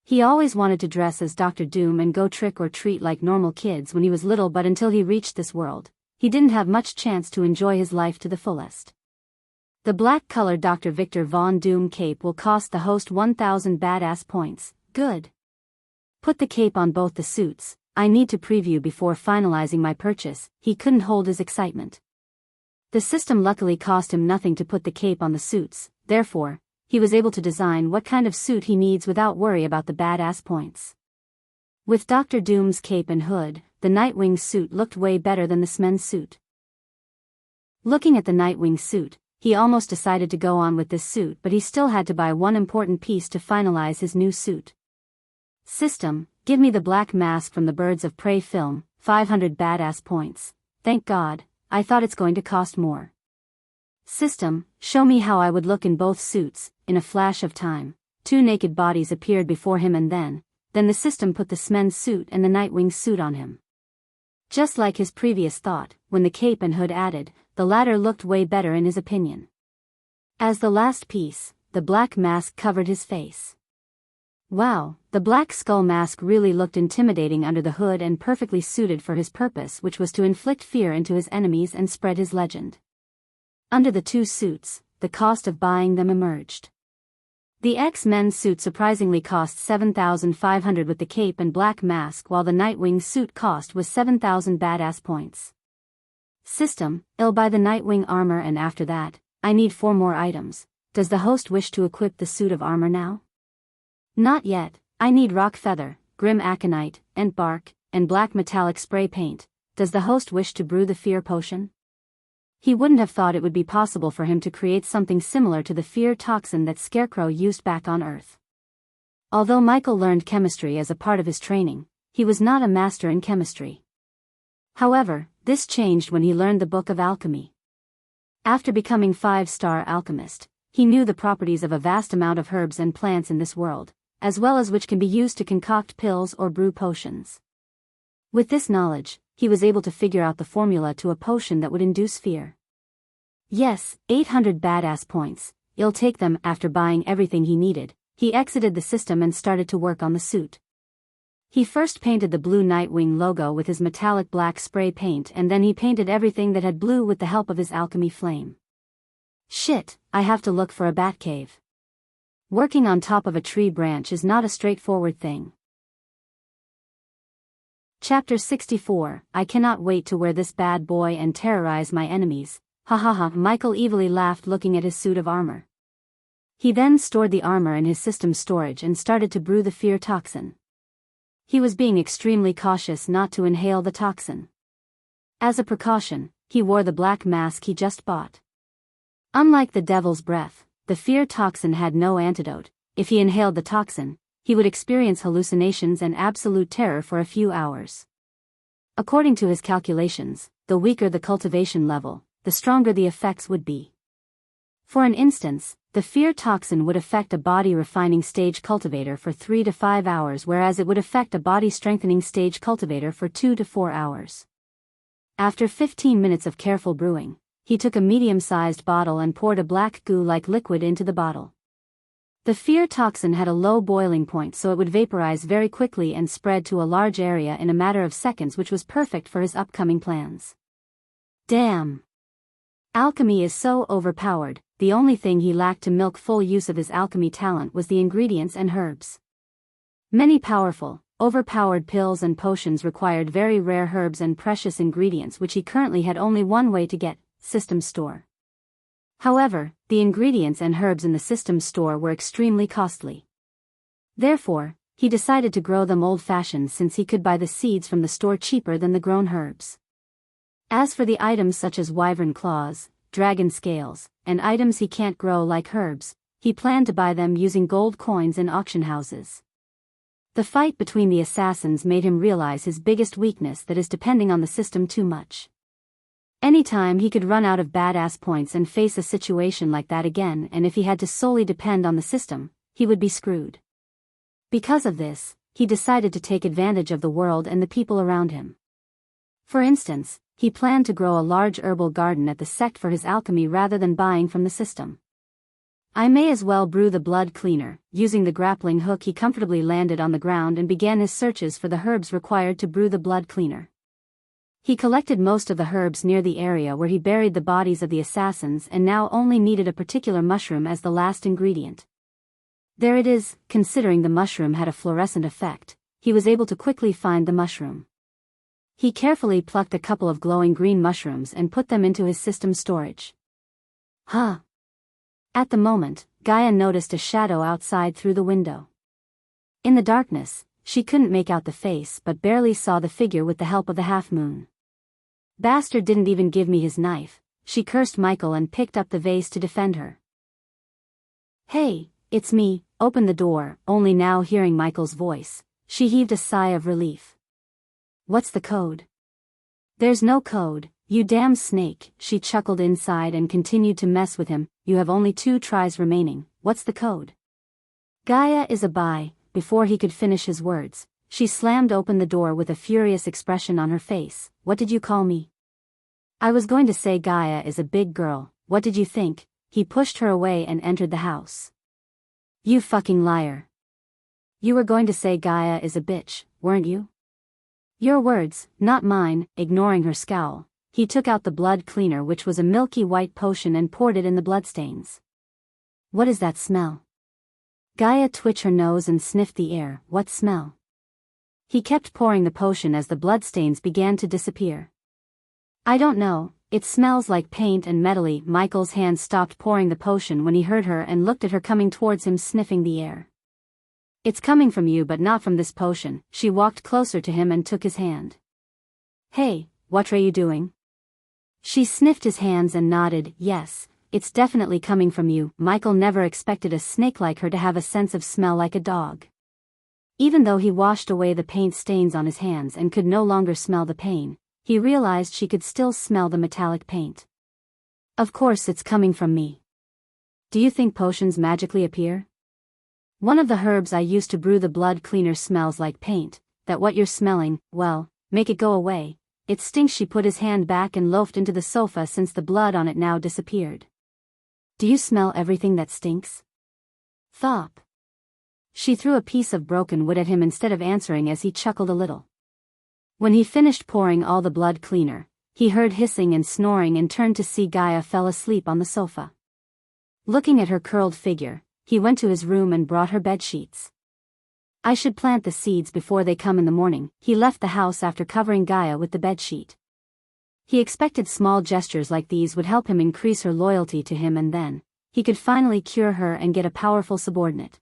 He always wanted to dress as Dr. Doom and go trick or treat like normal kids when he was little, but until he reached this world, he didn't have much chance to enjoy his life to the fullest. The black-colored Dr. Victor Von Doom cape will cost the host 1,000 badass points. Good. Put the cape on both the suits. I need to preview before finalizing my purchase. He couldn't hold his excitement. The system luckily cost him nothing to put the cape on the suits, therefore, he was able to design what kind of suit he needs without worry about the badass points. With Dr. Doom's cape and hood, the Nightwing suit looked way better than the X-Men suit. Looking at the Nightwing suit, he almost decided to go on with this suit, but he still had to buy one important piece to finalize his new suit. System, give me the black mask from the Birds of Prey film, 500 badass points. Thank God, I thought it's going to cost more. System, show me how I would look in both suits. In a flash of time, 2 naked bodies appeared before him and then the system put the X-Men suit and the Nightwing suit on him. Just like his previous thought, when the cape and hood added, the latter looked way better in his opinion. As the last piece, the black mask covered his face. Wow, the black skull mask really looked intimidating under the hood and perfectly suited for his purpose, which was to inflict fear into his enemies and spread his legend. Under the 2 suits, the cost of buying them emerged. The X-Men suit surprisingly cost 7,500 with the cape and black mask, while the Nightwing suit cost was 7,000 badass points. System, I'll buy the Nightwing armor and after that, I need 4 more items. Does the host wish to equip the suit of armor now? Not yet. I need rock feather, grim aconite, and bark, and black metallic spray paint. Does the host wish to brew the fear potion? He wouldn't have thought it would be possible for him to create something similar to the fear toxin that Scarecrow used back on Earth. Although Michael learned chemistry as a part of his training, he was not a master in chemistry. However, this changed when he learned the Book of Alchemy. After becoming 5-star alchemist, he knew the properties of a vast amount of herbs and plants in this world, as well as which can be used to concoct pills or brew potions. With this knowledge, he was able to figure out the formula to a potion that would induce fear. Yes, 800 badass points. He'll take them. After buying everything he needed, he exited the system and started to work on the suit. He first painted the blue Nightwing logo with his metallic black spray paint, and then he painted everything that had blue with the help of his alchemy flame. Shit, I have to look for a bat cave. Working on top of a tree branch is not a straightforward thing. Chapter 64, I cannot wait to wear this bad boy and terrorize my enemies. Ha ha ha. Michael evilly laughed looking at his suit of armor. He then stored the armor in his system storage and started to brew the fear toxin. He was being extremely cautious not to inhale the toxin. As a precaution, he wore the black mask he just bought. Unlike the devil's breath, the fear toxin had no antidote. If he inhaled the toxin, he would experience hallucinations and absolute terror for a few hours. According to his calculations, the weaker the cultivation level, the stronger the effects would be. For an instance, the fear toxin would affect a body refining stage cultivator for 3 to 5 hours, whereas it would affect a body strengthening stage cultivator for 2 to 4 hours. After 15 minutes of careful brewing, he took a medium-sized bottle and poured a black goo-like liquid into the bottle. The fear toxin had a low boiling point, so it would vaporize very quickly and spread to a large area in a matter of seconds, which was perfect for his upcoming plans. Damn! Alchemy is so overpowered. The only thing he lacked to milk full use of his alchemy talent was the ingredients and herbs. Many powerful, overpowered pills and potions required very rare herbs and precious ingredients, which he currently had only one way to get: system store. However, the ingredients and herbs in the system store were extremely costly. Therefore, he decided to grow them old-fashioned, since he could buy the seeds from the store cheaper than the grown herbs. As for the items such as wyvern claws, dragon scales, and items he can't grow like herbs, he planned to buy them using gold coins in auction houses. The fight between the assassins made him realize his biggest weakness, that is depending on the system too much. Anytime he could run out of badass points and face a situation like that again, and if he had to solely depend on the system, he would be screwed. Because of this, he decided to take advantage of the world and the people around him. For instance, he planned to grow a large herbal garden at the sect for his alchemy rather than buying from the system. I may as well brew the blood cleaner. Using the grappling hook, he comfortably landed on the ground and began his searches for the herbs required to brew the blood cleaner. He collected most of the herbs near the area where he buried the bodies of the assassins and now only needed a particular mushroom as the last ingredient. There it is. Considering the mushroom had a fluorescent effect, he was able to quickly find the mushroom. He carefully plucked a couple of glowing green mushrooms and put them into his system storage. Huh. At the moment, Gaia noticed a shadow outside through the window. In the darkness, she couldn't make out the face but barely saw the figure with the help of the half-moon. Bastard didn't even give me his knife, she cursed Michael and picked up the vase to defend her. Hey, it's me, open the door. Only now hearing Michael's voice, she heaved a sigh of relief. What's the code? There's no code, you damn snake, she chuckled inside and continued to mess with him. You have only 2 tries remaining, what's the code? Gaia is a bi. Before he could finish his words, she slammed open the door with a furious expression on her face. What did you call me? I was going to say Gaia is a big girl, what did you think? He pushed her away and entered the house. You fucking liar. You were going to say Gaia is a bitch, weren't you? Your words, not mine. Ignoring her scowl, he took out the blood cleaner, which was a milky white potion, and poured it in the bloodstains. What is that smell? Gaia twitched her nose and sniffed the air. What smell? He kept pouring the potion as the bloodstains began to disappear. I don't know, it smells like paint and metally. Michael's hand stopped pouring the potion when he heard her and looked at her coming towards him, sniffing the air. It's coming from you but not from this potion. She walked closer to him and took his hand. Hey, what are you doing? She sniffed his hands and nodded. Yes, it's definitely coming from you. Michael never expected a snake like her to have a sense of smell like a dog. Even though he washed away the paint stains on his hands and could no longer smell the pain, he realized she could still smell the metallic paint. Of course it's coming from me. Do you think potions magically appear? One of the herbs I used to brew the blood cleaner smells like paint. That what you're smelling? Well, make it go away. It stinks. She put his hand back and loafed into the sofa since the blood on it now disappeared. Do you smell everything that stinks? Thop. She threw a piece of broken wood at him instead of answering as he chuckled a little. When he finished pouring all the blood cleaner, he heard hissing and snoring and turned to see Gaia fell asleep on the sofa. Looking at her curled figure, he went to his room and brought her bed sheets. I should plant the seeds before they come in the morning. He left the house after covering Gaia with the bedsheet. He expected small gestures like these would help him increase her loyalty to him, and then he could finally cure her and get a powerful subordinate.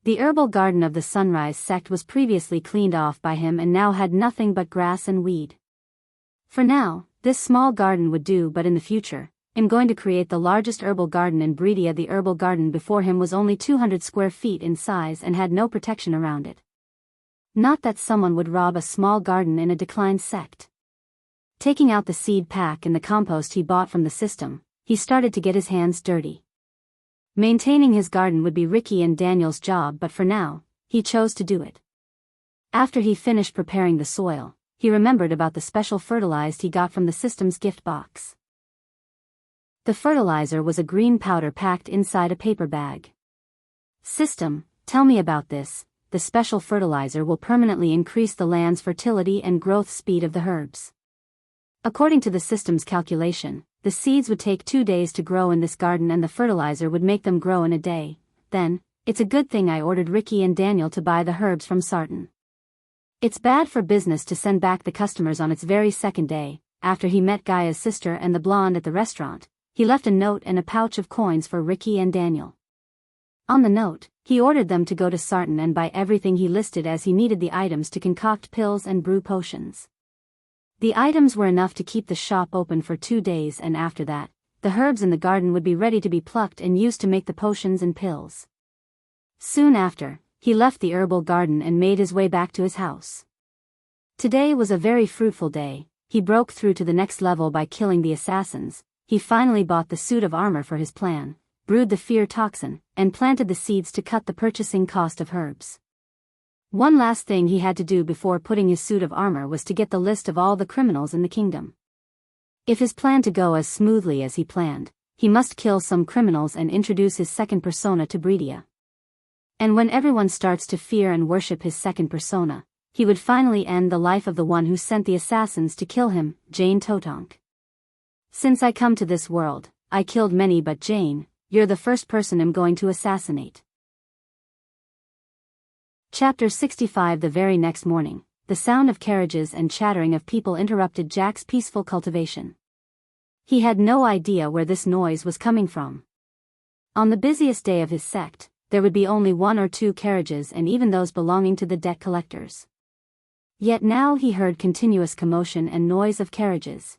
The herbal garden of the Sunrise sect was previously cleaned off by him and now had nothing but grass and weed. For now, this small garden would do, but in the future, I'm going to create the largest herbal garden in Breedia. The herbal garden before him was only 200 square feet in size and had no protection around it. Not that someone would rob a small garden in a declined sect. Taking out the seed pack and the compost he bought from the system, he started to get his hands dirty. Maintaining his garden would be Ricky and Daniel's job, but for now, he chose to do it. After he finished preparing the soil, he remembered about the special fertilizer he got from the system's gift box. The fertilizer was a green powder packed inside a paper bag. System, tell me about this. The special fertilizer will permanently increase the land's fertility and growth speed of the herbs. According to the system's calculation, the seeds would take 2 days to grow in this garden and the fertilizer would make them grow in a day. Then, it's a good thing I ordered Ricky and Daniel to buy the herbs from Sarton. It's bad for business to send back the customers on its very second day. After he met Gaia's sister and the blonde at the restaurant, he left a note and a pouch of coins for Ricky and Daniel. On the note, he ordered them to go to Sarton and buy everything he listed, as he needed the items to concoct pills and brew potions. The items were enough to keep the shop open for 2 days, and after that, the herbs in the garden would be ready to be plucked and used to make the potions and pills. Soon after, he left the herbal garden and made his way back to his house. Today was a very fruitful day. He broke through to the next level by killing the assassins. He finally bought the suit of armor for his plan, brewed the fear toxin, and planted the seeds to cut the purchasing cost of herbs. One last thing he had to do before putting his suit of armor was to get the list of all the criminals in the kingdom. If his plan to go as smoothly as he planned, he must kill some criminals and introduce his second persona to Breedia. And when everyone starts to fear and worship his second persona, he would finally end the life of the one who sent the assassins to kill him, Jane Totonk. Since I come to this world, I killed many, but Jane, you're the first person I'm going to assassinate. Chapter 65. The very next morning, the sound of carriages and chattering of people interrupted Jack's peaceful cultivation. He had no idea where this noise was coming from. On the busiest day of his sect, there would be only 1 or 2 carriages, and even those belonging to the debt collectors. Yet now he heard continuous commotion and noise of carriages.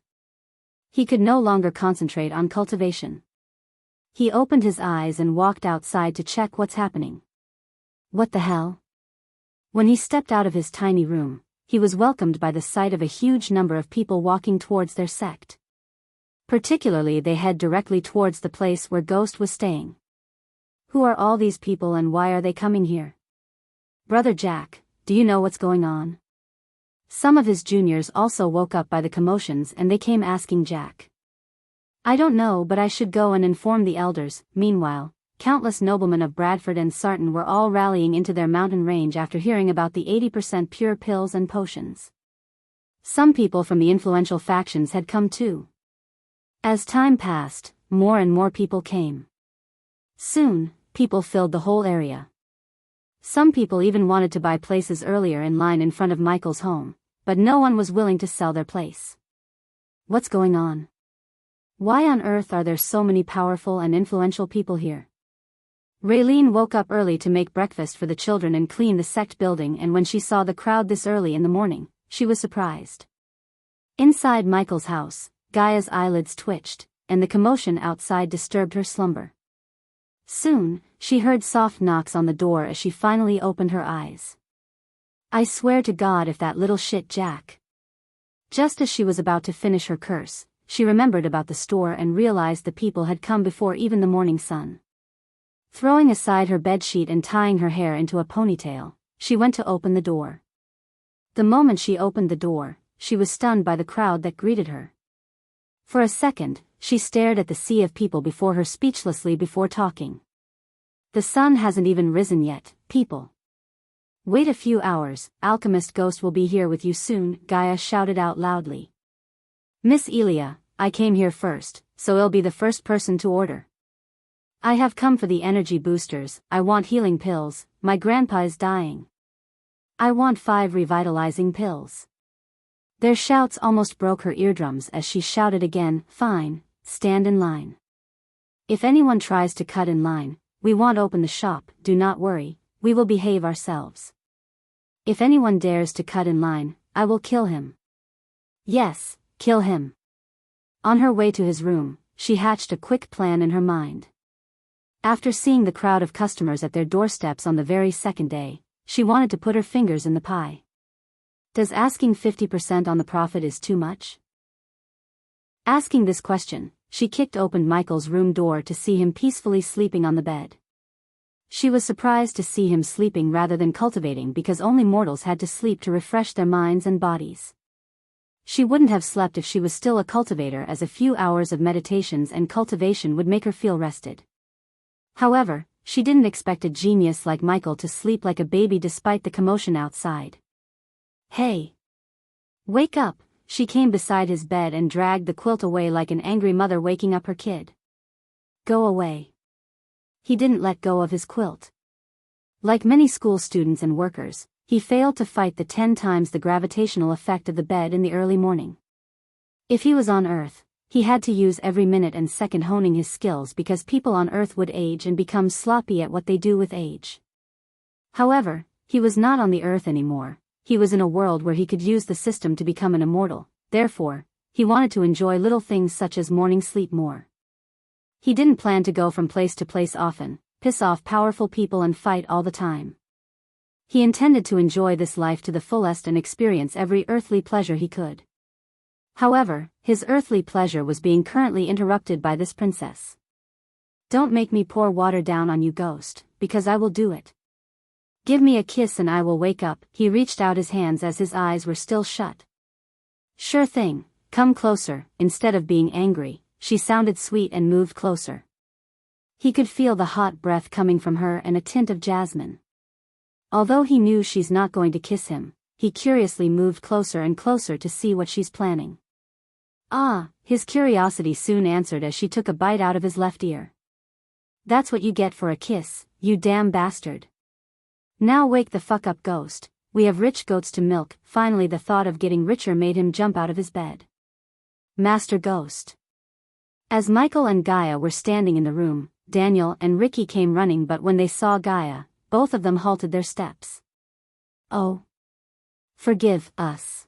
He could no longer concentrate on cultivation. He opened his eyes and walked outside to check what's happening. What the hell? When he stepped out of his tiny room, he was welcomed by the sight of a huge number of people walking towards their sect. Particularly, they head directly towards the place where Ghost was staying. Who are all these people and why are they coming here? Brother Jack, do you know what's going on? Some of his juniors also woke up by the commotions and they came asking Jack. I don't know, but I should go and inform the elders. Meanwhile, countless noblemen of Bradford and Sarton were all rallying into their mountain range after hearing about the 80% pure pills and potions. Some people from the influential factions had come too. As time passed, more and more people came. Soon, people filled the whole area. Some people even wanted to buy places earlier in line in front of Michael's home, but no one was willing to sell their place. What's going on? Why on earth are there so many powerful and influential people here? Raylene woke up early to make breakfast for the children and clean the sect building, and when she saw the crowd this early in the morning, she was surprised. Inside Michael's house, Gaia's eyelids twitched, and the commotion outside disturbed her slumber. Soon, she heard soft knocks on the door as she finally opened her eyes. I swear to God, if that little shit Jack. Just as she was about to finish her curse, she remembered about the store and realized the people had come before even the morning sun. Throwing aside her bedsheet and tying her hair into a ponytail, she went to open the door. The moment she opened the door, she was stunned by the crowd that greeted her. For a second, she stared at the sea of people before her speechlessly before talking. The sun hasn't even risen yet, people. Wait a few hours, Alchemist Ghost will be here with you soon, Gaia shouted out loudly. Miss Elia, I came here first, so I'll be the first person to order. I have come for the energy boosters. I want healing pills, my grandpa is dying. I want 5 revitalizing pills. Their shouts almost broke her eardrums as she shouted again, fine, stand in line. If anyone tries to cut in line, we won't open the shop, do not worry, we will behave ourselves. If anyone dares to cut in line, I will kill him. Yes, kill him. On her way to his room, she hatched a quick plan in her mind. After seeing the crowd of customers at their doorsteps on the very second day, she wanted to put her fingers in the pie. Does asking 50% on the profit is too much? Asking this question, she kicked open Michael's room door to see him peacefully sleeping on the bed. She was surprised to see him sleeping rather than cultivating because only mortals had to sleep to refresh their minds and bodies. She wouldn't have slept if she was still a cultivator, as a few hours of meditations and cultivation would make her feel rested. However, she didn't expect a genius like Michael to sleep like a baby despite the commotion outside. Hey! Wake up! She came beside his bed and dragged the quilt away like an angry mother waking up her kid. Go away. He didn't let go of his quilt. Like many school students and workers, he failed to fight the 10 times the gravitational effect of the bed in the early morning. If he was on Earth, he had to use every minute and second honing his skills because people on Earth would age and become sloppy at what they do with age. However, he was not on the Earth anymore. He was in a world where he could use the system to become an immortal, therefore, he wanted to enjoy little things such as morning sleep more. He didn't plan to go from place to place often, piss off powerful people and fight all the time. He intended to enjoy this life to the fullest and experience every earthly pleasure he could. However, his earthly pleasure was being currently interrupted by this princess. Don't make me pour water down on you, ghost, because I will do it. Give me a kiss and I will wake up. He reached out his hands as his eyes were still shut. Sure thing, come closer. Instead of being angry, she sounded sweet and moved closer. He could feel the hot breath coming from her and a tint of jasmine. Although he knew she's not going to kiss him, he curiously moved closer and closer to see what she's planning. Ah, his curiosity soon answered as she took a bite out of his left ear. That's what you get for a kiss, you damn bastard. Now wake the fuck up, ghost, we have rich goats to milk. Finally the thought of getting richer made him jump out of his bed. Master Ghost. As Michael and Gaia were standing in the room, Daniel and Ricky came running, but when they saw Gaia, both of them halted their steps. Oh. Forgive us.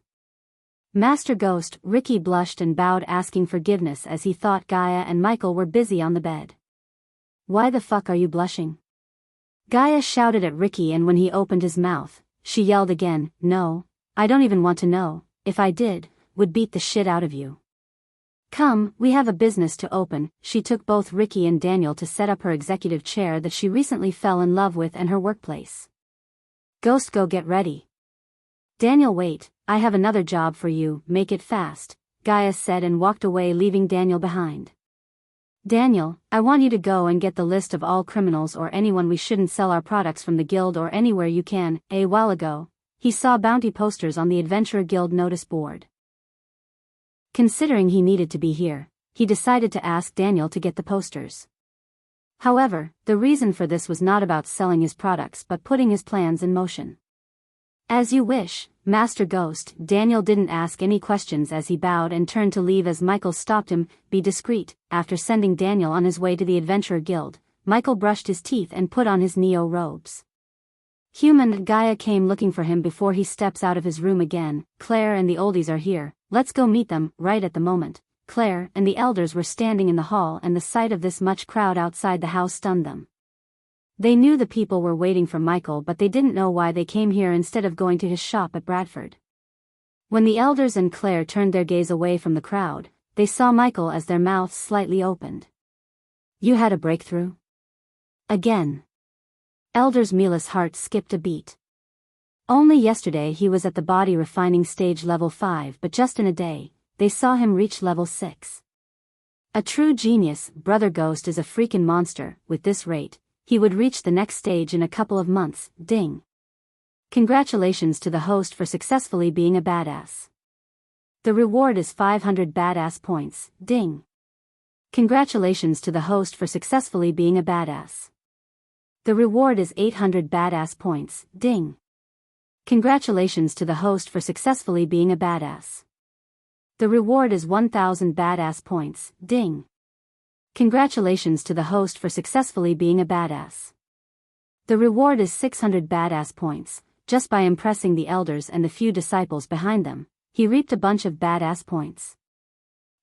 Master Ghost. Ricky blushed and bowed, asking forgiveness as he thought Gaia and Michael were busy on the bed. Why the fuck are you blushing? Gaia shouted at Ricky, and when he opened his mouth, she yelled again, No, I don't even want to know. If I did, would beat the shit out of you. Come, we have a business to open. She took both Ricky and Daniel to set up her executive chair that she recently fell in love with and her workplace. Ghost, go get ready. Daniel, wait, I have another job for you, make it fast, Gaia said and walked away, leaving Daniel behind. Daniel, I want you to go and get the list of all criminals or anyone we shouldn't sell our products from the guild or anywhere you can. A while ago, he saw bounty posters on the Adventurer Guild notice board. Considering he needed to be here, he decided to ask Daniel to get the posters. However, the reason for this was not about selling his products but putting his plans in motion. As you wish, Master Ghost. Daniel didn't ask any questions as he bowed and turned to leave as Michael stopped him. Be discreet. After sending Daniel on his way to the Adventurer Guild, Michael brushed his teeth and put on his Neo robes. Human Gaia came looking for him before he steps out of his room again. Claire and the oldies are here, let's go meet them. Right at the moment, Claire and the elders were standing in the hall, and the sight of this much crowd outside the house stunned them. They knew the people were waiting for Michael, but they didn't know why they came here instead of going to his shop at Bradford. When the elders and Claire turned their gaze away from the crowd, they saw Michael as their mouths slightly opened. You had a breakthrough? Again. Elders Mila's heart skipped a beat. Only yesterday he was at the body refining stage level 5, but just in a day, they saw him reach level 6. A true genius. Brother Ghost is a freaking monster. With this rate, he would reach the next stage in a couple of months. Ding. Congratulations to the host for successfully being a badass. The reward is 500 badass points. Ding. Congratulations to the host for successfully being a badass. The reward is 800 badass points. Ding. Congratulations to the host for successfully being a badass. The reward is 1000 badass points. Ding. Congratulations to the host for successfully being a badass. The reward is 600 badass points. Just by impressing the elders and the few disciples behind them, he reaped a bunch of badass points.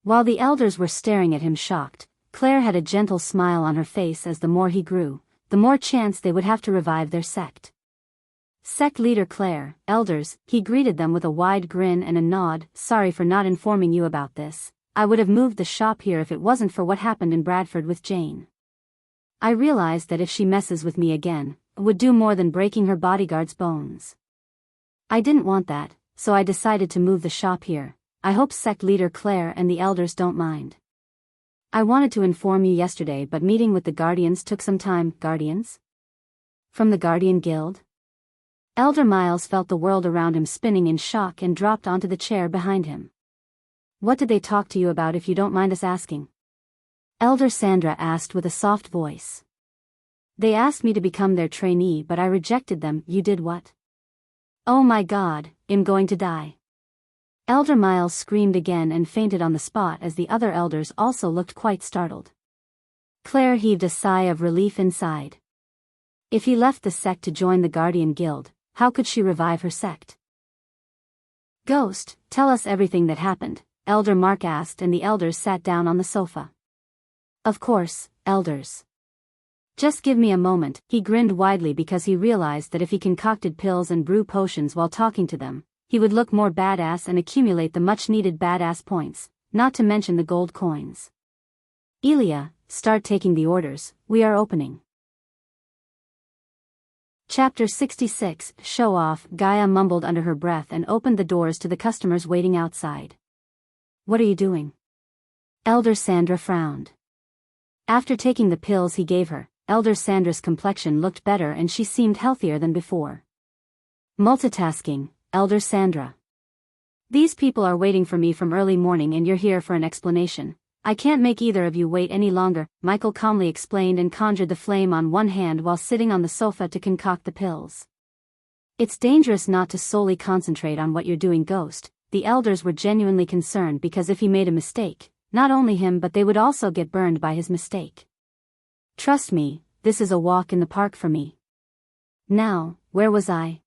While the elders were staring at him shocked, Claire had a gentle smile on her face as the more he grew, the more chance they would have to revive their sect. Sect leader Claire, elders, he greeted them with a wide grin and a nod. Sorry for not informing you about this. I would have moved the shop here if it wasn't for what happened in Bradford with Jane. I realized that if she messes with me again, it would do more than breaking her bodyguard's bones. I didn't want that, so I decided to move the shop here. I hope sect leader Claire and the elders don't mind. I wanted to inform you yesterday, but meeting with the Guardians took some time. Guardians? From the Guardian Guild? Elder Miles felt the world around him spinning in shock and dropped onto the chair behind him. What did they talk to you about, if you don't mind us asking? Elder Sandra asked with a soft voice. They asked me to become their trainee, but I rejected them. You did what? Oh my God, I'm going to die. Elder Miles screamed again and fainted on the spot as the other elders also looked quite startled. Claire heaved a sigh of relief inside. If he left the sect to join the Guardian Guild, how could she revive her sect? Ghost, tell us everything that happened, Elder Mark asked, and the elders sat down on the sofa. Of course, elders. Just give me a moment. He grinned widely because he realized that if he concocted pills and brew potions while talking to them, he would look more badass and accumulate the much-needed badass points, not to mention the gold coins. Elia, start taking the orders, we are opening. Chapter 66, Show Off. Gaia mumbled under her breath and opened the doors to the customers waiting outside. What are you doing? Elder Sandra frowned. After taking the pills he gave her, Elder Sandra's complexion looked better and she seemed healthier than before. Multitasking, Elder Sandra. These people are waiting for me from early morning and you're here for an explanation. I can't make either of you wait any longer, Michael calmly explained and conjured the flame on one hand while sitting on the sofa to concoct the pills. It's dangerous not to solely concentrate on what you're doing, Ghost. The elders were genuinely concerned because if he made a mistake, not only him but they would also get burned by his mistake. Trust me, this is a walk in the park for me. Now, where was I?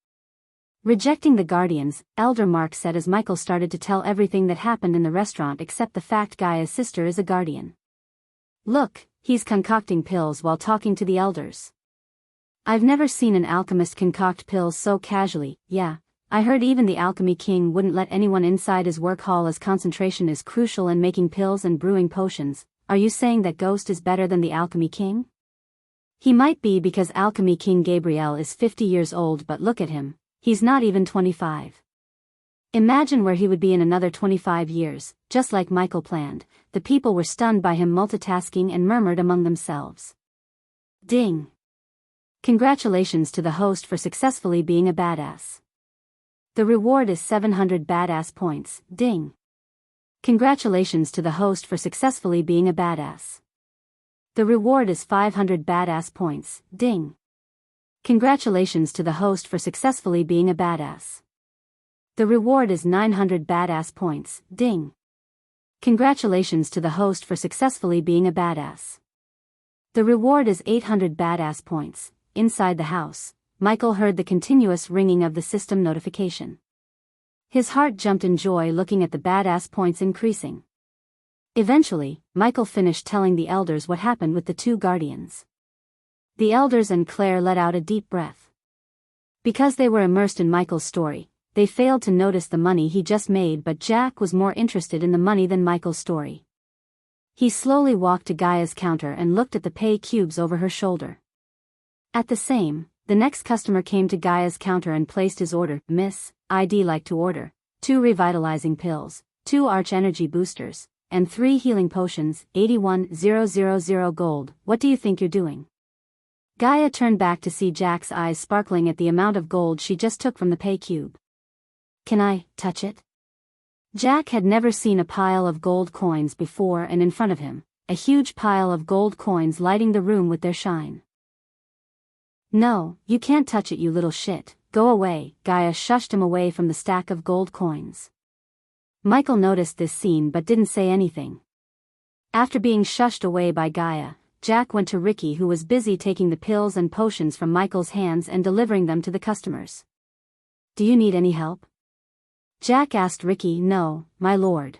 Rejecting the Guardians, Elder Mark said as Michael started to tell everything that happened in the restaurant except the fact Gaia's sister is a Guardian. Look, he's concocting pills while talking to the elders. I've never seen an alchemist concoct pills so casually. Yeah, I heard even the Alchemy King wouldn't let anyone inside his work hall as concentration is crucial in making pills and brewing potions. Are you saying that Ghost is better than the Alchemy King? He might be because Alchemy King Gabriel is 50 years old, but look at him. He's not even 25. Imagine where he would be in another 25 years, just like Michael planned. The people were stunned by him multitasking and murmured among themselves. Ding! Congratulations to the host for successfully being a badass. The reward is 700 badass points. Ding! Congratulations to the host for successfully being a badass. The reward is 500 badass points. Ding! Congratulations to the host for successfully being a badass. The reward is 900 badass points. Ding! Congratulations to the host for successfully being a badass. The reward is 800 badass points. Inside the house, Michael heard the continuous ringing of the system notification. His heart jumped in joy looking at the badass points increasing. Eventually, Michael finished telling the elders what happened with the two Guardians. The elders and Claire let out a deep breath. Because they were immersed in Michael's story, they failed to notice the money he just made, but Jack was more interested in the money than Michael's story. He slowly walked to Gaia's counter and looked at the pay cubes over her shoulder. At the next customer came to Gaia's counter and placed his order. Miss, I'd like to order 2 revitalizing pills, 2 arch energy boosters, and 3 healing potions, 81,000 gold. What do you think you're doing? Gaia turned back to see Jack's eyes sparkling at the amount of gold she just took from the pay cube. Can I touch it? Jack had never seen a pile of gold coins before, and in front of him, a huge pile of gold coins lighting the room with their shine. No, you can't touch it, you little shit, go away. Gaia shushed him away from the stack of gold coins. Michael noticed this scene but didn't say anything. After being shushed away by Gaia, Jack went to Ricky, who was busy taking the pills and potions from Michael's hands and delivering them to the customers. "Do you need any help?" Jack asked Ricky. "No, my lord.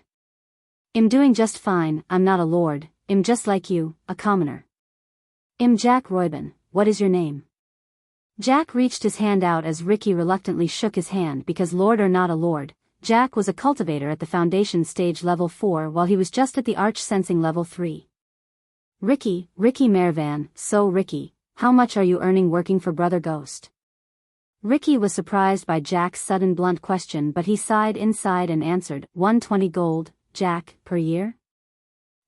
I'm doing just fine. I'm not a lord, I'm just like you, a commoner. I'm Jack Royben. What is your name?" Jack reached his hand out as Ricky reluctantly shook his hand because lord or not a lord, Jack was a cultivator at the foundation stage level 4 while he was just at the arch sensing level 3. Ricky Mervan. "So Ricky, how much are you earning working for Brother Ghost?" Ricky was surprised by Jack's sudden blunt question, but he sighed inside and answered, 120 gold, Jack, per year?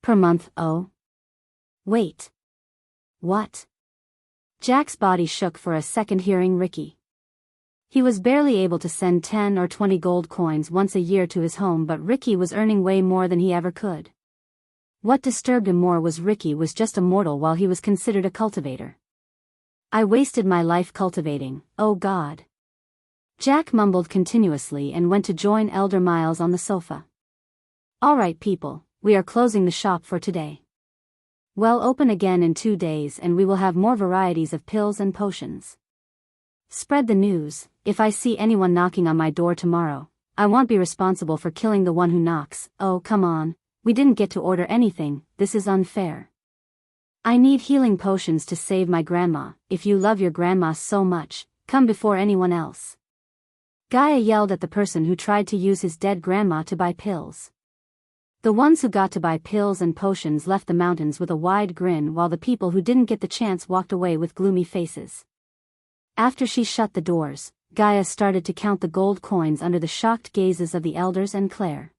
Per month. Oh. Wait. What? Jack's body shook for a second hearing Ricky. He was barely able to send 10 or 20 gold coins once a year to his home, but Ricky was earning way more than he ever could. What disturbed him more was Ricky was just a mortal while he was considered a cultivator. "I wasted my life cultivating, oh God." Jack mumbled continuously and went to join Elder Miles on the sofa. "All right people, we are closing the shop for today. We'll open again in 2 days and we will have more varieties of pills and potions. Spread the news. If I see anyone knocking on my door tomorrow, I won't be responsible for killing the one who knocks. Oh come on, we didn't get to order anything, this is unfair. I need healing potions to save my grandma. If you love your grandma so much, come before anyone else." Gaia yelled at the person who tried to use his dead grandma to buy pills. The ones who got to buy pills and potions left the mountains with a wide grin, while the people who didn't get the chance walked away with gloomy faces. After she shut the doors, Gaia started to count the gold coins under the shocked gazes of the elders and Claire.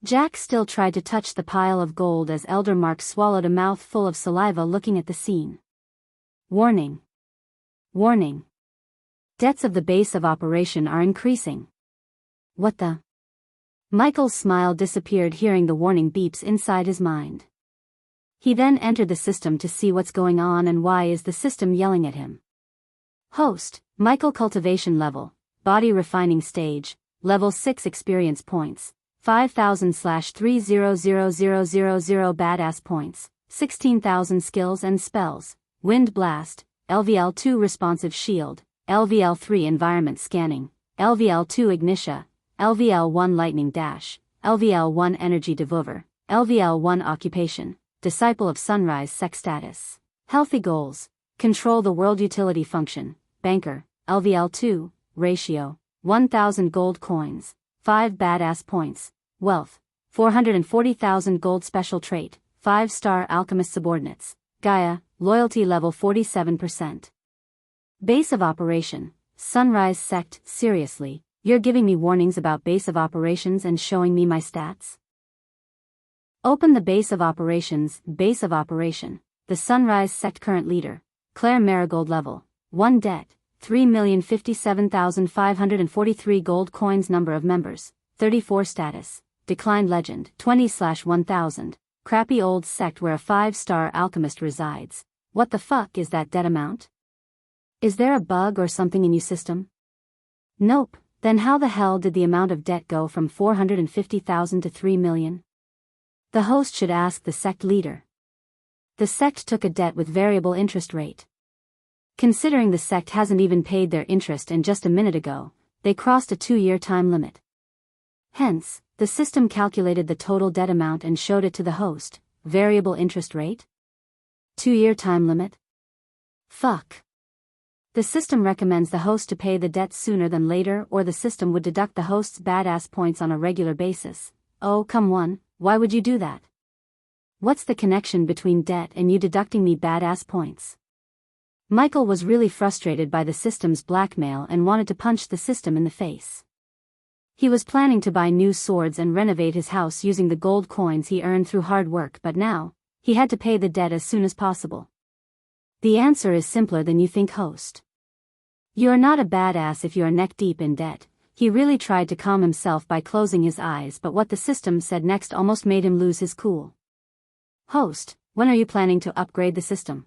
Jack still tried to touch the pile of gold as Elder Mark swallowed a mouthful of saliva looking at the scene. Warning. Warning. Debts of the base of operation are increasing. What the? Michael's smile disappeared hearing the warning beeps inside his mind. He then entered the system to see what's going on and why is the system yelling at him. Host, Michael cultivation level, body refining stage, level 6 experience points, 5,000/300000 badass points, 16,000 skills and spells, wind blast, LVL2 responsive shield, LVL3 environment scanning, LVL2 ignitia, LVL1 lightning dash, LVL1 energy devolver, LVL1 occupation, disciple of sunrise sect status, healthy goals, control the world utility function, banker, LVL2, ratio, 1,000 gold coins, 5 badass points, wealth, 440,000 gold special trait, 5-star alchemist subordinates, Gaia, loyalty level 47%. Base of operation, sunrise sect. Seriously, you're giving me warnings about base of operations and showing me my stats? Open the base of operations. Base of operation, the sunrise sect current leader, Claire Marigold level, 1 debt, 3,057,543 gold coins. Number of members, 34 status, declined legend, 20/1000, crappy old sect where a 5-star alchemist resides. What the fuck is that debt amount? Is there a bug or something in your system? Nope, then how the hell did the amount of debt go from 450,000 to 3 million? The host should ask the sect leader. The sect took a debt with variable interest rate. Considering the sect hasn't even paid their interest and just a minute ago, they crossed a 2-year time limit. Hence, the system calculated the total debt amount and showed it to the host. Variable interest rate? 2-year time limit? Fuck. The system recommends the host to pay the debt sooner than later, or the system would deduct the host's badass points on a regular basis. Oh come on, why would you do that? What's the connection between debt and you deducting me badass points? Michael was really frustrated by the system's blackmail and wanted to punch the system in the face. He was planning to buy new swords and renovate his house using the gold coins he earned through hard work, but now, he had to pay the debt as soon as possible. The answer is simpler than you think, host. You're not a badass if you're neck deep in debt. He really tried to calm himself by closing his eyes, but what the system said next almost made him lose his cool. Host, when are you planning to upgrade the system?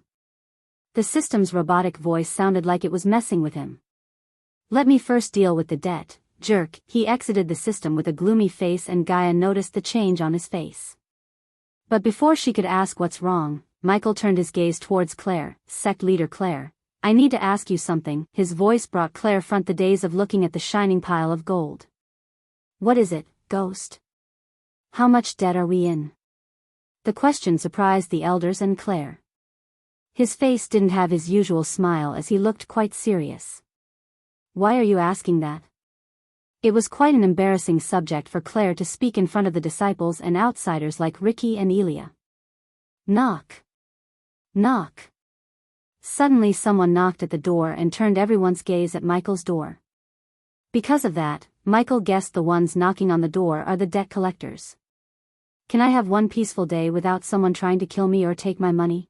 The system's robotic voice sounded like it was messing with him. Let me first deal with the debt, jerk. He exited the system with a gloomy face and Gaia noticed the change on his face. But before she could ask what's wrong, Michael turned his gaze towards Claire. Sect leader Claire, I need to ask you something. His voice brought Claire front the daze of looking at the shining pile of gold. What is it, Ghost? How much debt are we in? The question surprised the elders and Claire. His face didn't have his usual smile as he looked quite serious. Why are you asking that? It was quite an embarrassing subject for Claire to speak in front of the disciples and outsiders like Ricky and Elia. Knock. Knock. Suddenly someone knocked at the door and turned everyone's gaze at Michael's door. Because of that, Michael guessed the ones knocking on the door are the debt collectors. Can I have one peaceful day without someone trying to kill me or take my money?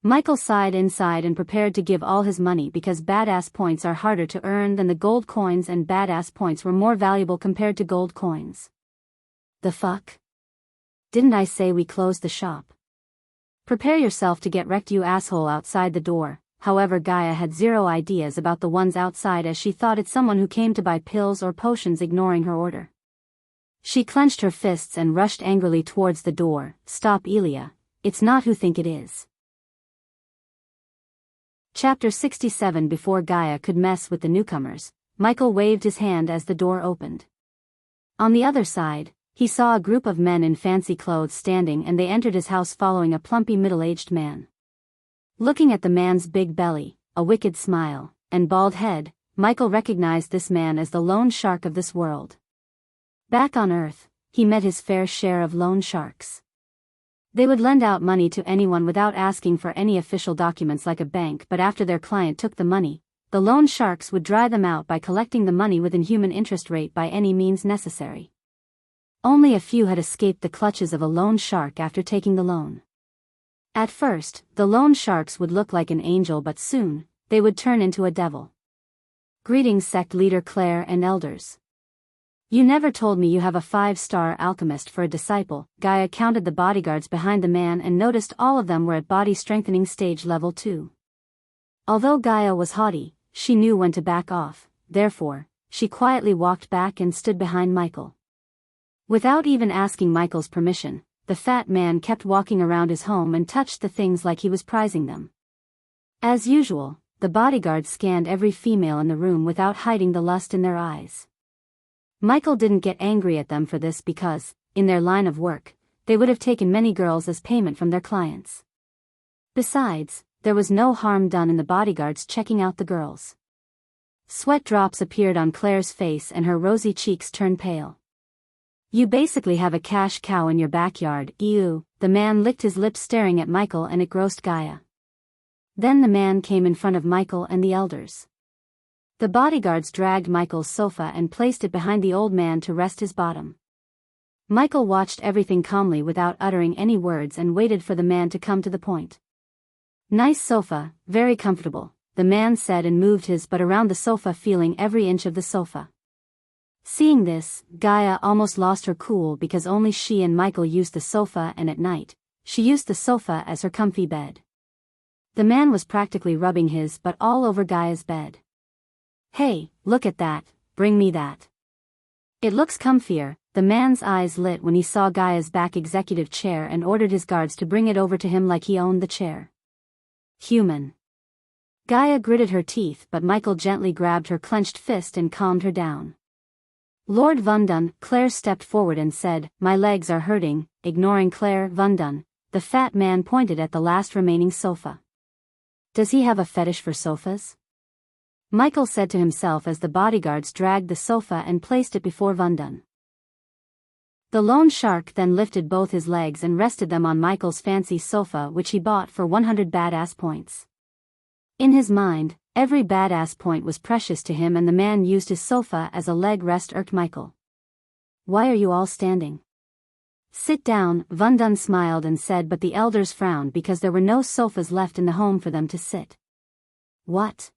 Michael sighed inside and prepared to give all his money because badass points are harder to earn than the gold coins, and badass points were more valuable compared to gold coins. The fuck? Didn't I say we closed the shop? Prepare yourself to get wrecked, you asshole, outside the door. However, Gaia had zero ideas about the ones outside as she thought it's someone who came to buy pills or potions, ignoring her order. She clenched her fists and rushed angrily towards the door. Stop, Elia. It's not who think it is. Chapter 67. Before Gaia could mess with the newcomers, Michael waved his hand as the door opened. On the other side, he saw a group of men in fancy clothes standing, and they entered his house following a plumpy middle-aged man. Looking at the man's big belly, a wicked smile, and bald head, Michael recognized this man as the loan shark of this world. Back on Earth, he met his fair share of loan sharks. They would lend out money to anyone without asking for any official documents like a bank, but after their client took the money, the loan sharks would dry them out by collecting the money with inhuman interest rate by any means necessary. Only a few had escaped the clutches of a loan shark after taking the loan. At first, the loan sharks would look like an angel, but soon, they would turn into a devil. Greetings, sect leader Claire and elders. You never told me you have a 5-star alchemist for a disciple. Gaia counted the bodyguards behind the man and noticed all of them were at body strengthening stage level 2. Although Gaia was haughty, she knew when to back off, therefore, she quietly walked back and stood behind Michael. Without even asking Michael's permission, the fat man kept walking around his home and touched the things like he was prizing them. As usual, the bodyguards scanned every female in the room without hiding the lust in their eyes. Michael didn't get angry at them for this because, in their line of work, they would have taken many girls as payment from their clients. Besides, there was no harm done in the bodyguards checking out the girls. Sweat drops appeared on Claire's face and her rosy cheeks turned pale. You basically have a cash cow in your backyard, ew. The man licked his lips staring at Michael, and it grossed Gaia. Then the man came in front of Michael and the elders. The bodyguards dragged Michael's sofa and placed it behind the old man to rest his bottom. Michael watched everything calmly without uttering any words and waited for the man to come to the point. Nice sofa, very comfortable, the man said and moved his butt around the sofa, feeling every inch of the sofa. Seeing this, Gaia almost lost her cool because only she and Michael used the sofa, and at night, she used the sofa as her comfy bed. The man was practically rubbing his butt all over Gaia's bed. Hey, look at that, bring me that. It looks comfier. The man's eyes lit when he saw Gaia's back executive chair and ordered his guards to bring it over to him like he owned the chair. Human. Gaia gritted her teeth, but Michael gently grabbed her clenched fist and calmed her down. Lord Vundun, Claire stepped forward and said, my legs are hurting. Ignoring Claire, Vundun, the fat man pointed at the last remaining sofa. Does he have a fetish for sofas? Michael said to himself as the bodyguards dragged the sofa and placed it before Vundun. The loan shark then lifted both his legs and rested them on Michael's fancy sofa, which he bought for 100 badass points. In his mind, every badass point was precious to him, and the man used his sofa as a leg rest irked Michael. Why are you all standing? Sit down, Vundun smiled and said, but the elders frowned because there were no sofas left in the home for them to sit. What?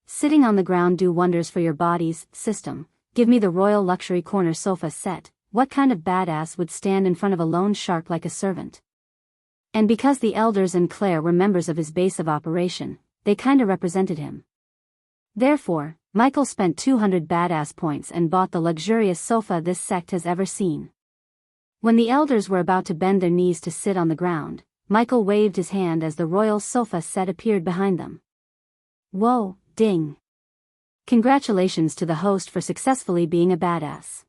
Sitting on the ground do wonders for your bodies. System, give me the royal luxury corner sofa set. What kind of badass would stand in front of a loan shark like a servant? And because the elders and Claire were members of his base of operation, they kinda represented him. Therefore, Michael spent 200 badass points and bought the luxurious sofa this sect has ever seen. When the elders were about to bend their knees to sit on the ground, Michael waved his hand as the royal sofa set appeared behind them. Whoa, ding. Congratulations to the host for successfully being a badass.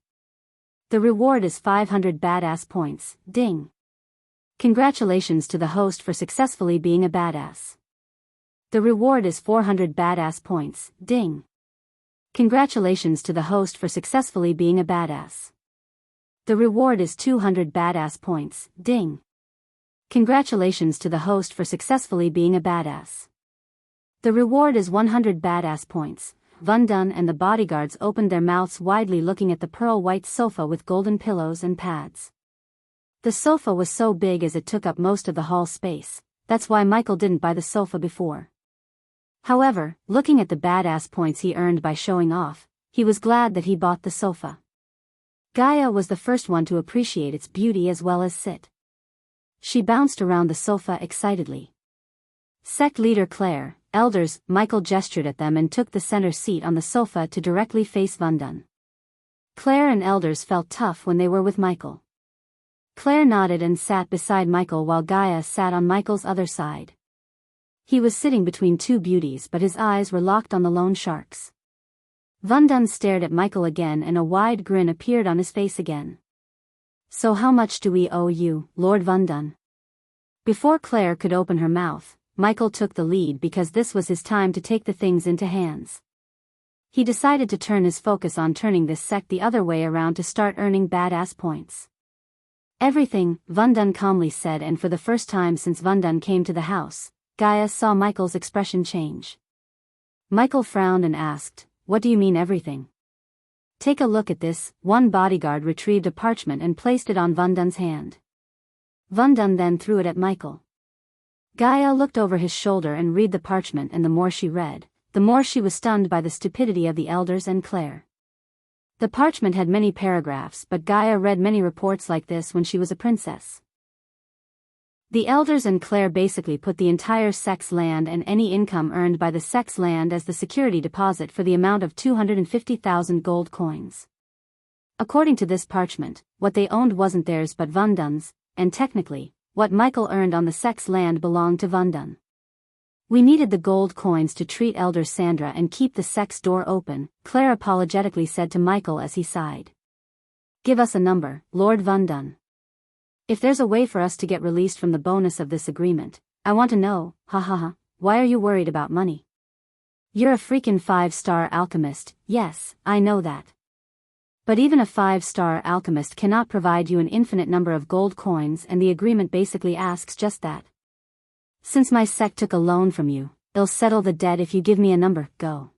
The reward is 500 badass points, ding. Congratulations to the host for successfully being a badass. The reward is 400 badass points, ding. Congratulations to the host for successfully being a badass. The reward is 200 badass points, ding. Congratulations to the host for successfully being a badass. The reward is 100 badass points. Van Dun and the bodyguards opened their mouths widely looking at the pearl-white sofa with golden pillows and pads. The sofa was so big as it took up most of the hall space, that's why Michael didn't buy the sofa before. However, looking at the badass points he earned by showing off, he was glad that he bought the sofa. Gaia was the first one to appreciate its beauty as well as sit. She bounced around the sofa excitedly. Sect leader Claire, elders, Michael gestured at them and took the center seat on the sofa to directly face Van Dun. Claire and elders felt tough when they were with Michael. Claire nodded and sat beside Michael while Gaia sat on Michael's other side. He was sitting between two beauties but his eyes were locked on the loan sharks. Van Dun stared at Michael again and a wide grin appeared on his face again. So how much do we owe you, Lord Van Dun? Before Claire could open her mouth, Michael took the lead because this was his time to take the things into hands. He decided to turn his focus on turning this sect the other way around to start earning badass points. Everything, Van Dun calmly said, and for the first time since Van Dun came to the house, Gaia saw Michael's expression change. Michael frowned and asked, "What do you mean everything?" "Take a look at this." One bodyguard retrieved a parchment and placed it on Van Dun's hand. Van Dun then threw it at Michael. Gaia looked over his shoulder and read the parchment, and the more she read, the more she was stunned by the stupidity of the elders and Claire. The parchment had many paragraphs, but Gaia read many reports like this when she was a princess. The elders and Claire basically put the entire sect's land and any income earned by the sect's land as the security deposit for the amount of 250,000 gold coins. According to this parchment, what they owned wasn't theirs but Van Dun's, and technically, what Michael earned on the sect's land belonged to Van Dun. "We needed the gold coins to treat Elder Sandra and keep the sect's door open," Claire apologetically said to Michael as he sighed. "Give us a number, Lord Van Dun. If there's a way for us to get released from the bonus of this agreement, I want to know." "Ha ha ha, why are you worried about money? You're a freaking 5-star alchemist." "Yes, I know that. But even a 5-star alchemist cannot provide you an infinite number of gold coins, and the agreement basically asks just that. Since my sect took a loan from you, it'll settle the debt if you give me a number. Go."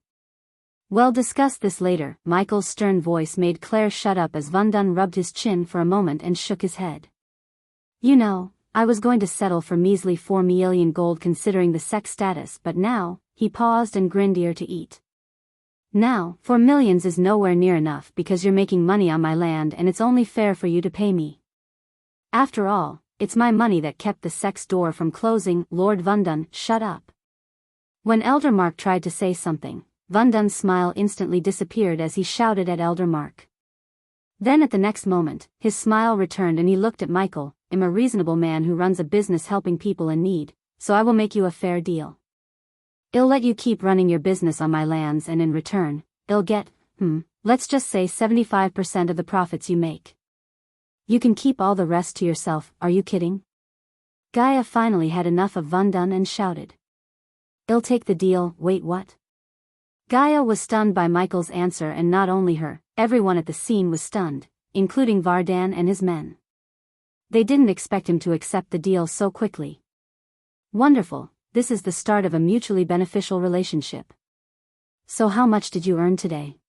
"We'll discuss this later." Michael's stern voice made Claire shut up as Van Dun rubbed his chin for a moment and shook his head. "You know, I was going to settle for measly 4 million gold considering the sect status, but now," he paused and grinned ear to eat. "Now, 4 millions is nowhere near enough because you're making money on my land and it's only fair for you to pay me. After all, it's my money that kept the sect's door from closing." Lord Van Dun, shut up. When Elder Mark tried to say something, Van Dun's smile instantly disappeared as he shouted at Elder Mark. Then at the next moment, his smile returned and he looked at Michael. "I'm a reasonable man who runs a business helping people in need, so I will make you a fair deal. I'll let you keep running your business on my lands and in return, I'll get, let's just say 75% of the profits you make. You can keep all the rest to yourself." "Are you kidding?" Gaia finally had enough of Van Dun and shouted. "I'll take the deal." "Wait, what?" Gaia was stunned by Michael's answer, and not only her, everyone at the scene was stunned, including Vardan and his men. They didn't expect him to accept the deal so quickly. Wonderful, this is the start of a mutually beneficial relationship. "So how much did you earn today?"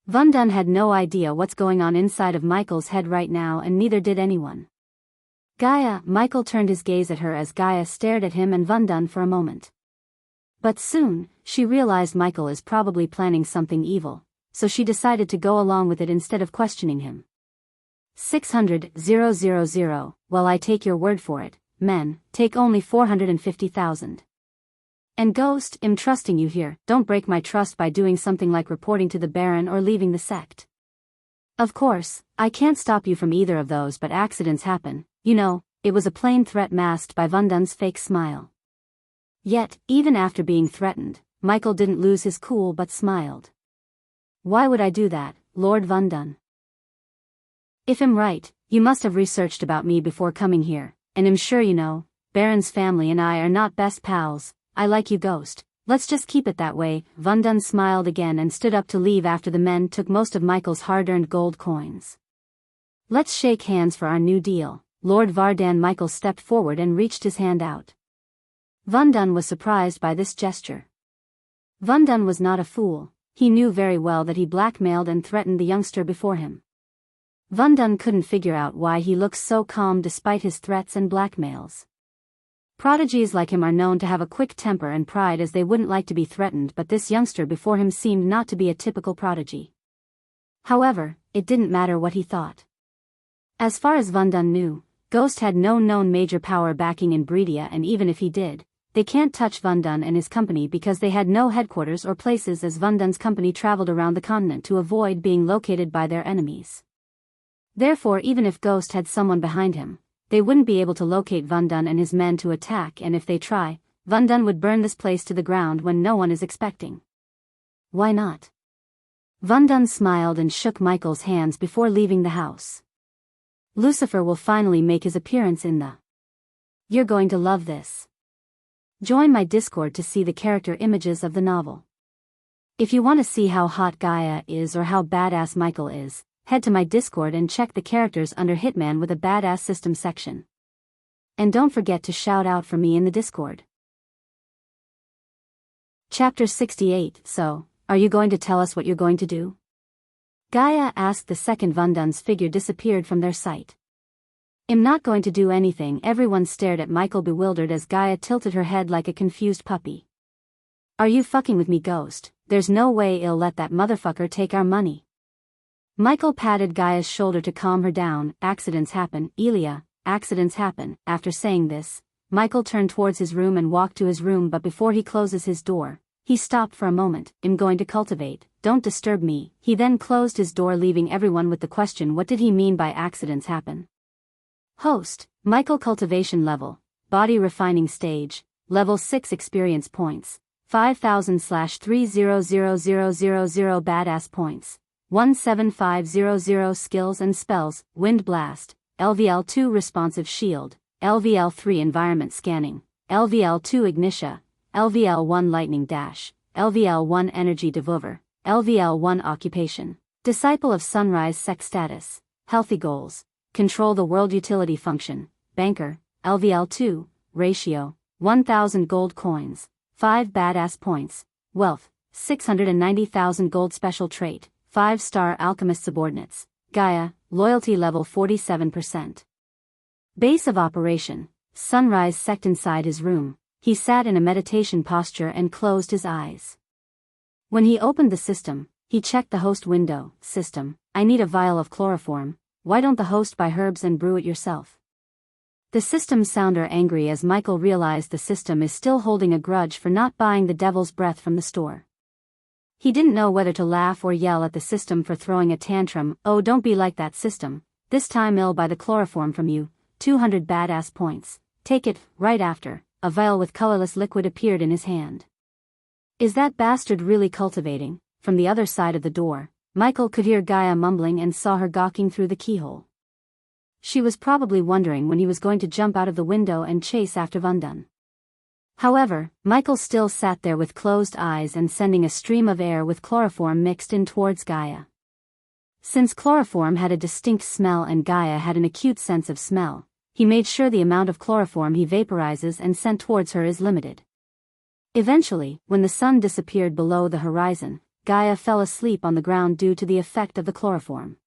Van Dun had no idea what's going on inside of Michael's head right now, and neither did anyone. "Gaia," Michael turned his gaze at her as Gaia stared at him and Van Dun for a moment. But soon, she realized Michael is probably planning something evil, so she decided to go along with it instead of questioning him. 600,000. "Well, I take your word for it, men, take only 450,000. And Ghost, I'm trusting you here, don't break my trust by doing something like reporting to the Baron or leaving the sect." Of course, I can't stop you from either of those, but accidents happen, you know. It was a plain threat masked by Vundun's fake smile. Yet, even after being threatened, Michael didn't lose his cool but smiled. Why would I do that, Lord Vundun? If I'm right, you must have researched about me before coming here, and I'm sure you know, Baron's family and I are not best pals. I like you, Ghost. Let's just keep it that way. Vundun smiled again and stood up to leave after the men took most of Michael's hard-earned gold coins. Let's shake hands for our new deal. Lord Vardan. Michael stepped forward and reached his hand out. Vundun was surprised by this gesture. Vundun was not a fool. He knew very well that he blackmailed and threatened the youngster before him. Vundun couldn't figure out why he looked so calm despite his threats and blackmails. Prodigies like him are known to have a quick temper and pride, as they wouldn't like to be threatened, but this youngster before him seemed not to be a typical prodigy. However, it didn't matter what he thought. As far as Vundun knew, Ghost had no known major power backing in Breedia, and even if he did, they can't touch Vundun and his company because they had no headquarters or places, as Vundun's company traveled around the continent to avoid being located by their enemies. Therefore, even if Ghost had someone behind him, they wouldn't be able to locate Vundun and his men to attack, and if they try, Vundun would burn this place to the ground when no one is expecting. Why not? Vundun smiled and shook Michael's hands before leaving the house. Lucifer will finally make his appearance in the... You're going to love this. Join my Discord to see the character images of the novel. If you want to see how hot Gaia is or how badass Michael is, head to my Discord and check the characters under Hitman with a badass system section. And don't forget to shout out for me in the Discord. Chapter 68. So, are you going to tell us what you're going to do? Gaia asked the second Vundun's figure disappeared from their sight. I'm not going to do anything. Everyone stared at Michael bewildered as Gaia tilted her head like a confused puppy. Are you fucking with me, Ghost? There's no way I'll let that motherfucker take our money. Michael patted Gaia's shoulder to calm her down. Accidents happen, Elia, accidents happen. After saying this, Michael turned towards his room and walked to his room, but before he closes his door, he stopped for a moment. I'm going to cultivate, don't disturb me. He then closed his door, leaving everyone with the question, what did he mean by accidents happen? Host, Michael. Cultivation level, body refining stage, level 6. Experience points, 5000/300000 badass points, 17500. Skills and spells, Wind Blast, LVL2 responsive shield, LVL3 environment scanning, LVL2 ignition, LVL1 lightning dash, LVL1 energy devolver, LVL1 occupation, disciple of sunrise. Sex status, healthy goals, control the world utility function, banker, LVL2, ratio, 1000 gold coins, 5 badass points, wealth, 690,000 gold. Special trait, 5-star alchemist. Subordinates, Gaia, loyalty level 47%. Base of operation, sunrise sect. Inside his room, he sat in a meditation posture and closed his eyes. When he opened the system, he checked the host window. System, I need a vial of chloroform. Why don't the host buy herbs and brew it yourself? The system sounder angry as Michael realized the system is still holding a grudge for not buying the devil's breath from the store. He didn't know whether to laugh or yell at the system for throwing a tantrum. Oh, don't be like that, system. This time I'll buy the chloroform from you. 200 badass points. Take it. Right after, a vial with colorless liquid appeared in his hand. Is that bastard really cultivating? From the other side of the door, Michael could hear Gaia mumbling and saw her gawking through the keyhole. She was probably wondering when he was going to jump out of the window and chase after Vundun. However, Michael still sat there with closed eyes and sending a stream of air with chloroform mixed in towards Gaia. Since chloroform had a distinct smell and Gaia had an acute sense of smell, he made sure the amount of chloroform he vaporizes and sent towards her is limited. Eventually, when the sun disappeared below the horizon, Gaia fell asleep on the ground due to the effect of the chloroform.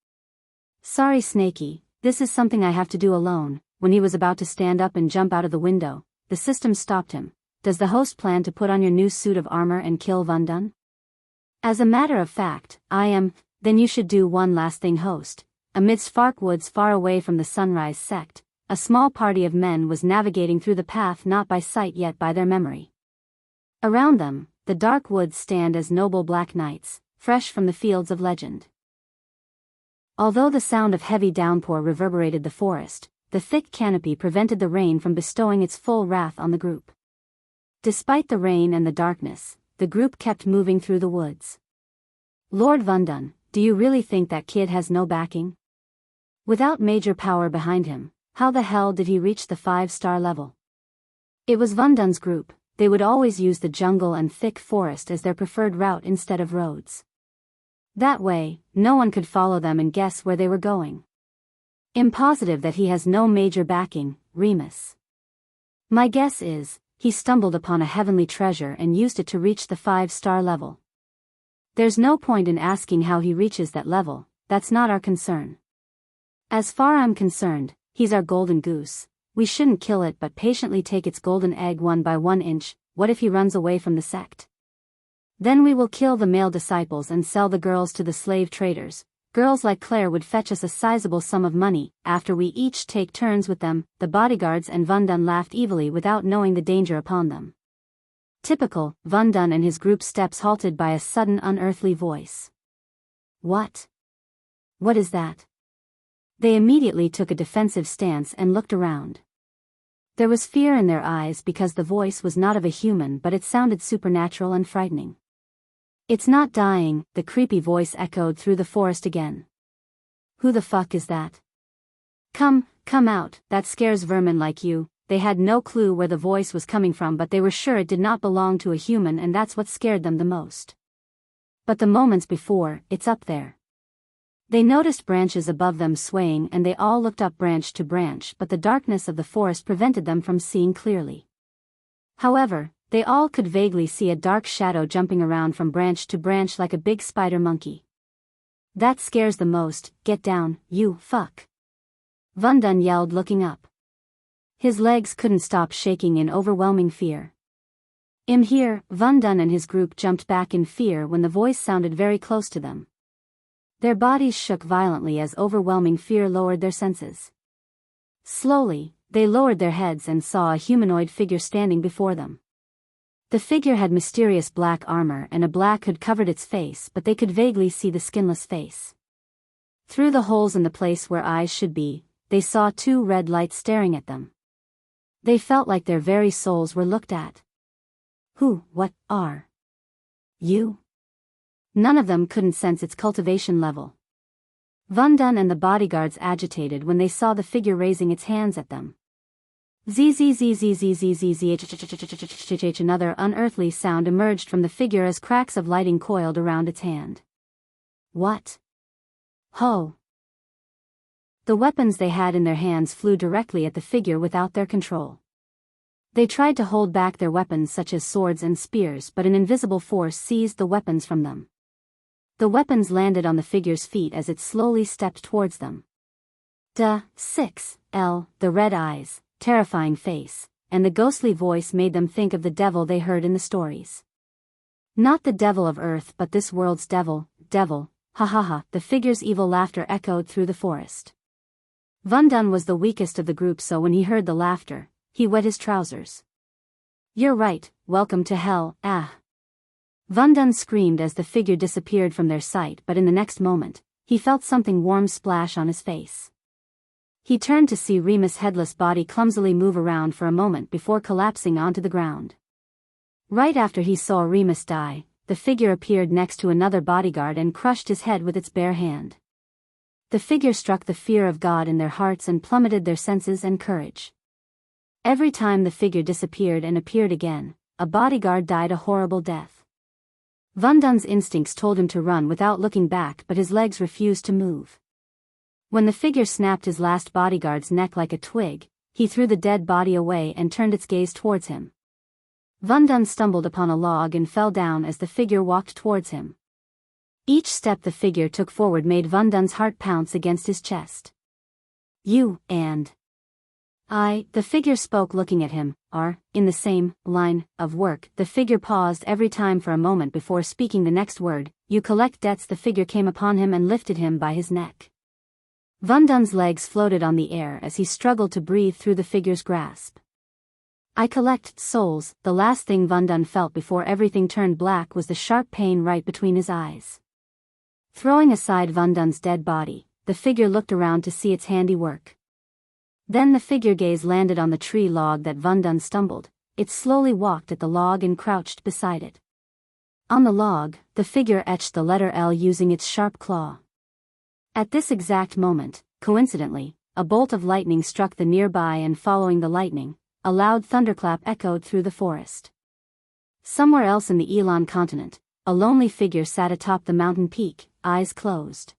Sorry, Snakey, this is something I have to do alone. When he was about to stand up and jump out of the window, the system stopped him. Does the host plan to put on your new suit of armor and kill Vundun? As a matter of fact, I am. Then you should do one last thing, host. Amidst Fark Woods far away from the Sunrise sect, a small party of men was navigating through the path not by sight yet by their memory. Around them, the dark woods stand as noble black knights, fresh from the fields of legend. Although the sound of heavy downpour reverberated the forest, the thick canopy prevented the rain from bestowing its full wrath on the group. Despite the rain and the darkness, the group kept moving through the woods. Lord Vundun, do you really think that kid has no backing? Without major power behind him, how the hell did he reach the 5-star level? It was Vundun's group. They would always use the jungle and thick forest as their preferred route instead of roads. That way, no one could follow them and guess where they were going. I'm positive that he has no major backing, Remus. My guess is, he stumbled upon a heavenly treasure and used it to reach the 5-star level. There's no point in asking how he reaches that level, that's not our concern. As far I'm concerned, he's our golden goose. We shouldn't kill it but patiently take its golden egg 1 by 1 inch. What if he runs away from the sect? Then we will kill the male disciples and sell the girls to the slave traders. Girls like Claire would fetch us a sizable sum of money. After we each take turns with them, the bodyguards and Vundun laughed evilly without knowing the danger upon them. Typical, Vundun and his group steps halted by a sudden unearthly voice. What? What is that? They immediately took a defensive stance and looked around. There was fear in their eyes because the voice was not of a human but it sounded supernatural and frightening. It's not dying, the creepy voice echoed through the forest again. Who the fuck is that? Come out, that scares vermin like you. They had no clue where the voice was coming from but they were sure it did not belong to a human and that's what scared them the most. But the moments before, it's up there. They noticed branches above them swaying and they all looked up branch to branch but the darkness of the forest prevented them from seeing clearly. However, they all could vaguely see a dark shadow jumping around from branch to branch like a big spider monkey. That scares the most, get down, you fuck. Vundun yelled looking up. His legs couldn't stop shaking in overwhelming fear. I'm here, Vundun and his group jumped back in fear when the voice sounded very close to them. Their bodies shook violently as overwhelming fear lowered their senses. Slowly, they lowered their heads and saw a humanoid figure standing before them. The figure had mysterious black armor and a black hood covered its face but they could vaguely see the skinless face. Through the holes in the place where eyes should be, they saw 2 red lights staring at them. They felt like their very souls were looked at. What are you? None of them couldn't sense its cultivation level. Vundun and the bodyguards agitated when they saw the figure raising its hands at them. Zzzzzzzzzzzzzzh. Another unearthly sound emerged from the figure as cracks of lighting coiled around its hand. What? Ho! The weapons they had in their hands flew directly at the figure without their control. They tried to hold back their weapons such as swords and spears but an invisible force seized the weapons from them. The weapons landed on the figure's feet as it slowly stepped towards them. The red eyes, terrifying face, and the ghostly voice made them think of the devil they heard in the stories. Not the devil of Earth but this world's devil, ha ha ha, the figure's evil laughter echoed through the forest. Vundun was the weakest of the group so when he heard the laughter, he wet his trousers. You're right, welcome to hell, ah. Vundun screamed as the figure disappeared from their sight but in the next moment, he felt something warm splash on his face. He turned to see Remus' headless body clumsily move around for a moment before collapsing onto the ground. Right after he saw Remus die, the figure appeared next to another bodyguard and crushed his head with its bare hand. The figure struck the fear of God in their hearts and plummeted their senses and courage. Every time the figure disappeared and appeared again, a bodyguard died a horrible death. Vundun's instincts told him to run without looking back but his legs refused to move. When the figure snapped his last bodyguard's neck like a twig, he threw the dead body away and turned its gaze towards him. Vundun stumbled upon a log and fell down as the figure walked towards him. Each step the figure took forward made Vundun's heart pounce against his chest. You, and I, the figure spoke looking at him, are, in the same line of work. The figure paused every time for a moment before speaking the next word. You collect debts. The figure came upon him and lifted him by his neck. Vundun's legs floated on the air as he struggled to breathe through the figure's grasp. I collect souls. The last thing Vundun felt before everything turned black was the sharp pain right between his eyes. Throwing aside Vundun's dead body, the figure looked around to see its handiwork. Then the figure gaze landed on the tree log that Vundun stumbled. It slowly walked at the log and crouched beside it. On the log, the figure etched the letter L using its sharp claw. At this exact moment, coincidentally, a bolt of lightning struck the nearby, and following the lightning, a loud thunderclap echoed through the forest. Somewhere else in the Elan continent, a lonely figure sat atop the mountain peak, eyes closed.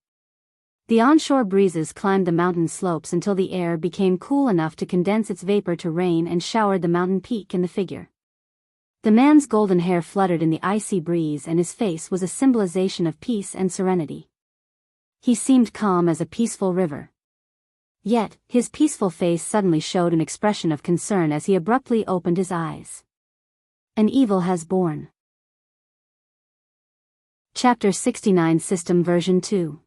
The onshore breezes climbed the mountain slopes until the air became cool enough to condense its vapor to rain and showered the mountain peak and the figure. The man's golden hair fluttered in the icy breeze, and his face was a symbolization of peace and serenity. He seemed calm as a peaceful river. Yet, his peaceful face suddenly showed an expression of concern as he abruptly opened his eyes. An evil has born. Chapter 69 System Version 2.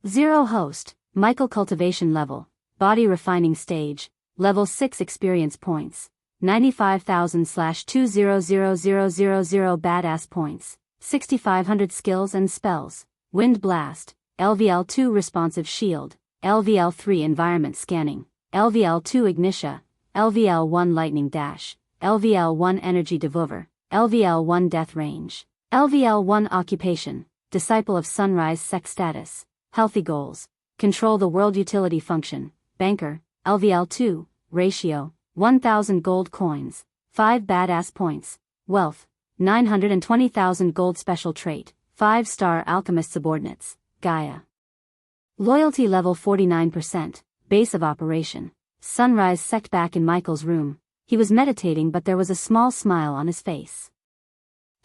0 Host, Michael Cultivation Level, Body Refining Stage, Level 6 Experience Points, 95,000/200000 Badass Points, 6,500 Skills and Spells, Wind Blast, LVL2 Responsive Shield, LVL3 Environment Scanning, LVL2 Ignitia, LVL1 Lightning Dash, LVL1 Energy Devolver, LVL1 Death Range, LVL1 Occupation, Disciple of Sunrise Sex Status, Healthy Goals, Control the World Utility Function, Banker, LVL2, Ratio, 1,000 Gold Coins, 5 Badass Points, Wealth, 920,000 Gold Special Trait, 5-Star Alchemist Subordinates, Gaia. Loyalty Level 49%, Base of Operation, Sunrise Sect. Back in Michael's room, he was meditating, but there was a small smile on his face.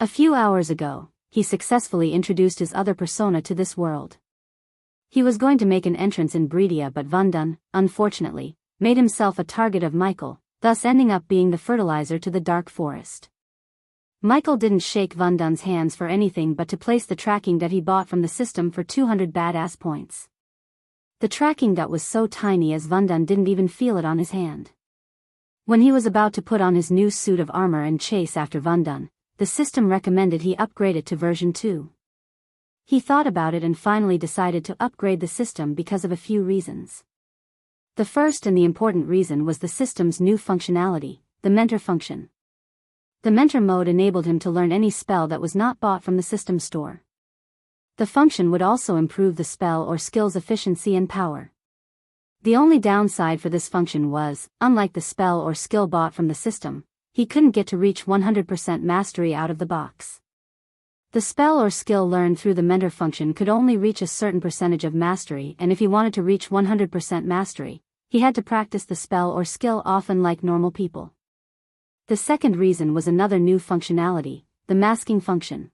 A few hours ago, he successfully introduced his other persona to this world. He was going to make an entrance in Breedia, but Vundun, unfortunately, made himself a target of Michael, thus ending up being the fertilizer to the dark forest. Michael didn't shake Vundun's hands for anything but to place the tracking dot he bought from the system for 200 badass points. The tracking dot was so tiny as Vundun didn't even feel it on his hand. When he was about to put on his new suit of armor and chase after Vundun, the system recommended he upgrade it to version 2. He thought about it and finally decided to upgrade the system because of a few reasons. The first and the important reason was the system's new functionality, the mentor function. The mentor mode enabled him to learn any spell that was not bought from the system store. The function would also improve the spell or skill's efficiency and power. The only downside for this function was, unlike the spell or skill bought from the system, he couldn't get to reach 100% mastery out of the box. The spell or skill learned through the mentor function could only reach a certain percentage of mastery, and if he wanted to reach 100% mastery, he had to practice the spell or skill often like normal people. The second reason was another new functionality, the masking function.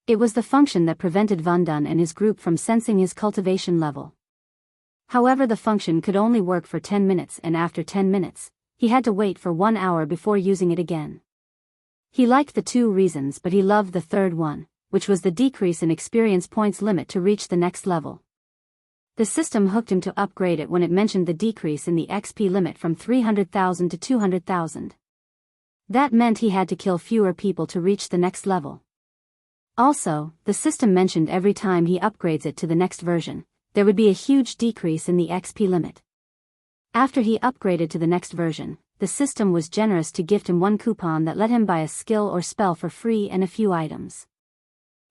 It was the function that prevented Vundun and his group from sensing his cultivation level. However, the function could only work for 10 minutes, and after 10 minutes, he had to wait for 1 hour before using it again. He liked the two reasons, but he loved the third one, which was the decrease in experience points limit to reach the next level. The system hooked him to upgrade it when it mentioned the decrease in the XP limit from 300,000 to 200,000. That meant he had to kill fewer people to reach the next level. Also, the system mentioned every time he upgrades it to the next version, there would be a huge decrease in the XP limit. After he upgraded to the next version, the system was generous to gift him one coupon that let him buy a skill or spell for free and a few items.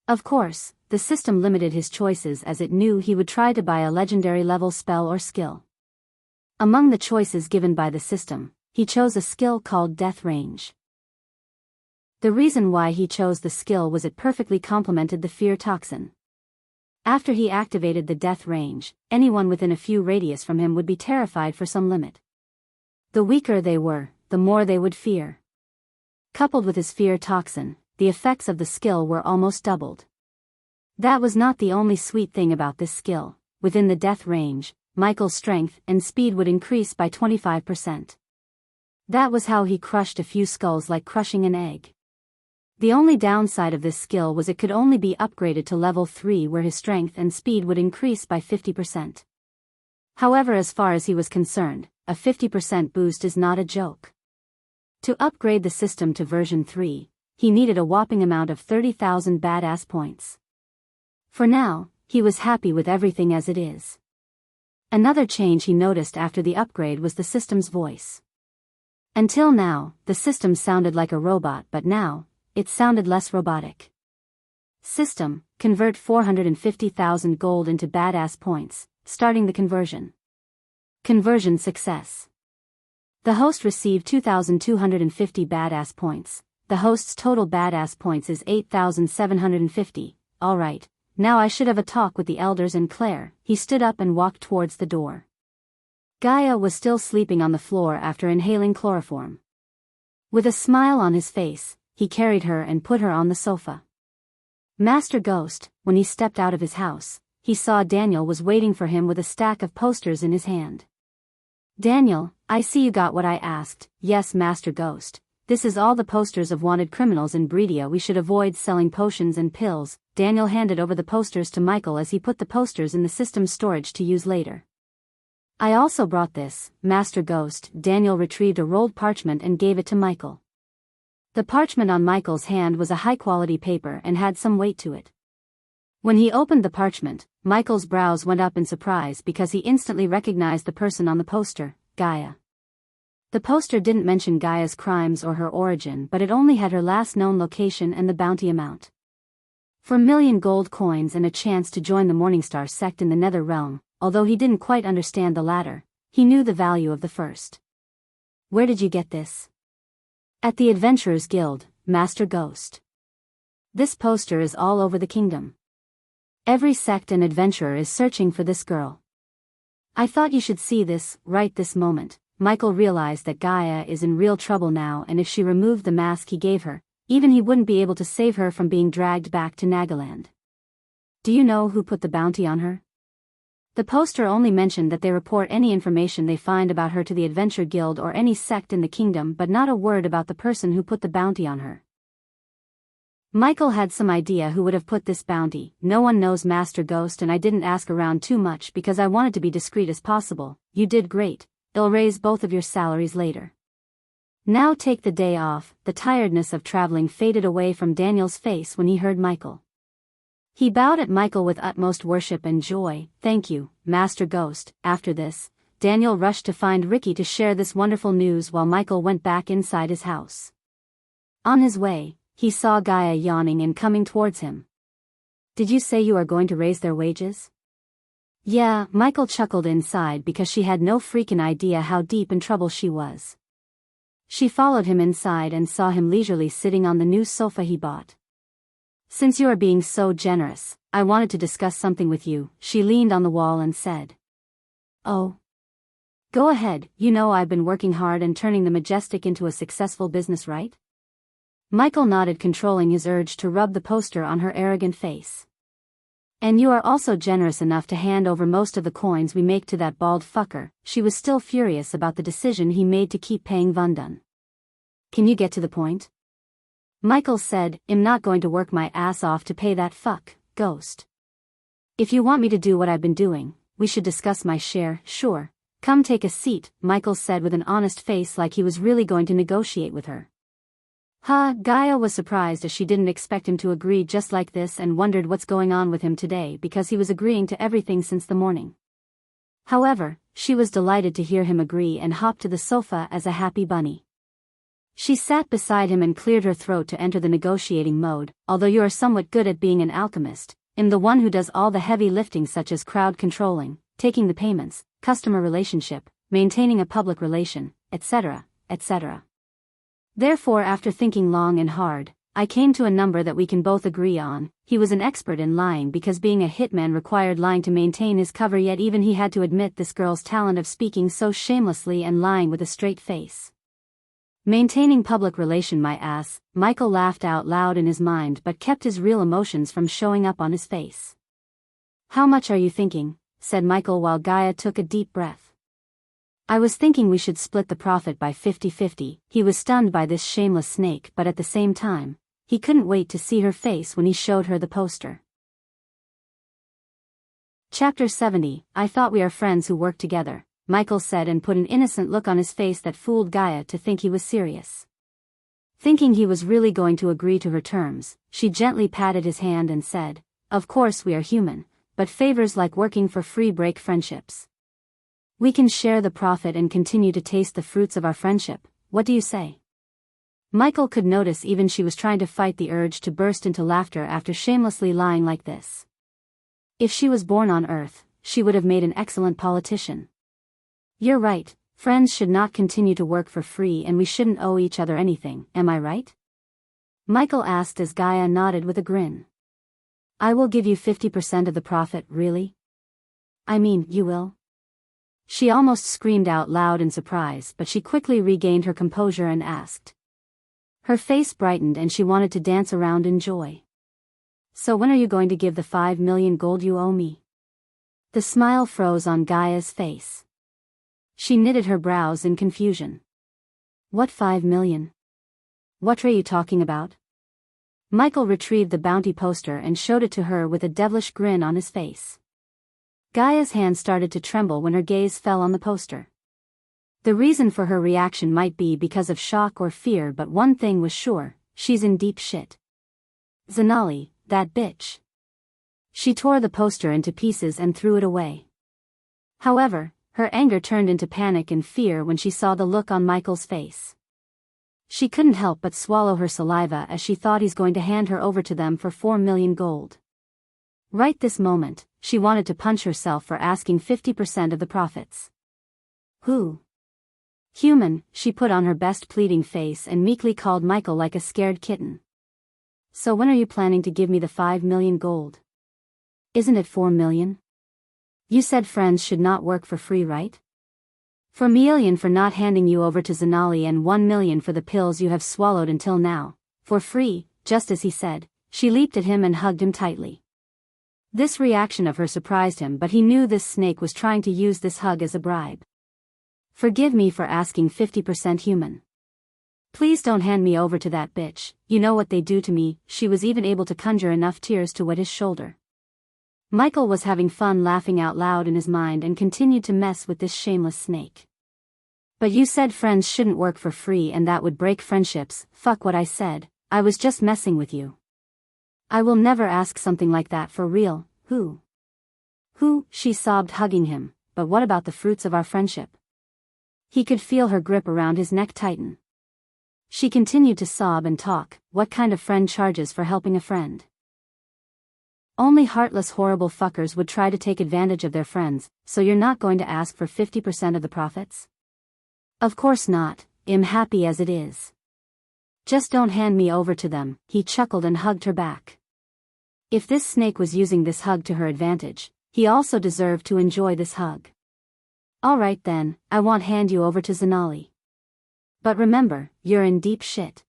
Of course, the system limited his choices as it knew he would try to buy a legendary level spell or skill. Among the choices given by the system, he chose a skill called Death Range. The reason why he chose the skill was it perfectly complemented the fear toxin. After he activated the Death Range, anyone within a few radius from him would be terrified for some limit. The weaker they were, the more they would fear. Coupled with his fear toxin, the effects of the skill were almost doubled. That was not the only sweet thing about this skill. Within the Death Range, Michael's strength and speed would increase by 25%. That was how he crushed a few skulls like crushing an egg. The only downside of this skill was it could only be upgraded to level 3, where his strength and speed would increase by 50%. However, as far as he was concerned, a 50% boost is not a joke. To upgrade the system to version 3, he needed a whopping amount of 30,000 badass points. For now, he was happy with everything as it is. Another change he noticed after the upgrade was the system's voice. Until now, the system sounded like a robot, but now, it sounded less robotic. System, convert 450,000 gold into badass points, starting the conversion. Conversion success. The host received 2,250 badass points. The host's total badass points is 8,750. Alright, now I should have a talk with the elders and Claire. He stood up and walked towards the door. Gaia was still sleeping on the floor after inhaling chloroform. With a smile on his face, he carried her and put her on the sofa. Master Ghost, when he stepped out of his house, he saw Daniel was waiting for him with a stack of posters in his hand. Daniel, I see you got what I asked. Yes, Master Ghost. This is all the posters of wanted criminals in Breedia. We should avoid selling potions and pills. Daniel handed over the posters to Michael as he put the posters in the system's storage to use later. I also brought this, Master Ghost. Daniel retrieved a rolled parchment and gave it to Michael. The parchment on Michael's hand was a high-quality paper and had some weight to it. When he opened the parchment, Michael's brows went up in surprise because he instantly recognized the person on the poster, Gaia. The poster didn't mention Gaia's crimes or her origin, but it only had her last known location and the bounty amount. For 1,000,000 gold coins and a chance to join the Morningstar sect in the Nether Realm, although he didn't quite understand the latter, he knew the value of the first. Where did you get this? At the Adventurers Guild, Master Ghost. This poster is all over the kingdom. Every sect and adventurer is searching for this girl. I thought you should see this, right this moment. Michael realized that Gaia is in real trouble now, and if she removed the mask he gave her, even he wouldn't be able to save her from being dragged back to Nagaland. Do you know who put the bounty on her? The poster only mentioned that they report any information they find about her to the Adventure Guild or any sect in the kingdom, but not a word about the person who put the bounty on her. Michael had some idea who would have put this bounty. No one knows, Master Ghost, and I didn't ask around too much because I wanted to be discreet as possible. You did great. They'll raise both of your salaries later. Now take the day off. The tiredness of traveling faded away from Daniel's face when he heard Michael. He bowed at Michael with utmost worship and joy. Thank you, Master Ghost. After this, Daniel rushed to find Ricky to share this wonderful news while Michael went back inside his house. On his way, he saw Gaia yawning and coming towards him. Did you say you are going to raise their wages? Yeah, Michael chuckled inside because she had no freaking idea how deep in trouble she was. She followed him inside and saw him leisurely sitting on the new sofa he bought. Since you are being so generous, I wanted to discuss something with you. She leaned on the wall and said. Oh. Go ahead. You know I've been working hard and turning the Majestic into a successful business, right? Michael nodded, controlling his urge to rub the poster on her arrogant face. And you are also generous enough to hand over most of the coins we make to that bald fucker. She was still furious about the decision he made to keep paying Vundun. Can you get to the point? Michael said, I'm not going to work my ass off to pay that fuck, Ghost. If you want me to do what I've been doing, we should discuss my share. Sure. Come take a seat, Michael said with an honest face, like he was really going to negotiate with her. Gaia was surprised as she didn't expect him to agree just like this and wondered what's going on with him today because he was agreeing to everything since the morning. However, she was delighted to hear him agree and hopped to the sofa as a happy bunny. She sat beside him and cleared her throat to enter the negotiating mode. Although you are somewhat good at being an alchemist, I'm the one who does all the heavy lifting such as crowd controlling, taking the payments, customer relationship, maintaining a public relation, etc., etc. Therefore, after thinking long and hard, I came to a number that we can both agree on. He was an expert in lying because being a hitman required lying to maintain his cover, yet even he had to admit this girl's talent of speaking so shamelessly and lying with a straight face. Maintaining public relation, my ass. Michael laughed out loud in his mind but kept his real emotions from showing up on his face. How much are you thinking? Said Michael while Gaia took a deep breath. I was thinking we should split the profit by 50-50. He was stunned by this shameless snake, but at the same time, he couldn't wait to see her face when he showed her the poster. Chapter 70. I thought we are friends who work together, Michael said and put an innocent look on his face that fooled Gaia to think he was serious. Thinking he was really going to agree to her terms, she gently patted his hand and said, Of course we are human, but favors like working for free break friendships. We can share the profit and continue to taste the fruits of our friendship. What do you say? Michael could notice even she was trying to fight the urge to burst into laughter after shamelessly lying like this. If she was born on Earth, she would have made an excellent politician. You're right, friends should not continue to work for free and we shouldn't owe each other anything, am I right? Michael asked as Gaia nodded with a grin. I will give you 50% of the profit, really? I mean, you will? She almost screamed out loud in surprise, but she quickly regained her composure and asked. Her face brightened and she wanted to dance around in joy. So when are you going to give the 5 million gold you owe me? The smile froze on Gaia's face. She knitted her brows in confusion. What 5 million? What are you talking about? Michael retrieved the bounty poster and showed it to her with a devilish grin on his face. Gaia's hand started to tremble when her gaze fell on the poster. The reason for her reaction might be because of shock or fear, but one thing was sure, she's in deep shit. Zanali, that bitch. She tore the poster into pieces and threw it away. However, her anger turned into panic and fear when she saw the look on Michael's face. She couldn't help but swallow her saliva as she thought he's going to hand her over to them for 4 million gold. Right this moment, she wanted to punch herself for asking 50% of the profits. Who? Human, she put on her best pleading face and meekly called Michael like a scared kitten. So when are you planning to give me the 5 million gold? Isn't it 4 million? You said friends should not work for free, right? 4 million for not handing you over to Zanali and 1 million for the pills you have swallowed until now. For free, just as he said. She leaped at him and hugged him tightly. This reaction of her surprised him, but he knew this snake was trying to use this hug as a bribe. Forgive me for asking 50% human. Please don't hand me over to that bitch, you know what they do to me. She was even able to conjure enough tears to wet his shoulder. Michael was having fun laughing out loud in his mind and continued to mess with this shameless snake. But you said friends shouldn't work for free and that would break friendships. Fuck what I said, I was just messing with you. I will never ask something like that for real. Who? Who? She sobbed, hugging him. But what about the fruits of our friendship? He could feel her grip around his neck tighten. She continued to sob and talk. What kind of friend charges for helping a friend? Only heartless horrible fuckers would try to take advantage of their friends, so you're not going to ask for 50% of the profits? Of course not, I'm happy as it is. Just don't hand me over to them, he chuckled and hugged her back. If this snake was using this hug to her advantage, he also deserved to enjoy this hug. Alright then, I won't hand you over to Zanali. But remember, you're in deep shit.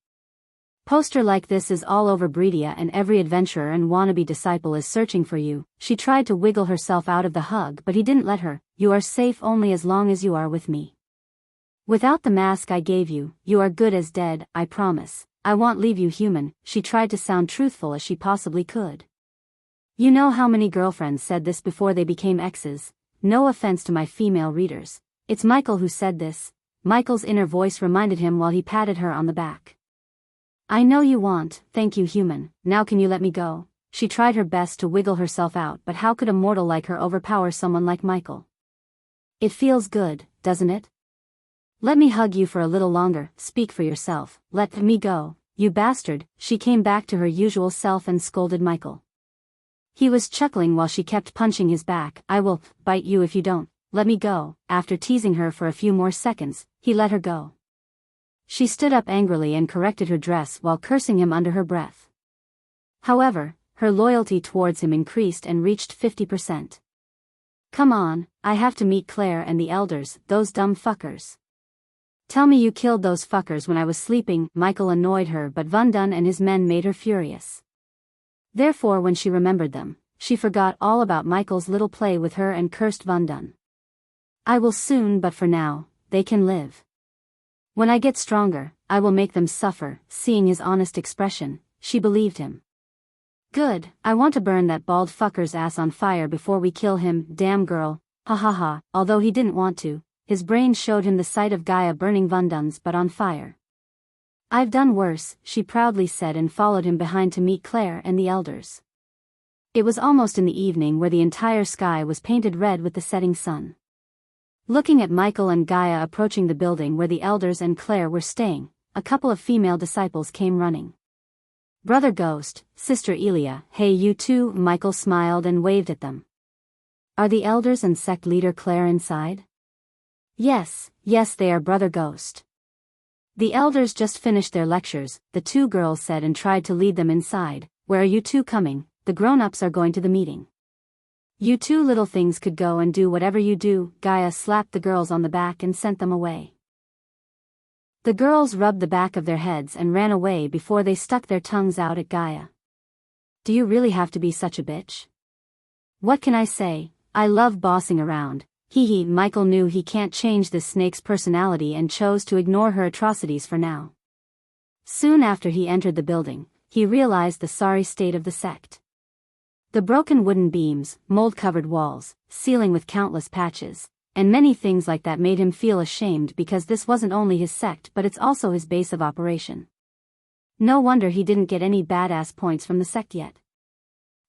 Poster like this is all over Breedia and every adventurer and wannabe disciple is searching for you. She tried to wiggle herself out of the hug but he didn't let her. You are safe only as long as you are with me. Without the mask I gave you, you are good as dead, I promise. I won't leave you human. She tried to sound truthful as she possibly could. You know how many girlfriends said this before they became exes? No offense to my female readers. It's Michael who said this. Michael's inner voice reminded him while he patted her on the back. I know you want, thank you human, now can you let me go? She tried her best to wiggle herself out, but how could a mortal like her overpower someone like Michael? It feels good, doesn't it? Let me hug you for a little longer, speak for yourself, let me go, you bastard. She came back to her usual self and scolded Michael. He was chuckling while she kept punching his back. I will bite you if you don't, let me go. After teasing her for a few more seconds, he let her go. She stood up angrily and corrected her dress while cursing him under her breath. However, her loyalty towards him increased and reached 50%. Come on, I have to meet Claire and the elders, those dumb fuckers. Tell me you killed those fuckers when I was sleeping. Michael annoyed her, but Van Dun and his men made her furious. Therefore when she remembered them, she forgot all about Michael's little play with her and cursed Van Dun. I will soon, but for now, they can live. When I get stronger, I will make them suffer. Seeing his honest expression, she believed him. Good, I want to burn that bald fucker's ass on fire before we kill him. Damn girl, ha ha ha. Although he didn't want to, his brain showed him the sight of Gaia burning Van Dun's but on fire. I've done worse, she proudly said and followed him behind to meet Claire and the elders. It was almost in the evening where the entire sky was painted red with the setting sun. Looking at Michael and Gaia approaching the building where the elders and Claire were staying, a couple of female disciples came running. "Brother Ghost, Sister Elia, hey you two," Michael smiled and waved at them. "Are the elders and sect leader Claire inside?" Yes, they are, Brother Ghost." "The elders just finished their lectures," the two girls said, and tried to lead them inside. "Where are you two coming? The grown-ups are going to the meeting." "You two little things could go and do whatever you do." Gaia slapped the girls on the back and sent them away. The girls rubbed the back of their heads and ran away before they stuck their tongues out at Gaia. "Do you really have to be such a bitch?" "What can I say? I love bossing around." Hee. Michael knew he can't change this snake's personality and chose to ignore her atrocities for now. Soon after he entered the building, he realized the sorry state of the sect. The broken wooden beams, mold-covered walls, ceiling with countless patches, and many things like that made him feel ashamed, because this wasn't only his sect but it's also his base of operation. No wonder he didn't get any badass points from the sect yet.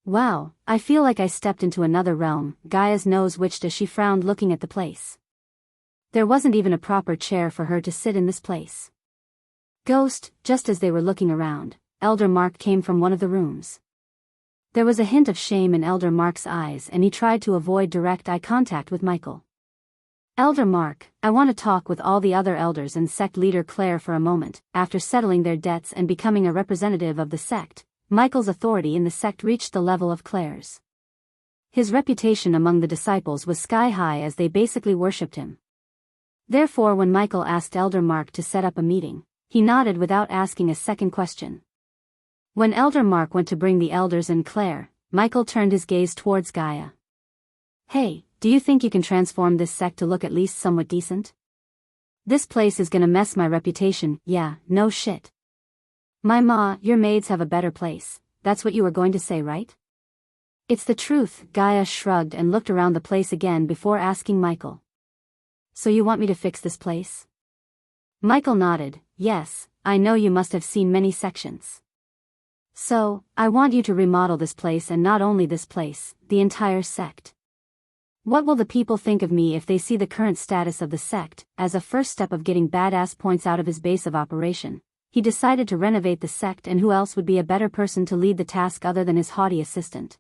"Wow, I feel like I stepped into another realm." Gaia's nose twitched as she frowned, looking at the place. There wasn't even a proper chair for her to sit in this place. "Ghost," just as they were looking around, Elder Mark came from one of the rooms. There was a hint of shame in Elder Mark's eyes and he tried to avoid direct eye contact with Michael. "Elder Mark, I want to talk with all the other elders and sect leader Claire for a moment." After settling their debts and becoming a representative of the sect, Michael's authority in the sect reached the level of Claire's. His reputation among the disciples was sky high as they basically worshipped him. Therefore, when Michael asked Elder Mark to set up a meeting, he nodded without asking a second question. When Elder Mark went to bring the elders and Claire, Michael turned his gaze towards Gaia. "Hey, do you think you can transform this sect to look at least somewhat decent? This place is gonna mess my reputation." "Yeah, no shit. My ma, your maids have a better place." "That's what you were going to say, right?" "It's the truth." Gaia shrugged and looked around the place again before asking Michael. "So you want me to fix this place?" Michael nodded. "Yes, I know you must have seen many sections. So, I want you to remodel this place, and not only this place, the entire sect. What will the people think of me if they see the current status of the sect?" As a first step of getting badass points out of his base of operation, he decided to renovate the sect, and who else would be a better person to lead the task other than his haughty assistant?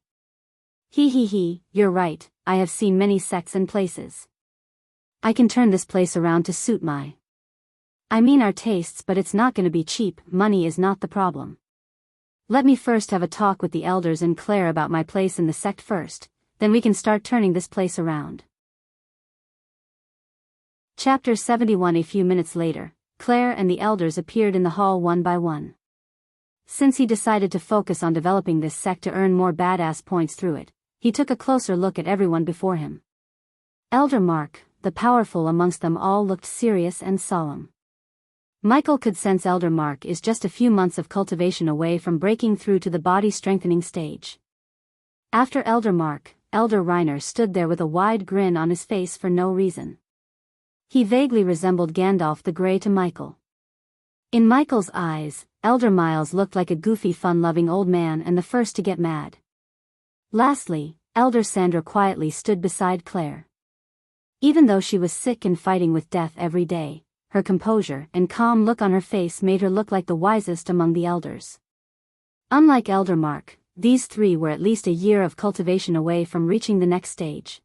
You're right, I have seen many sects and places. I can turn this place around to suit our tastes, but it's not gonna be cheap. Money is not the problem. Let me first have a talk with the elders and Claire about my place in the sect first, then we can start turning this place around. Chapter 71. A few minutes later, Claire and the elders appeared in the hall one by one. Since he decided to focus on developing this sect to earn more badass points through it, he took a closer look at everyone before him. Elder Mark, the powerful amongst them all, looked serious and solemn. Michael could sense Elder Mark is just a few months of cultivation away from breaking through to the body-strengthening stage. After Elder Mark, Elder Reiner stood there with a wide grin on his face for no reason. He vaguely resembled Gandalf the Grey to Michael. In Michael's eyes, Elder Miles looked like a goofy, fun-loving old man and the first to get mad. Lastly, Elder Sandra quietly stood beside Claire. Even though she was sick and fighting with death every day, her composure and calm look on her face made her look like the wisest among the elders. Unlike Elder Mark, these three were at least a year of cultivation away from reaching the next stage.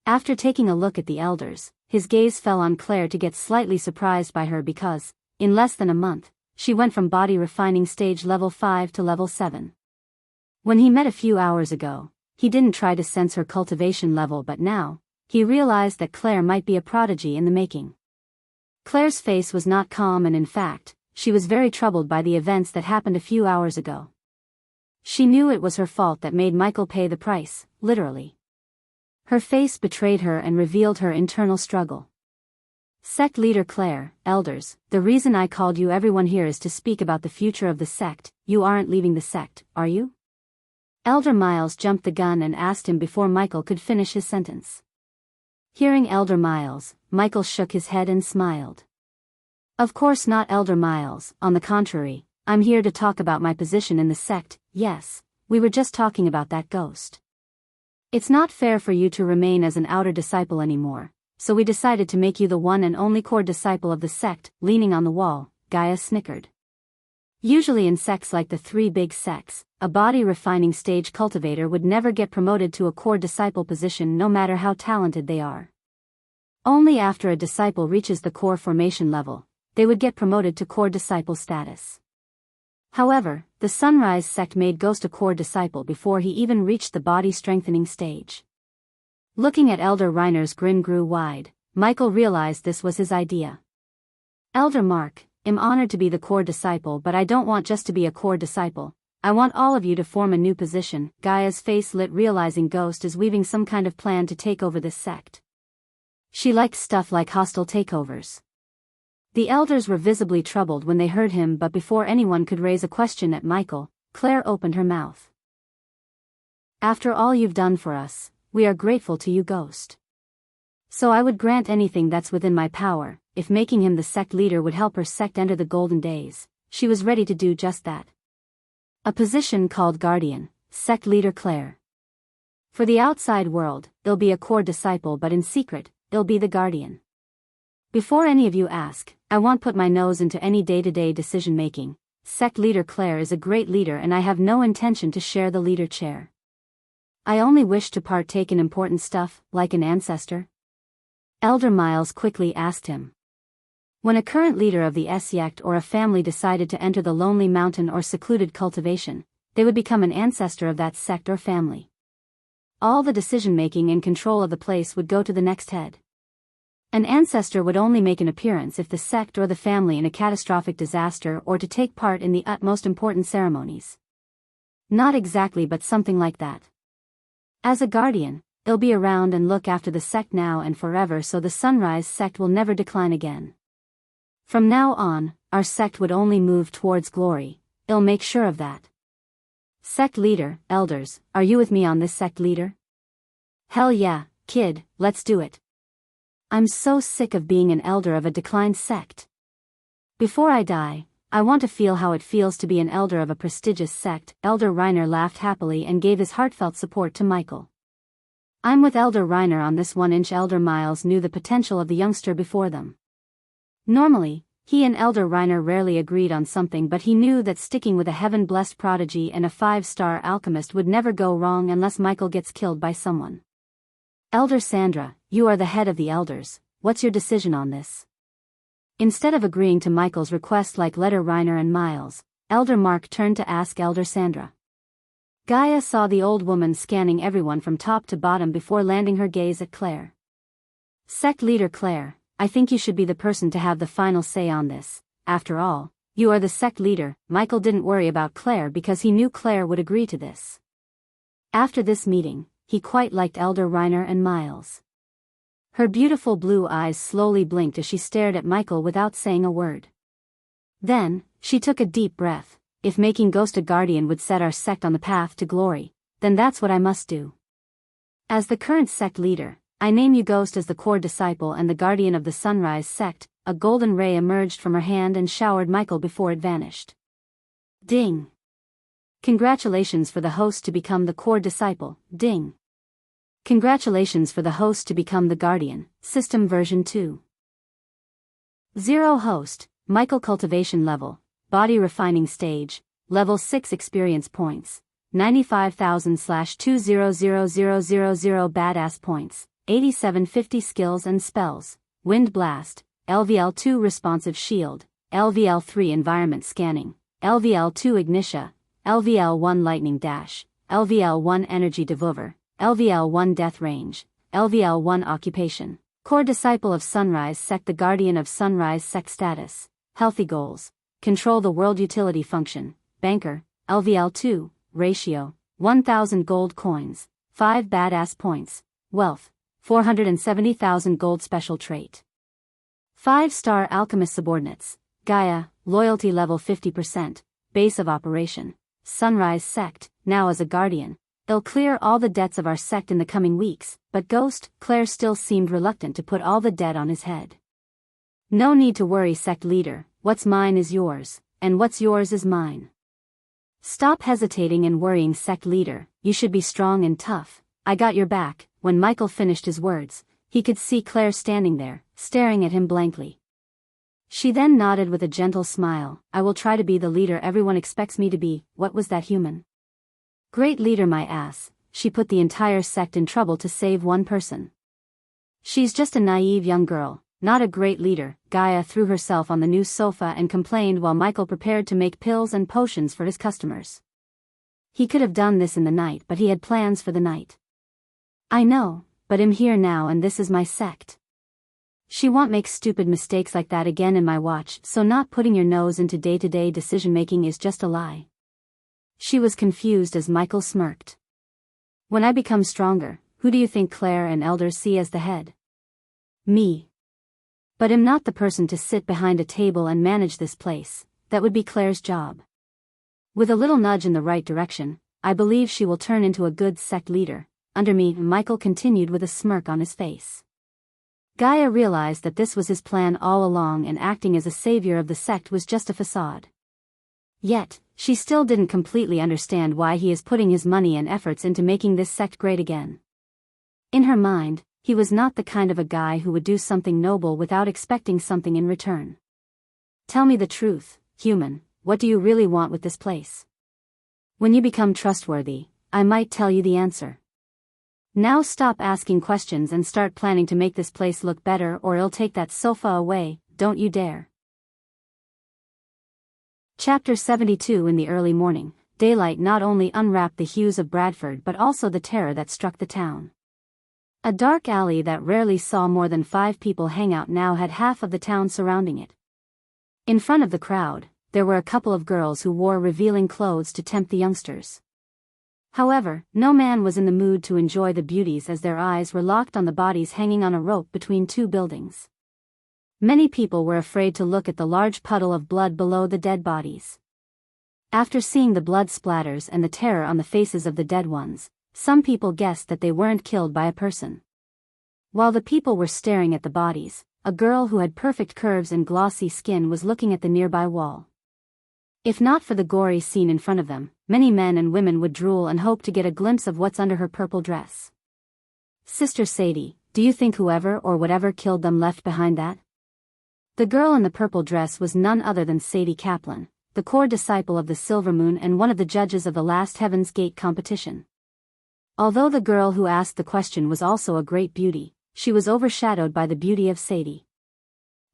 After taking a look at the elders, his gaze fell on Claire to get slightly surprised by her because, in less than a month, she went from body refining stage level 5 to level 7. When he met a few hours ago, he didn't try to sense her cultivation level, but now, he realized that Claire might be a prodigy in the making. Claire's face was not calm, and in fact, she was very troubled by the events that happened a few hours ago. She knew it was her fault that made Michael pay the price, literally. Her face betrayed her and revealed her internal struggle. Sect leader Claire, elders, the reason I called you everyone here is to speak about the future of the sect. You aren't leaving the sect, are you? Elder Miles jumped the gun and asked him before Michael could finish his sentence. Hearing Elder Miles, Michael shook his head and smiled. Of course not, Elder Miles, on the contrary, I'm here to talk about my position in the sect. Yes, we were just talking about that ghost. It's not fair for you to remain as an outer disciple anymore, so we decided to make you the one and only core disciple of the sect. Leaning on the wall, Gaia snickered. Usually in sects like the three big sects, a body refining stage cultivator would never get promoted to a core disciple position no matter how talented they are. Only after a disciple reaches the core formation level, they would get promoted to core disciple status. However, the Sunrise sect made Ghost a core disciple before he even reached the body strengthening stage. Looking at Elder Reiner's grin grew wide, Michael realized this was his idea. Elder Mark, I'm honored to be the core disciple, but I don't want just to be a core disciple. I want all of you to form a new position. Gaia's face lit, realizing Ghost is weaving some kind of plan to take over this sect. She liked stuff like hostile takeovers. The elders were visibly troubled when they heard him, but before anyone could raise a question at Michael, Claire opened her mouth. After all you've done for us, we are grateful to you, Ghost. So I would grant anything that's within my power, if making him the sect leader would help her sect enter the golden days. She was ready to do just that. A position called Guardian, sect leader Claire. For the outside world, they'll be a core disciple, but in secret, they'll be the Guardian. Before any of you ask, I won't put my nose into any day-to-day decision-making. Sect leader Claire is a great leader and I have no intention to share the leader chair. I only wish to partake in important stuff, like an ancestor. Elder Miles quickly asked him. When a current leader of the sect or a family decided to enter the lonely mountain or secluded cultivation, they would become an ancestor of that sect or family. All the decision-making and control of the place would go to the next head. An ancestor would only make an appearance if the sect or the family in a catastrophic disaster or to take part in the utmost important ceremonies. Not exactly, but something like that. As a guardian, they'll be around and look after the sect now and forever, so the Sunrise sect will never decline again. From now on, our sect would only move towards glory. I'll make sure of that. Sect leader, elders, are you with me on this, sect leader? Hell yeah, kid, let's do it. I'm so sick of being an elder of a declined sect. Before I die, I want to feel how it feels to be an elder of a prestigious sect. Elder Reiner laughed happily and gave his heartfelt support to Michael. I'm with Elder Reiner on this one. Elder Miles knew the potential of the youngster before them. Normally, he and Elder Reiner rarely agreed on something, but he knew that sticking with a heaven-blessed prodigy and a 5-star alchemist would never go wrong unless Michael gets killed by someone. Elder Sandra, you are the head of the elders, what's your decision on this? Instead of agreeing to Michael's request like Elder Reiner and Miles, Elder Mark turned to ask Elder Sandra. Gaia saw the old woman scanning everyone from top to bottom before landing her gaze at Claire. Sect leader Claire, I think you should be the person to have the final say on this. After all, you are the sect leader. Michael didn't worry about Claire because he knew Claire would agree to this. After this meeting, he quite liked Elder Reiner and Miles. Her beautiful blue eyes slowly blinked as she stared at Michael without saying a word. Then, she took a deep breath. If making Ghost a guardian would set our sect on the path to glory, then that's what I must do. As the current sect leader, I name you Ghost as the core disciple and the guardian of the Sunrise sect. A golden ray emerged from her hand and showered Michael before it vanished. Ding! Congratulations for the host to become the core disciple. Ding! Congratulations for the host to become the guardian. System version 2. 0 host, Michael. Cultivation level, body refining stage, level 6. Experience points, 95,000/200000 badass points, 8750 skills and spells, Wind Blast, LVL2 responsive shield, LVL3 environment scanning, LVL2 ignitia, LVL1 lightning dash, LVL1 energy devolver, LVL1 death range, LVL1 occupation, core disciple of Sunrise sect. The guardian of Sunrise sect. Status, healthy goals, control the world utility function, banker, LVL2, ratio, 1000 gold coins, 5 badass points, wealth, 470,000 gold. Special trait, 5-star alchemist. Subordinates, Gaia, loyalty level 50%, base of operation, Sunrise sect. Now as a guardian, they'll clear all the debts of our sect in the coming weeks, but Ghost, Claire still seemed reluctant to put all the debt on his head. No need to worry, sect leader, what's mine is yours, and what's yours is mine. Stop hesitating and worrying, sect leader, you should be strong and tough, I got your back. When Michael finished his words, he could see Claire standing there, staring at him blankly. She then nodded with a gentle smile. I will try to be the leader everyone expects me to be. What was that human? Great leader, my ass. She put the entire sect in trouble to save one person. She's just a naive young girl, not a great leader. Gaia threw herself on the new sofa and complained while Michael prepared to make pills and potions for his customers. He could have done this in the night, but he had plans for the night. I know, but I'm here now and this is my sect. She won't make stupid mistakes like that again in my watch, so not putting your nose into day-to-day decision-making is just a lie. She was confused as Michael smirked. When I become stronger, who do you think Claire and elders see as the head? Me. But I'm not the person to sit behind a table and manage this place. That would be Claire's job. With a little nudge in the right direction, I believe she will turn into a good sect leader. Under me, Michael continued with a smirk on his face. Gaia realized that this was his plan all along and acting as a savior of the sect was just a facade. Yet, she still didn't completely understand why he is putting his money and efforts into making this sect great again. In her mind, he was not the kind of a guy who would do something noble without expecting something in return. Tell me the truth, human, what do you really want with this place? When you become trustworthy, I might tell you the answer. Now stop asking questions and start planning to make this place look better or I'll take that sofa away, don't you dare. Chapter 72. In the early morning, daylight not only unwrapped the hues of Bradford but also the terror that struck the town. A dark alley that rarely saw more than 5 people hang out now had half of the town surrounding it. In front of the crowd, there were a couple of girls who wore revealing clothes to tempt the youngsters. However, no man was in the mood to enjoy the beauties as their eyes were locked on the bodies hanging on a rope between 2 buildings. Many people were afraid to look at the large puddle of blood below the dead bodies. After seeing the blood splatters and the terror on the faces of the dead ones, some people guessed that they weren't killed by a person. While the people were staring at the bodies, a girl who had perfect curves and glossy skin was looking at the nearby wall. If not for the gory scene in front of them, many men and women would drool and hope to get a glimpse of what's under her purple dress. Sister Sadie, do you think whoever or whatever killed them left behind that? The girl in the purple dress was none other than Sadie Kaplan, the core disciple of the Silver Moon and one of the judges of the last Heaven's Gate competition. Although the girl who asked the question was also a great beauty, she was overshadowed by the beauty of Sadie.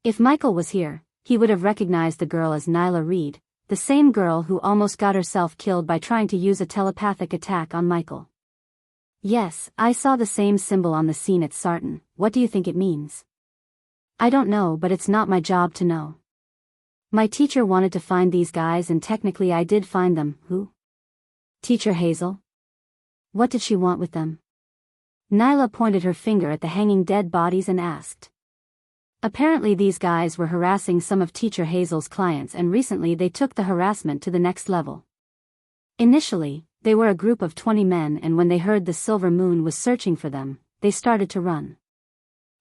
If Michael was here, he would have recognized the girl as Nyla Reed, the same girl who almost got herself killed by trying to use a telepathic attack on Michael. Yes, I saw the same symbol on the scene at Sarton. What do you think it means? I don't know, but it's not my job to know. My teacher wanted to find these guys and technically I did find them. Who? Teacher Hazel? What did she want with them? Nyla pointed her finger at the hanging dead bodies and asked. Apparently these guys were harassing some of Teacher Hazel's clients and recently they took the harassment to the next level. Initially, they were a group of 20 men and when they heard the Silver Moon was searching for them, they started to run.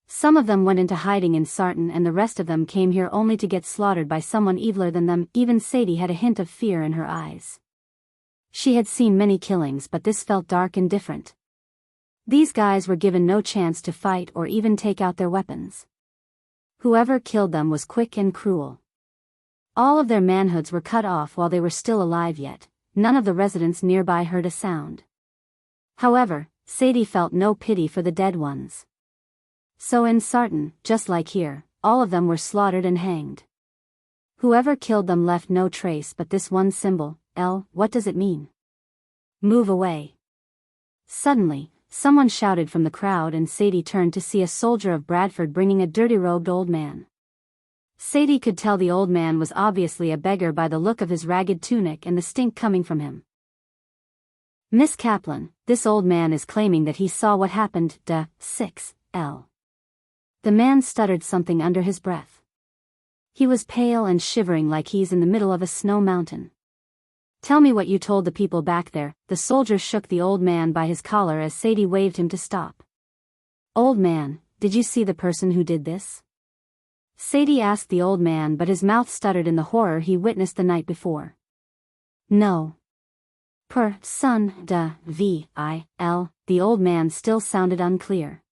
Some of them went into hiding in Sarton and the rest of them came here only to get slaughtered by someone eviler than them. Even Sadie had a hint of fear in her eyes. She had seen many killings but this felt dark and different. These guys were given no chance to fight or even take out their weapons. Whoever killed them was quick and cruel. All of their manhoods were cut off while they were still alive yet none of the residents nearby heard a sound. However, Sadie felt no pity for the dead ones. So in Sarton, just like here, all of them were slaughtered and hanged. Whoever killed them left no trace but this one symbol. L, what does it mean? Move away. Suddenly, someone shouted from the crowd and Sadie turned to see a soldier of Bradford bringing a dirty-robed old man. Sadie could tell the old man was obviously a beggar by the look of his ragged tunic and the stink coming from him. Miss Kaplan, this old man is claiming that he saw what happened. 6L. The man stuttered something under his breath. He was pale and shivering like he's in the middle of a snow mountain. Tell me what you told the people back there. The soldier shook the old man by his collar as Sadie waved him to stop. Old man, did you see the person who did this? Sadie asked the old man but his mouth stuttered in the horror he witnessed the night before. No. The old man still sounded unclear.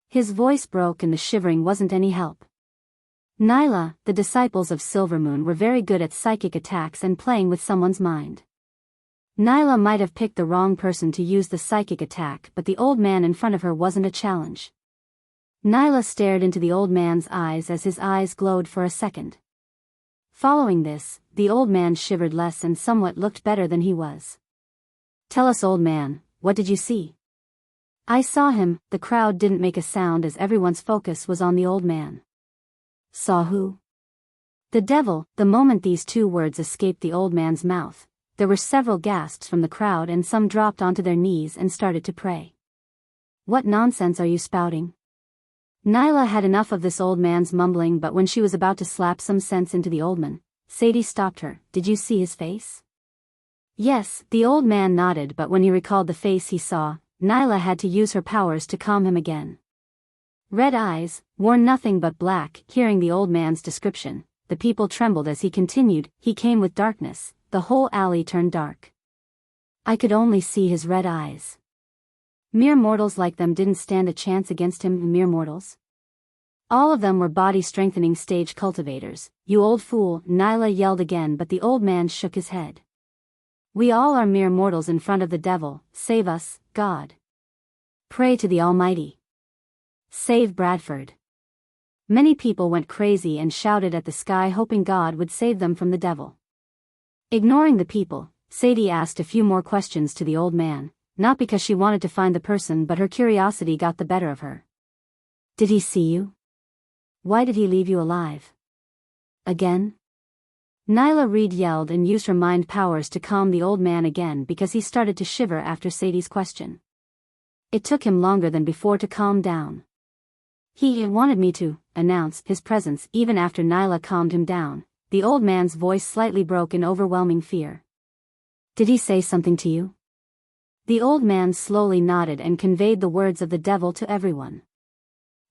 His voice broke and the shivering wasn't any help. Nyla, the disciples of Silvermoon were very good at psychic attacks and playing with someone's mind. Nyla might have picked the wrong person to use the psychic attack, but the old man in front of her wasn't a challenge. Nyla stared into the old man's eyes as his eyes glowed for a second. Following this, the old man shivered less and somewhat looked better than he was. "Tell us, old man, what did you see?" "I saw him." The crowd didn't make a sound as everyone's focus was on the old man. "Saw who?" "The devil." The moment these two words escaped the old man's mouth, there were several gasps from the crowd and some dropped onto their knees and started to pray. "What nonsense are you spouting?" Nyla had enough of this old man's mumbling, but when she was about to slap some sense into the old man, Sadie stopped her. "Did you see his face?" "Yes." The old man nodded, but when he recalled the face he saw, Nyla had to use her powers to calm him again. Red eyes, wore nothing but black. Hearing the old man's description, the people trembled as he continued. "He came with darkness. The whole alley turned dark. I could only see his red eyes. Mere mortals like them didn't stand a chance against him." Mere mortals? All of them were body-strengthening stage cultivators. "You old fool," Nyla yelled again, but the old man shook his head. "We all are mere mortals in front of the devil. Save us, God. Pray to the Almighty. Save Bradford." Many people went crazy and shouted at the sky, hoping God would save them from the devil. Ignoring the people, Sadie asked a few more questions to the old man, not because she wanted to find the person, but her curiosity got the better of her. "Did he see you? Why did he leave you alive? Again?" Nyla Reed yelled and used her mind powers to calm the old man again because he started to shiver after Sadie's question. It took him longer than before to calm down. "He wanted me to announce his presence." Even after Nyla calmed him down, the old man's voice slightly broke in overwhelming fear. "Did he say something to you?" The old man slowly nodded and conveyed the words of the devil to everyone.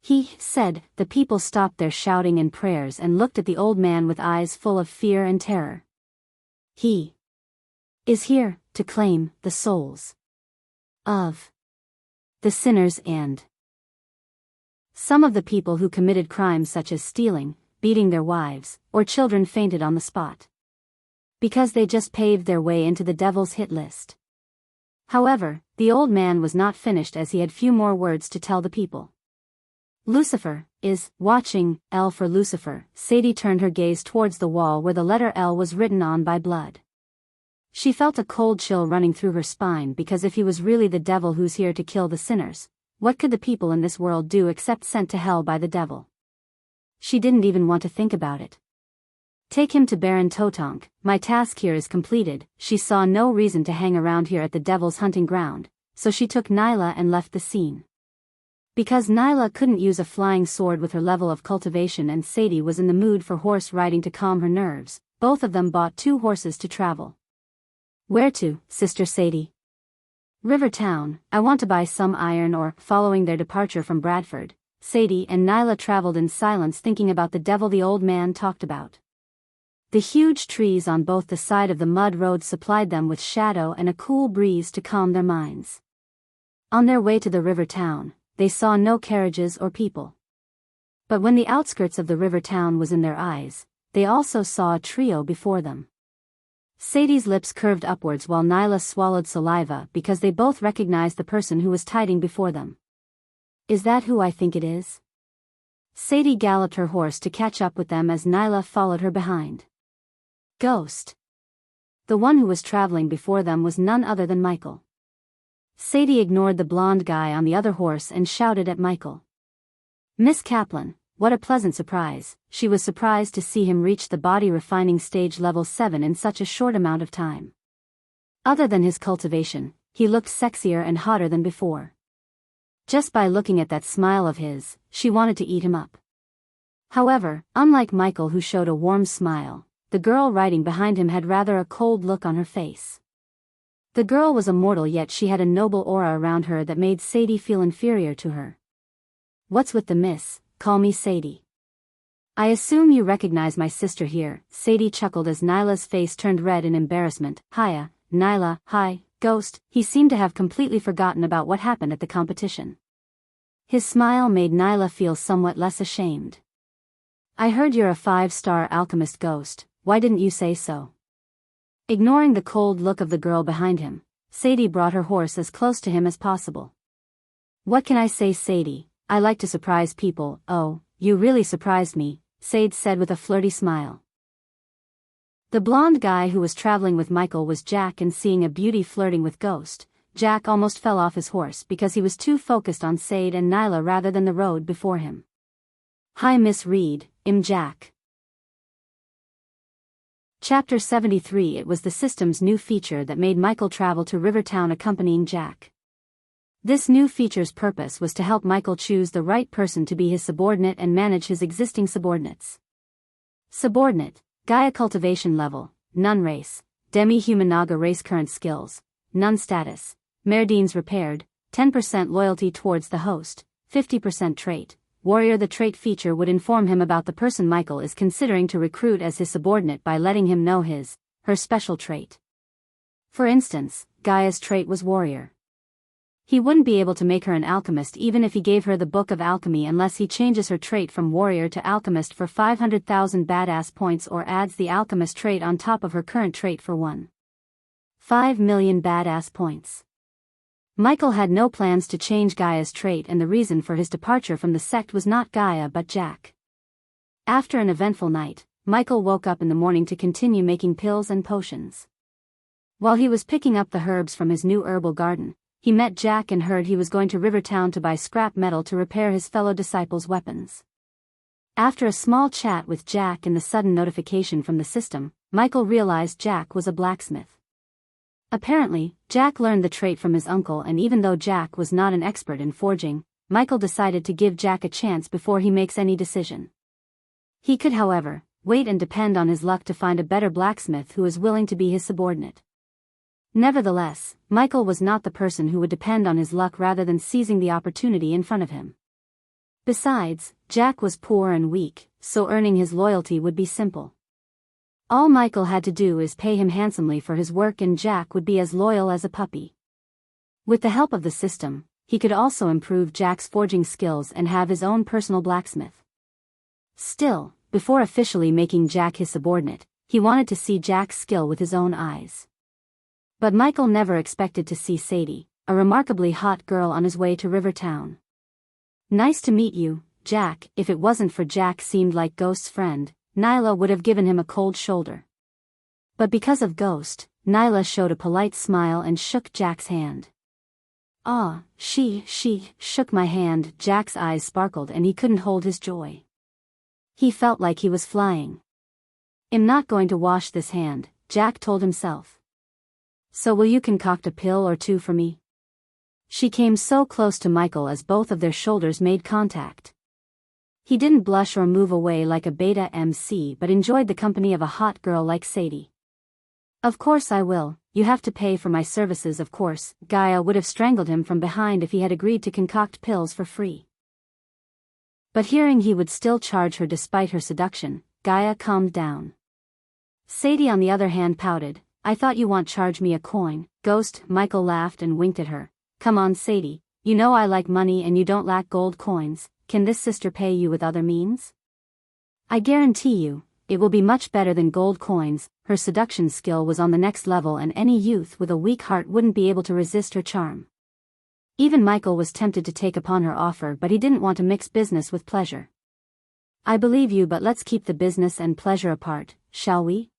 "He said." The people stopped their shouting and prayers and looked at the old man with eyes full of fear and terror. "He is here to claim the souls of the sinners and..." Some of the people who committed crimes such as stealing, beating their wives, or children fainted on the spot. Because they just paved their way into the devil's hit list. However, the old man was not finished as he had few more words to tell the people. "Lucifer is watching." L for Lucifer. Sadie turned her gaze towards the wall where the letter L was written on by blood. She felt a cold chill running through her spine because if he was really the devil who's here to kill the sinners, what could the people in this world do except sent to hell by the devil? She didn't even want to think about it. "Take him to Baron Totonk. My task here is completed." She saw no reason to hang around here at the devil's hunting ground, so she took Nyla and left the scene. Because Nyla couldn't use a flying sword with her level of cultivation and Sadie was in the mood for horse riding to calm her nerves, both of them bought 2 horses to travel. "Where to, Sister Sadie?" "River Town. I want to buy some iron ore." Following their departure from Bradford, Sadie and Nyla traveled in silence thinking about the devil the old man talked about. The huge trees on both the side of the mud road supplied them with shadow and a cool breeze to calm their minds. On their way to the river town, they saw no carriages or people. But when the outskirts of the river town was in their eyes, they also saw a trio before them. Sadie's lips curved upwards while Nyla swallowed saliva because they both recognized the person who was tiding before them. "Is that who I think it is?" Sadie galloped her horse to catch up with them as Nyla followed her behind. Ghost. The one who was traveling before them was none other than Michael. Sadie ignored the blonde guy on the other horse and shouted at Michael. "Miss Kaplan, what a pleasant surprise." She was surprised to see him reach the body refining stage level 7 in such a short amount of time. Other than his cultivation, he looked sexier and hotter than before. Just by looking at that smile of his, she wanted to eat him up. However, unlike Michael who showed a warm smile, the girl riding behind him had rather a cold look on her face. The girl was a mortal, yet she had a noble aura around her that made Sadie feel inferior to her. "What's with the miss? Call me Sadie. I assume you recognize my sister here." Sadie chuckled as Nyla's face turned red in embarrassment. "Hiya, Nyla, hi, Ghost. He seemed to have completely forgotten about what happened at the competition. His smile made Nyla feel somewhat less ashamed. I heard you're a 5-star alchemist, Ghost. Why didn't you say so? Ignoring the cold look of the girl behind him, Sadie brought her horse as close to him as possible. What can I say, Sadie? I like to surprise people. Oh, you really surprised me, Sade said with a flirty smile. The blonde guy who was traveling with Michael was Jack, and seeing a beauty flirting with Ghost, Jack almost fell off his horse because he was too focused on Sade and Nyla rather than the road before him. Hi Miss Reed, I'm Jack. Chapter 73. It was the system's new feature that made Michael travel to Rivertown accompanying Jack. This new feature's purpose was to help Michael choose the right person to be his subordinate and manage his existing subordinates. Subordinate, Gaia cultivation level, none race, demi-human Naga race current skills, none status, Merdines repaired, 10% loyalty towards the host, 50% trait, warrior. The trait feature would inform him about the person Michael is considering to recruit as his subordinate by letting him know her special trait. For instance, Gaia's trait was warrior. He wouldn't be able to make her an alchemist even if he gave her the Book of Alchemy unless he changes her trait from warrior to alchemist for 500,000 badass points or adds the alchemist trait on top of her current trait for 1.5 million badass points. Michael had no plans to change Gaia's trait, and the reason for his departure from the sect was not Gaia but Jack. After an eventful night, Michael woke up in the morning to continue making pills and potions. While he was picking up the herbs from his new herbal garden, he met Jack and heard he was going to Rivertown to buy scrap metal to repair his fellow disciples' weapons. After a small chat with Jack and the sudden notification from the system, Michael realized Jack was a blacksmith. Apparently, Jack learned the trait from his uncle, and even though Jack was not an expert in forging, Michael decided to give Jack a chance before he makes any decision. He could, however, wait and depend on his luck to find a better blacksmith who is willing to be his subordinate. Nevertheless, Michael was not the person who would depend on his luck rather than seizing the opportunity in front of him. Besides, Jack was poor and weak, so earning his loyalty would be simple. All Michael had to do is pay him handsomely for his work and Jack would be as loyal as a puppy. With the help of the system, he could also improve Jack's forging skills and have his own personal blacksmith. Still, before officially making Jack his subordinate, he wanted to see Jack's skill with his own eyes. But Michael never expected to see Sadie, a remarkably hot girl, on his way to Rivertown. Nice to meet you, Jack. If it wasn't for Jack seemed like Ghost's friend, Nyla would have given him a cold shoulder. But because of Ghost, Nyla showed a polite smile and shook Jack's hand. Ah, she shook my hand. Jack's eyes sparkled and he couldn't hold his joy. He felt like he was flying. I'm not going to wash this hand, Jack told himself. So will you concoct a pill or two for me? She came so close to Michael as both of their shoulders made contact. He didn't blush or move away like a beta MC but enjoyed the company of a hot girl like Sadie. Of course I will, you have to pay for my services of course. Gaia would have strangled him from behind if he had agreed to concoct pills for free. But hearing he would still charge her despite her seduction, Gaia calmed down. Sadie on the other hand pouted. I thought you want charge me a coin, Ghost. Michael laughed and winked at her. Come on Sadie, you know I like money and you don't lack gold coins. Can this sister pay you with other means? I guarantee you, it will be much better than gold coins. Her seduction skill was on the next level and any youth with a weak heart wouldn't be able to resist her charm. Even Michael was tempted to take upon her offer, but he didn't want to mix business with pleasure. I believe you, but let's keep the business and pleasure apart, shall we?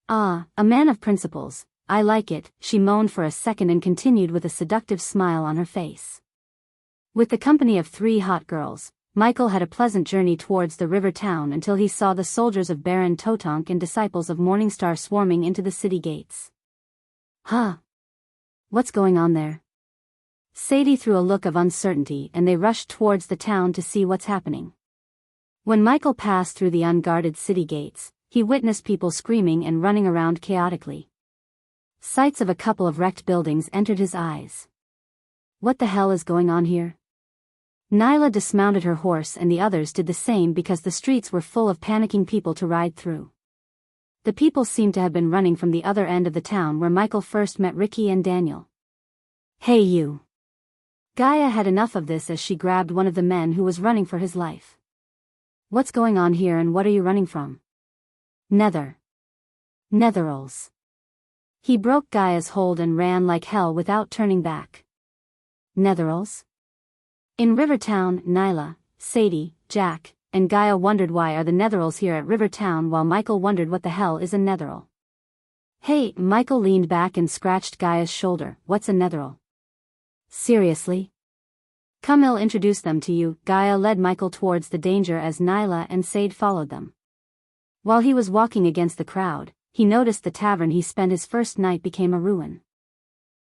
Ah, a man of principles, I like it, she moaned for a second and continued with a seductive smile on her face. With the company of 3 hot girls, Michael had a pleasant journey towards the river town until he saw the soldiers of Baron Totonk and disciples of Morningstar swarming into the city gates. Huh? What's going on there? Sadie threw a look of uncertainty and they rushed towards the town to see what's happening. When Michael passed through the unguarded city gates, he witnessed people screaming and running around chaotically. Sights of a couple of wrecked buildings entered his eyes. What the hell is going on here? Nyla dismounted her horse and the others did the same because the streets were full of panicking people to ride through. The people seemed to have been running from the other end of the town where Michael first met Ricky and Daniel. "Hey you!" Gaia had enough of this as she grabbed one of the men who was running for his life. "What's going on here and what are you running from?" Netherals. He broke Gaia's hold and ran like hell without turning back. Netherals? In Rivertown, Nyla, Sadie, Jack, and Gaia wondered why are the Netherals here at Rivertown while Michael wondered what the hell is a Netheral. "Hey," Michael leaned back and scratched Gaia's shoulder, "what's a Netheral?" "Seriously? Come, I'll introduce them to you." Gaia led Michael towards the danger as Nyla and Sade followed them. While he was walking against the crowd, he noticed the tavern he spent his first night became a ruin.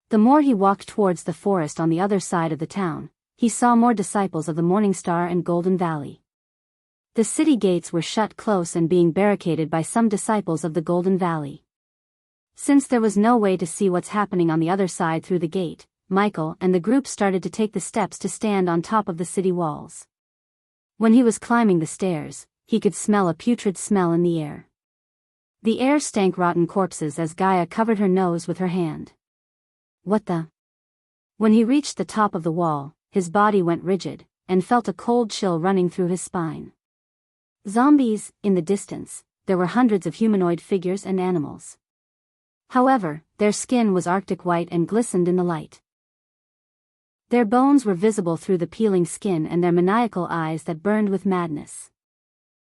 The more he walked towards the forest on the other side of the town, he saw more disciples of the Morning Star and Golden Valley. The city gates were shut close and being barricaded by some disciples of the Golden Valley. Since there was no way to see what's happening on the other side through the gate, Michael and the group started to take the steps to stand on top of the city walls. When he was climbing the stairs, he could smell a putrid smell in the air. The air stank rotten corpses as Gaia covered her nose with her hand. What the? When he reached the top of the wall, his body went rigid, and felt a cold chill running through his spine. Zombies. In the distance, there were hundreds of humanoid figures and animals. However, their skin was arctic white and glistened in the light. Their bones were visible through the peeling skin and their maniacal eyes that burned with madness.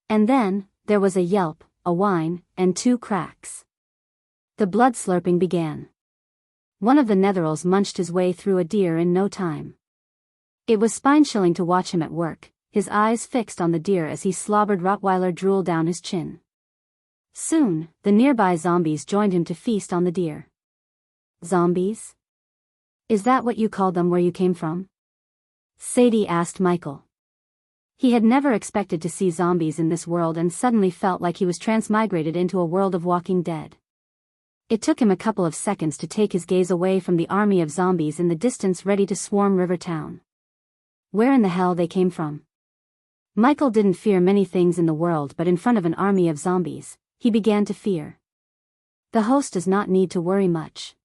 And then, there was a yelp, a whine, and 2 cracks. The blood slurping began. One of the Netherals munched his way through a deer in no time. It was spine-chilling to watch him at work, his eyes fixed on the deer as he slobbered Rottweiler drool down his chin. Soon, the nearby zombies joined him to feast on the deer. "Zombies? Is that what you called them where you came from?" Sadie asked Michael. He had never expected to see zombies in this world and suddenly felt like he was transmigrated into a world of Walking Dead. It took him a couple of seconds to take his gaze away from the army of zombies in the distance ready to swarm Rivertown. Where in the hell they came from? Michael didn't fear many things in the world, but in front of an army of zombies, he began to fear. The host does not need to worry much.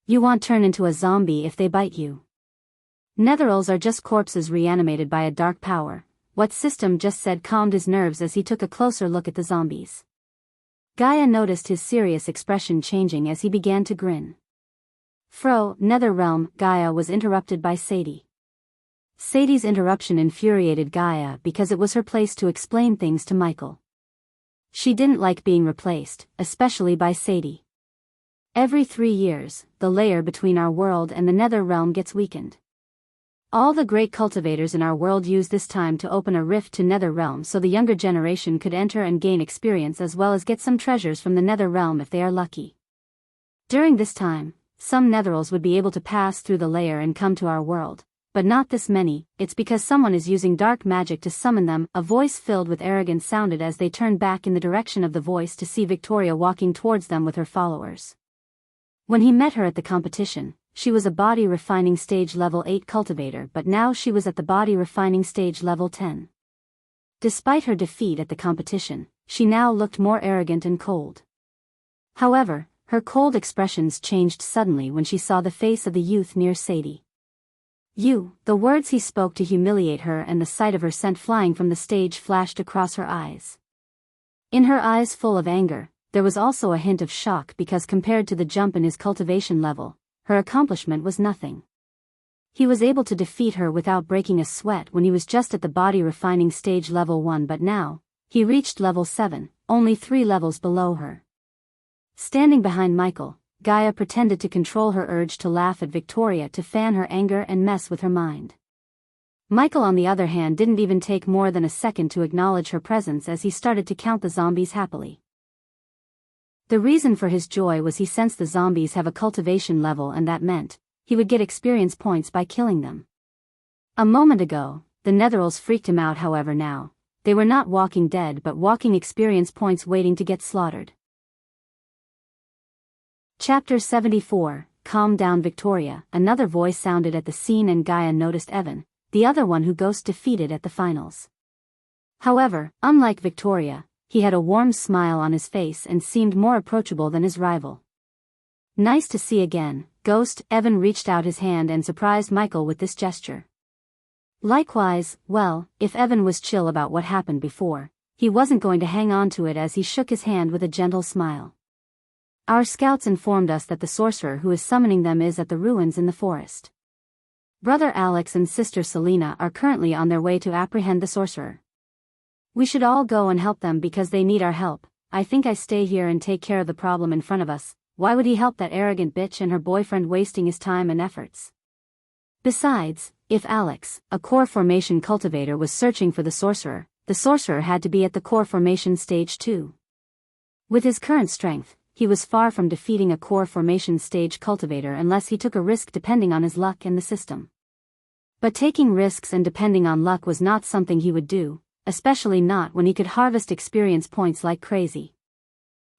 You won't turn into a zombie if they bite you. Netherals are just corpses reanimated by a dark power. What System just said calmed his nerves as he took a closer look at the zombies. Gaia noticed his serious expression changing as he began to grin. Nether realm. Gaia was interrupted by Sadie. Sadie's interruption infuriated Gaia because it was her place to explain things to Michael. She didn't like being replaced, especially by Sadie. Every 3 years, the layer between our world and the Nether realm gets weakened. All the great cultivators in our world use this time to open a rift to Nether realm so the younger generation could enter and gain experience as well as get some treasures from the Nether realm if they are lucky. During this time, some Netherals would be able to pass through the layer and come to our world, but not this many. It's because someone is using dark magic to summon them. A voice filled with arrogance sounded as they turned back in the direction of the voice to see Victoria walking towards them with her followers. When he met her at the competition, she was a body refining stage level 8 cultivator, but now she was at the body refining stage level 10. Despite her defeat at the competition, she now looked more arrogant and cold. However, her cold expressions changed suddenly when she saw the face of the youth near Sadie. "You," the words he spoke to humiliate her, and the sight of her scent flying from the stage flashed across her eyes. In her eyes full of anger, there was also a hint of shock because compared to the jump in his cultivation level, her accomplishment was nothing. He was able to defeat her without breaking a sweat when he was just at the body refining stage level 1, but now, he reached level 7, only 3 levels below her. Standing behind Michael, Gaia pretended to control her urge to laugh at Victoria to fan her anger and mess with her mind. Michael on the other hand didn't even take more than a second to acknowledge her presence as he started to count the zombies happily. The reason for his joy was he sensed the zombies have a cultivation level and that meant he would get experience points by killing them. A moment ago, the Netherals freaked him out. However, now, they were not walking dead but walking experience points waiting to get slaughtered. Chapter 74, Calm Down Victoria. Another voice sounded at the scene and Gaia noticed Evan, the other one who Ghost defeated at the finals. However, unlike Victoria, he had a warm smile on his face and seemed more approachable than his rival. "Nice to see again, Ghost." Evan reached out his hand and surprised Michael with this gesture. Likewise, well, if Evan was chill about what happened before, he wasn't going to hang on to it as he shook his hand with a gentle smile. "Our scouts informed us that the sorcerer who is summoning them is at the ruins in the forest. Brother Alex and sister Selena are currently on their way to apprehend the sorcerer. We should all go and help them because they need our help. I think I stay here and take care of the problem in front of us. Why would he help that arrogant bitch and her boyfriend wasting his time and efforts? Besides, if Alex, a core formation cultivator, was searching for the sorcerer had to be at the core formation stage too. With his current strength, he was far from defeating a core formation stage cultivator unless he took a risk depending on his luck and the system. But taking risks and depending on luck was not something he would do, especially not when he could harvest experience points like crazy.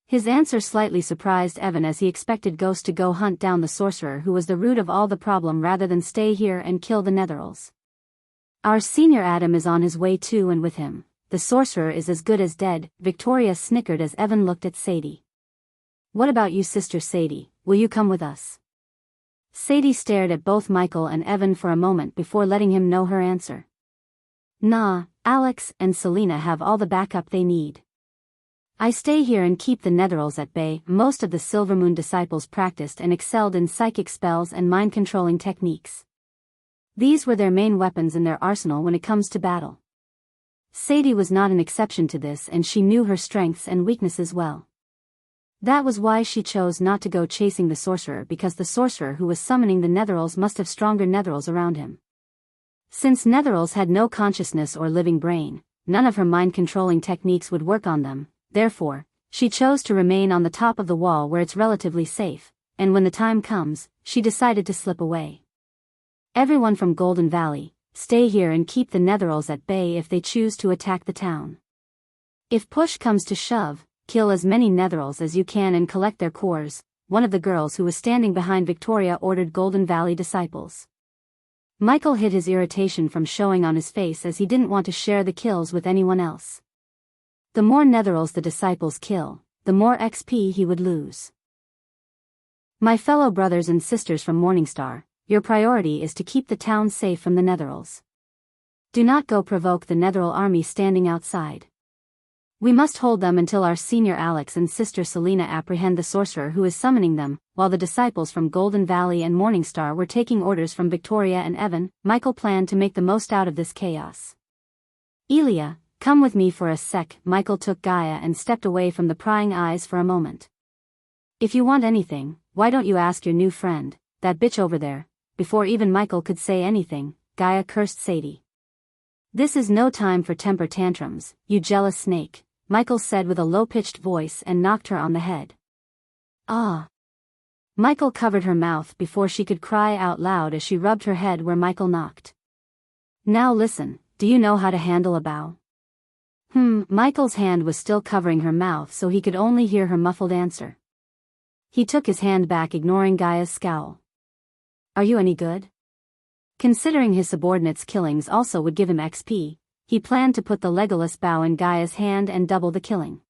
His answer slightly surprised Evan as he expected Ghost to go hunt down the sorcerer who was the root of all the problem rather than stay here and kill the Netherals. "Our senior Adam is on his way too, and with him, the sorcerer is as good as dead." Victoria snickered as Evan looked at Sadie. "What about you, Sister Sadie, will you come with us?" Sadie stared at both Michael and Evan for a moment before letting him know her answer. "Nah, Alex and Selena have all the backup they need. I stay here and keep the Netherals at bay." Most of the Silvermoon disciples practiced and excelled in psychic spells and mind-controlling techniques. These were their main weapons in their arsenal when it comes to battle. Sadie was not an exception to this, and she knew her strengths and weaknesses well. That was why she chose not to go chasing the sorcerer, because the sorcerer who was summoning the Netherals must have stronger Netherals around him. Since Netherals had no consciousness or living brain, none of her mind-controlling techniques would work on them. Therefore, she chose to remain on the top of the wall where it's relatively safe, and when the time comes, she decided to slip away. "Everyone from Golden Valley, stay here and keep the Netherals at bay if they choose to attack the town. If push comes to shove, kill as many Netherals as you can and collect their cores," one of the girls who was standing behind Victoria ordered Golden Valley disciples. Michael hid his irritation from showing on his face as he didn't want to share the kills with anyone else. The more Netherals the disciples kill, the more XP he would lose. "My fellow brothers and sisters from Morningstar, your priority is to keep the town safe from the Netherals. Do not go provoke the Netheral army standing outside. We must hold them until our senior Alex and sister Selena apprehend the sorcerer who is summoning them." While the disciples from Golden Valley and Morningstar were taking orders from Victoria and Evan, Michael planned to make the most out of this chaos. "Elia, come with me for a sec." Michael took Gaia and stepped away from the prying eyes for a moment. "If you want anything, why don't you ask your new friend, that bitch over there?" Before even Michael could say anything, Gaia cursed Sadie. "This is no time for temper tantrums, you jealous snake," Michael said with a low-pitched voice and knocked her on the head. "Ah." Michael covered her mouth before she could cry out loud as she rubbed her head where Michael knocked. "Now listen, do you know how to handle a bow?" Michael's hand was still covering her mouth, so he could only hear her muffled answer. He took his hand back, ignoring Gaia's scowl. "Are you any good?" Considering his subordinates' killings also would give him XP, he planned to put the Legolas bow in Gaia's hand and double the killing.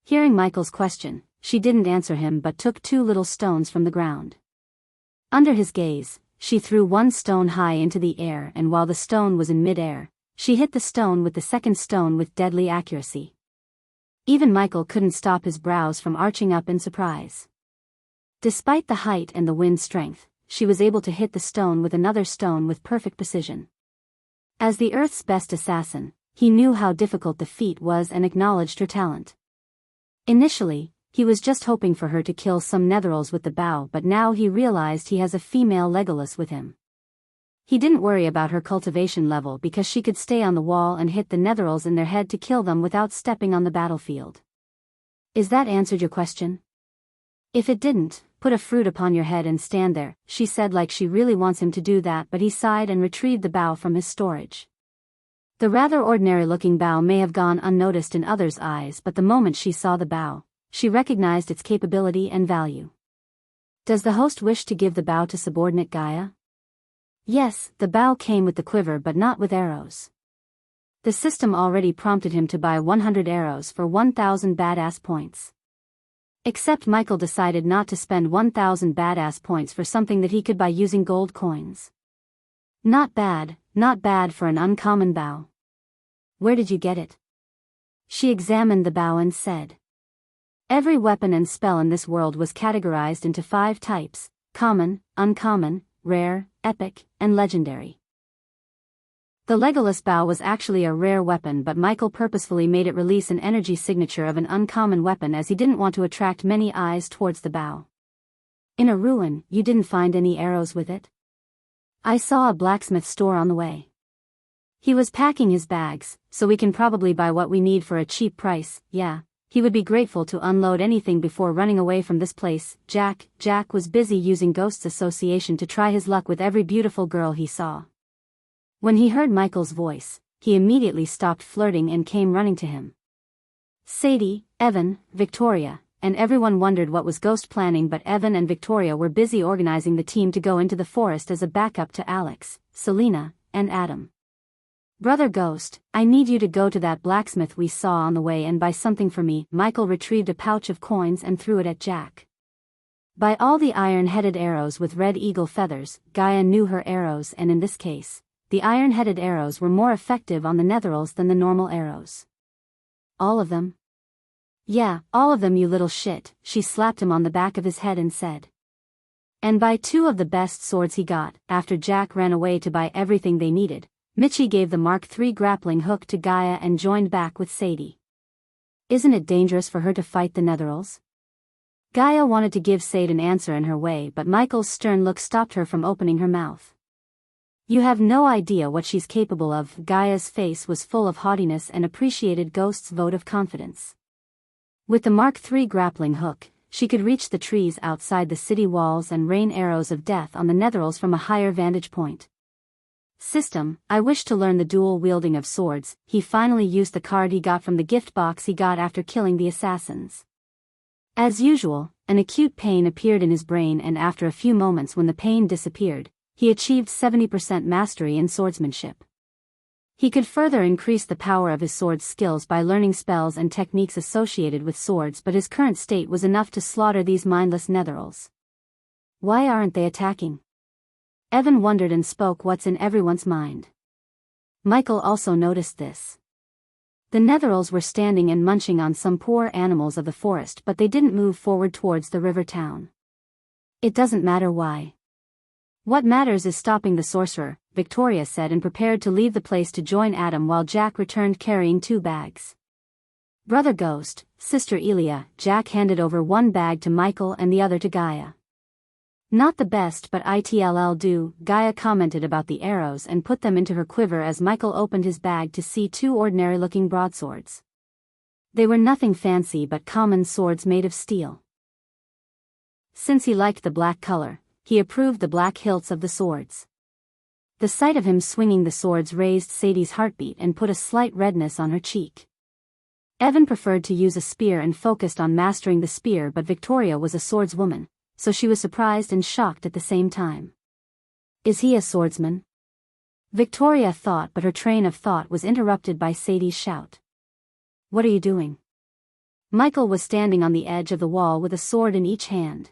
Hearing Michael's question, she didn't answer him but took 2 little stones from the ground. Under his gaze, she threw one stone high into the air, and while the stone was in mid-air, she hit the stone with the second stone with deadly accuracy. Even Michael couldn't stop his brows from arching up in surprise. Despite the height and the wind strength, she was able to hit the stone with another stone with perfect precision. As the Earth's best assassin, he knew how difficult the feat was and acknowledged her talent. Initially, he was just hoping for her to kill some Netherals with the bow, but now he realized he has a female Legolas with him. He didn't worry about her cultivation level because she could stay on the wall and hit the Netherals in their head to kill them without stepping on the battlefield. "Is that answered your question?" "If it didn't, put a fruit upon your head and stand there," she said, like she really wants him to do that, but he sighed and retrieved the bow from his storage. The rather ordinary-looking bow may have gone unnoticed in others' eyes, but the moment she saw the bow, she recognized its capability and value. "Does the host wish to give the bow to subordinate Gaia?" Yes, the bow came with the quiver but not with arrows. The system already prompted him to buy 100 arrows for 1,000 badass points. Except Michael decided not to spend 1,000 badass points for something that he could buy using gold coins. Not bad for an uncommon bow. Where did you get it? She examined the bow and said. Every weapon and spell in this world was categorized into 5 types: common, uncommon, rare, epic, and legendary. The Legolas bow was actually a rare weapon, but Michael purposefully made it release an energy signature of an uncommon weapon as he didn't want to attract many eyes towards the bow. In a ruin, you didn't find any arrows with it? I saw a blacksmith store on the way. He was packing his bags, so we can probably buy what we need for a cheap price. Yeah, he would be grateful to unload anything before running away from this place. Jack was busy using Ghosts Association to try his luck with every beautiful girl he saw. When he heard Michael's voice, he immediately stopped flirting and came running to him. Sadie, Evan, Victoria, and everyone wondered what was Ghost planning, but Evan and Victoria were busy organizing the team to go into the forest as a backup to Alex, Selena, and Adam. Brother Ghost, I need you to go to that blacksmith we saw on the way and buy something for me. Michael retrieved a pouch of coins and threw it at Jack. Buy all the iron-headed arrows with red eagle feathers. Gaia knew her arrows, and in this case, the iron-headed arrows were more effective on the netherils than the normal arrows. All of them? Yeah, all of them, you little shit, she slapped him on the back of his head and said. And buy 2 of the best swords he got. After Jack ran away to buy everything they needed, Mitchie gave the Mark III grappling hook to Gaia and joined back with Sadie. Isn't it dangerous for her to fight the netherils? Gaia wanted to give Sade an answer in her way, but Michael's stern look stopped her from opening her mouth. You have no idea what she's capable of. Gaia's face was full of haughtiness and appreciated Ghost's vote of confidence. With the Mark III grappling hook, she could reach the trees outside the city walls and rain arrows of death on the netherils from a higher vantage point. System, I wish to learn the dual wielding of swords. He finally used the card he got from the gift box he got after killing the assassins. As usual, an acute pain appeared in his brain, and after a few moments, when the pain disappeared, he achieved 70% mastery in swordsmanship. He could further increase the power of his sword skills by learning spells and techniques associated with swords, but his current state was enough to slaughter these mindless netherils. Why aren't they attacking? Evan wondered and spoke what's in everyone's mind. Michael also noticed this. The netherils were standing and munching on some poor animals of the forest, but they didn't move forward towards the river town. It doesn't matter why. What matters is stopping the sorcerer, Victoria said, and prepared to leave the place to join Adam while Jack returned carrying 2 bags. Brother Ghost, Sister Elia, Jack handed over 1 bag to Michael and the other to Gaia. Not the best, but it'll do. Gaia commented about the arrows and put them into her quiver as Michael opened his bag to see 2 ordinary-looking broadswords. They were nothing fancy but common swords made of steel. Since he liked the black color, he approved the black hilts of the swords. The sight of him swinging the swords raised Sadie's heartbeat and put a slight redness on her cheek. Evan preferred to use a spear and focused on mastering the spear, but Victoria was a swordswoman, so she was surprised and shocked at the same time. Is he a swordsman? Victoria thought, but her train of thought was interrupted by Sadie's shout. What are you doing? Michael was standing on the edge of the wall with a sword in each hand.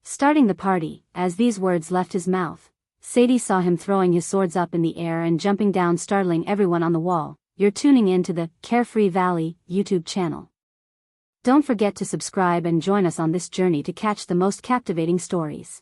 Starting the party. As these words left his mouth, Sadie saw him throwing his swords up in the air and jumping down, startling everyone on the wall. You're tuning in to the Carefree Valley YouTube channel. Don't forget to subscribe and join us on this journey to catch the most captivating stories.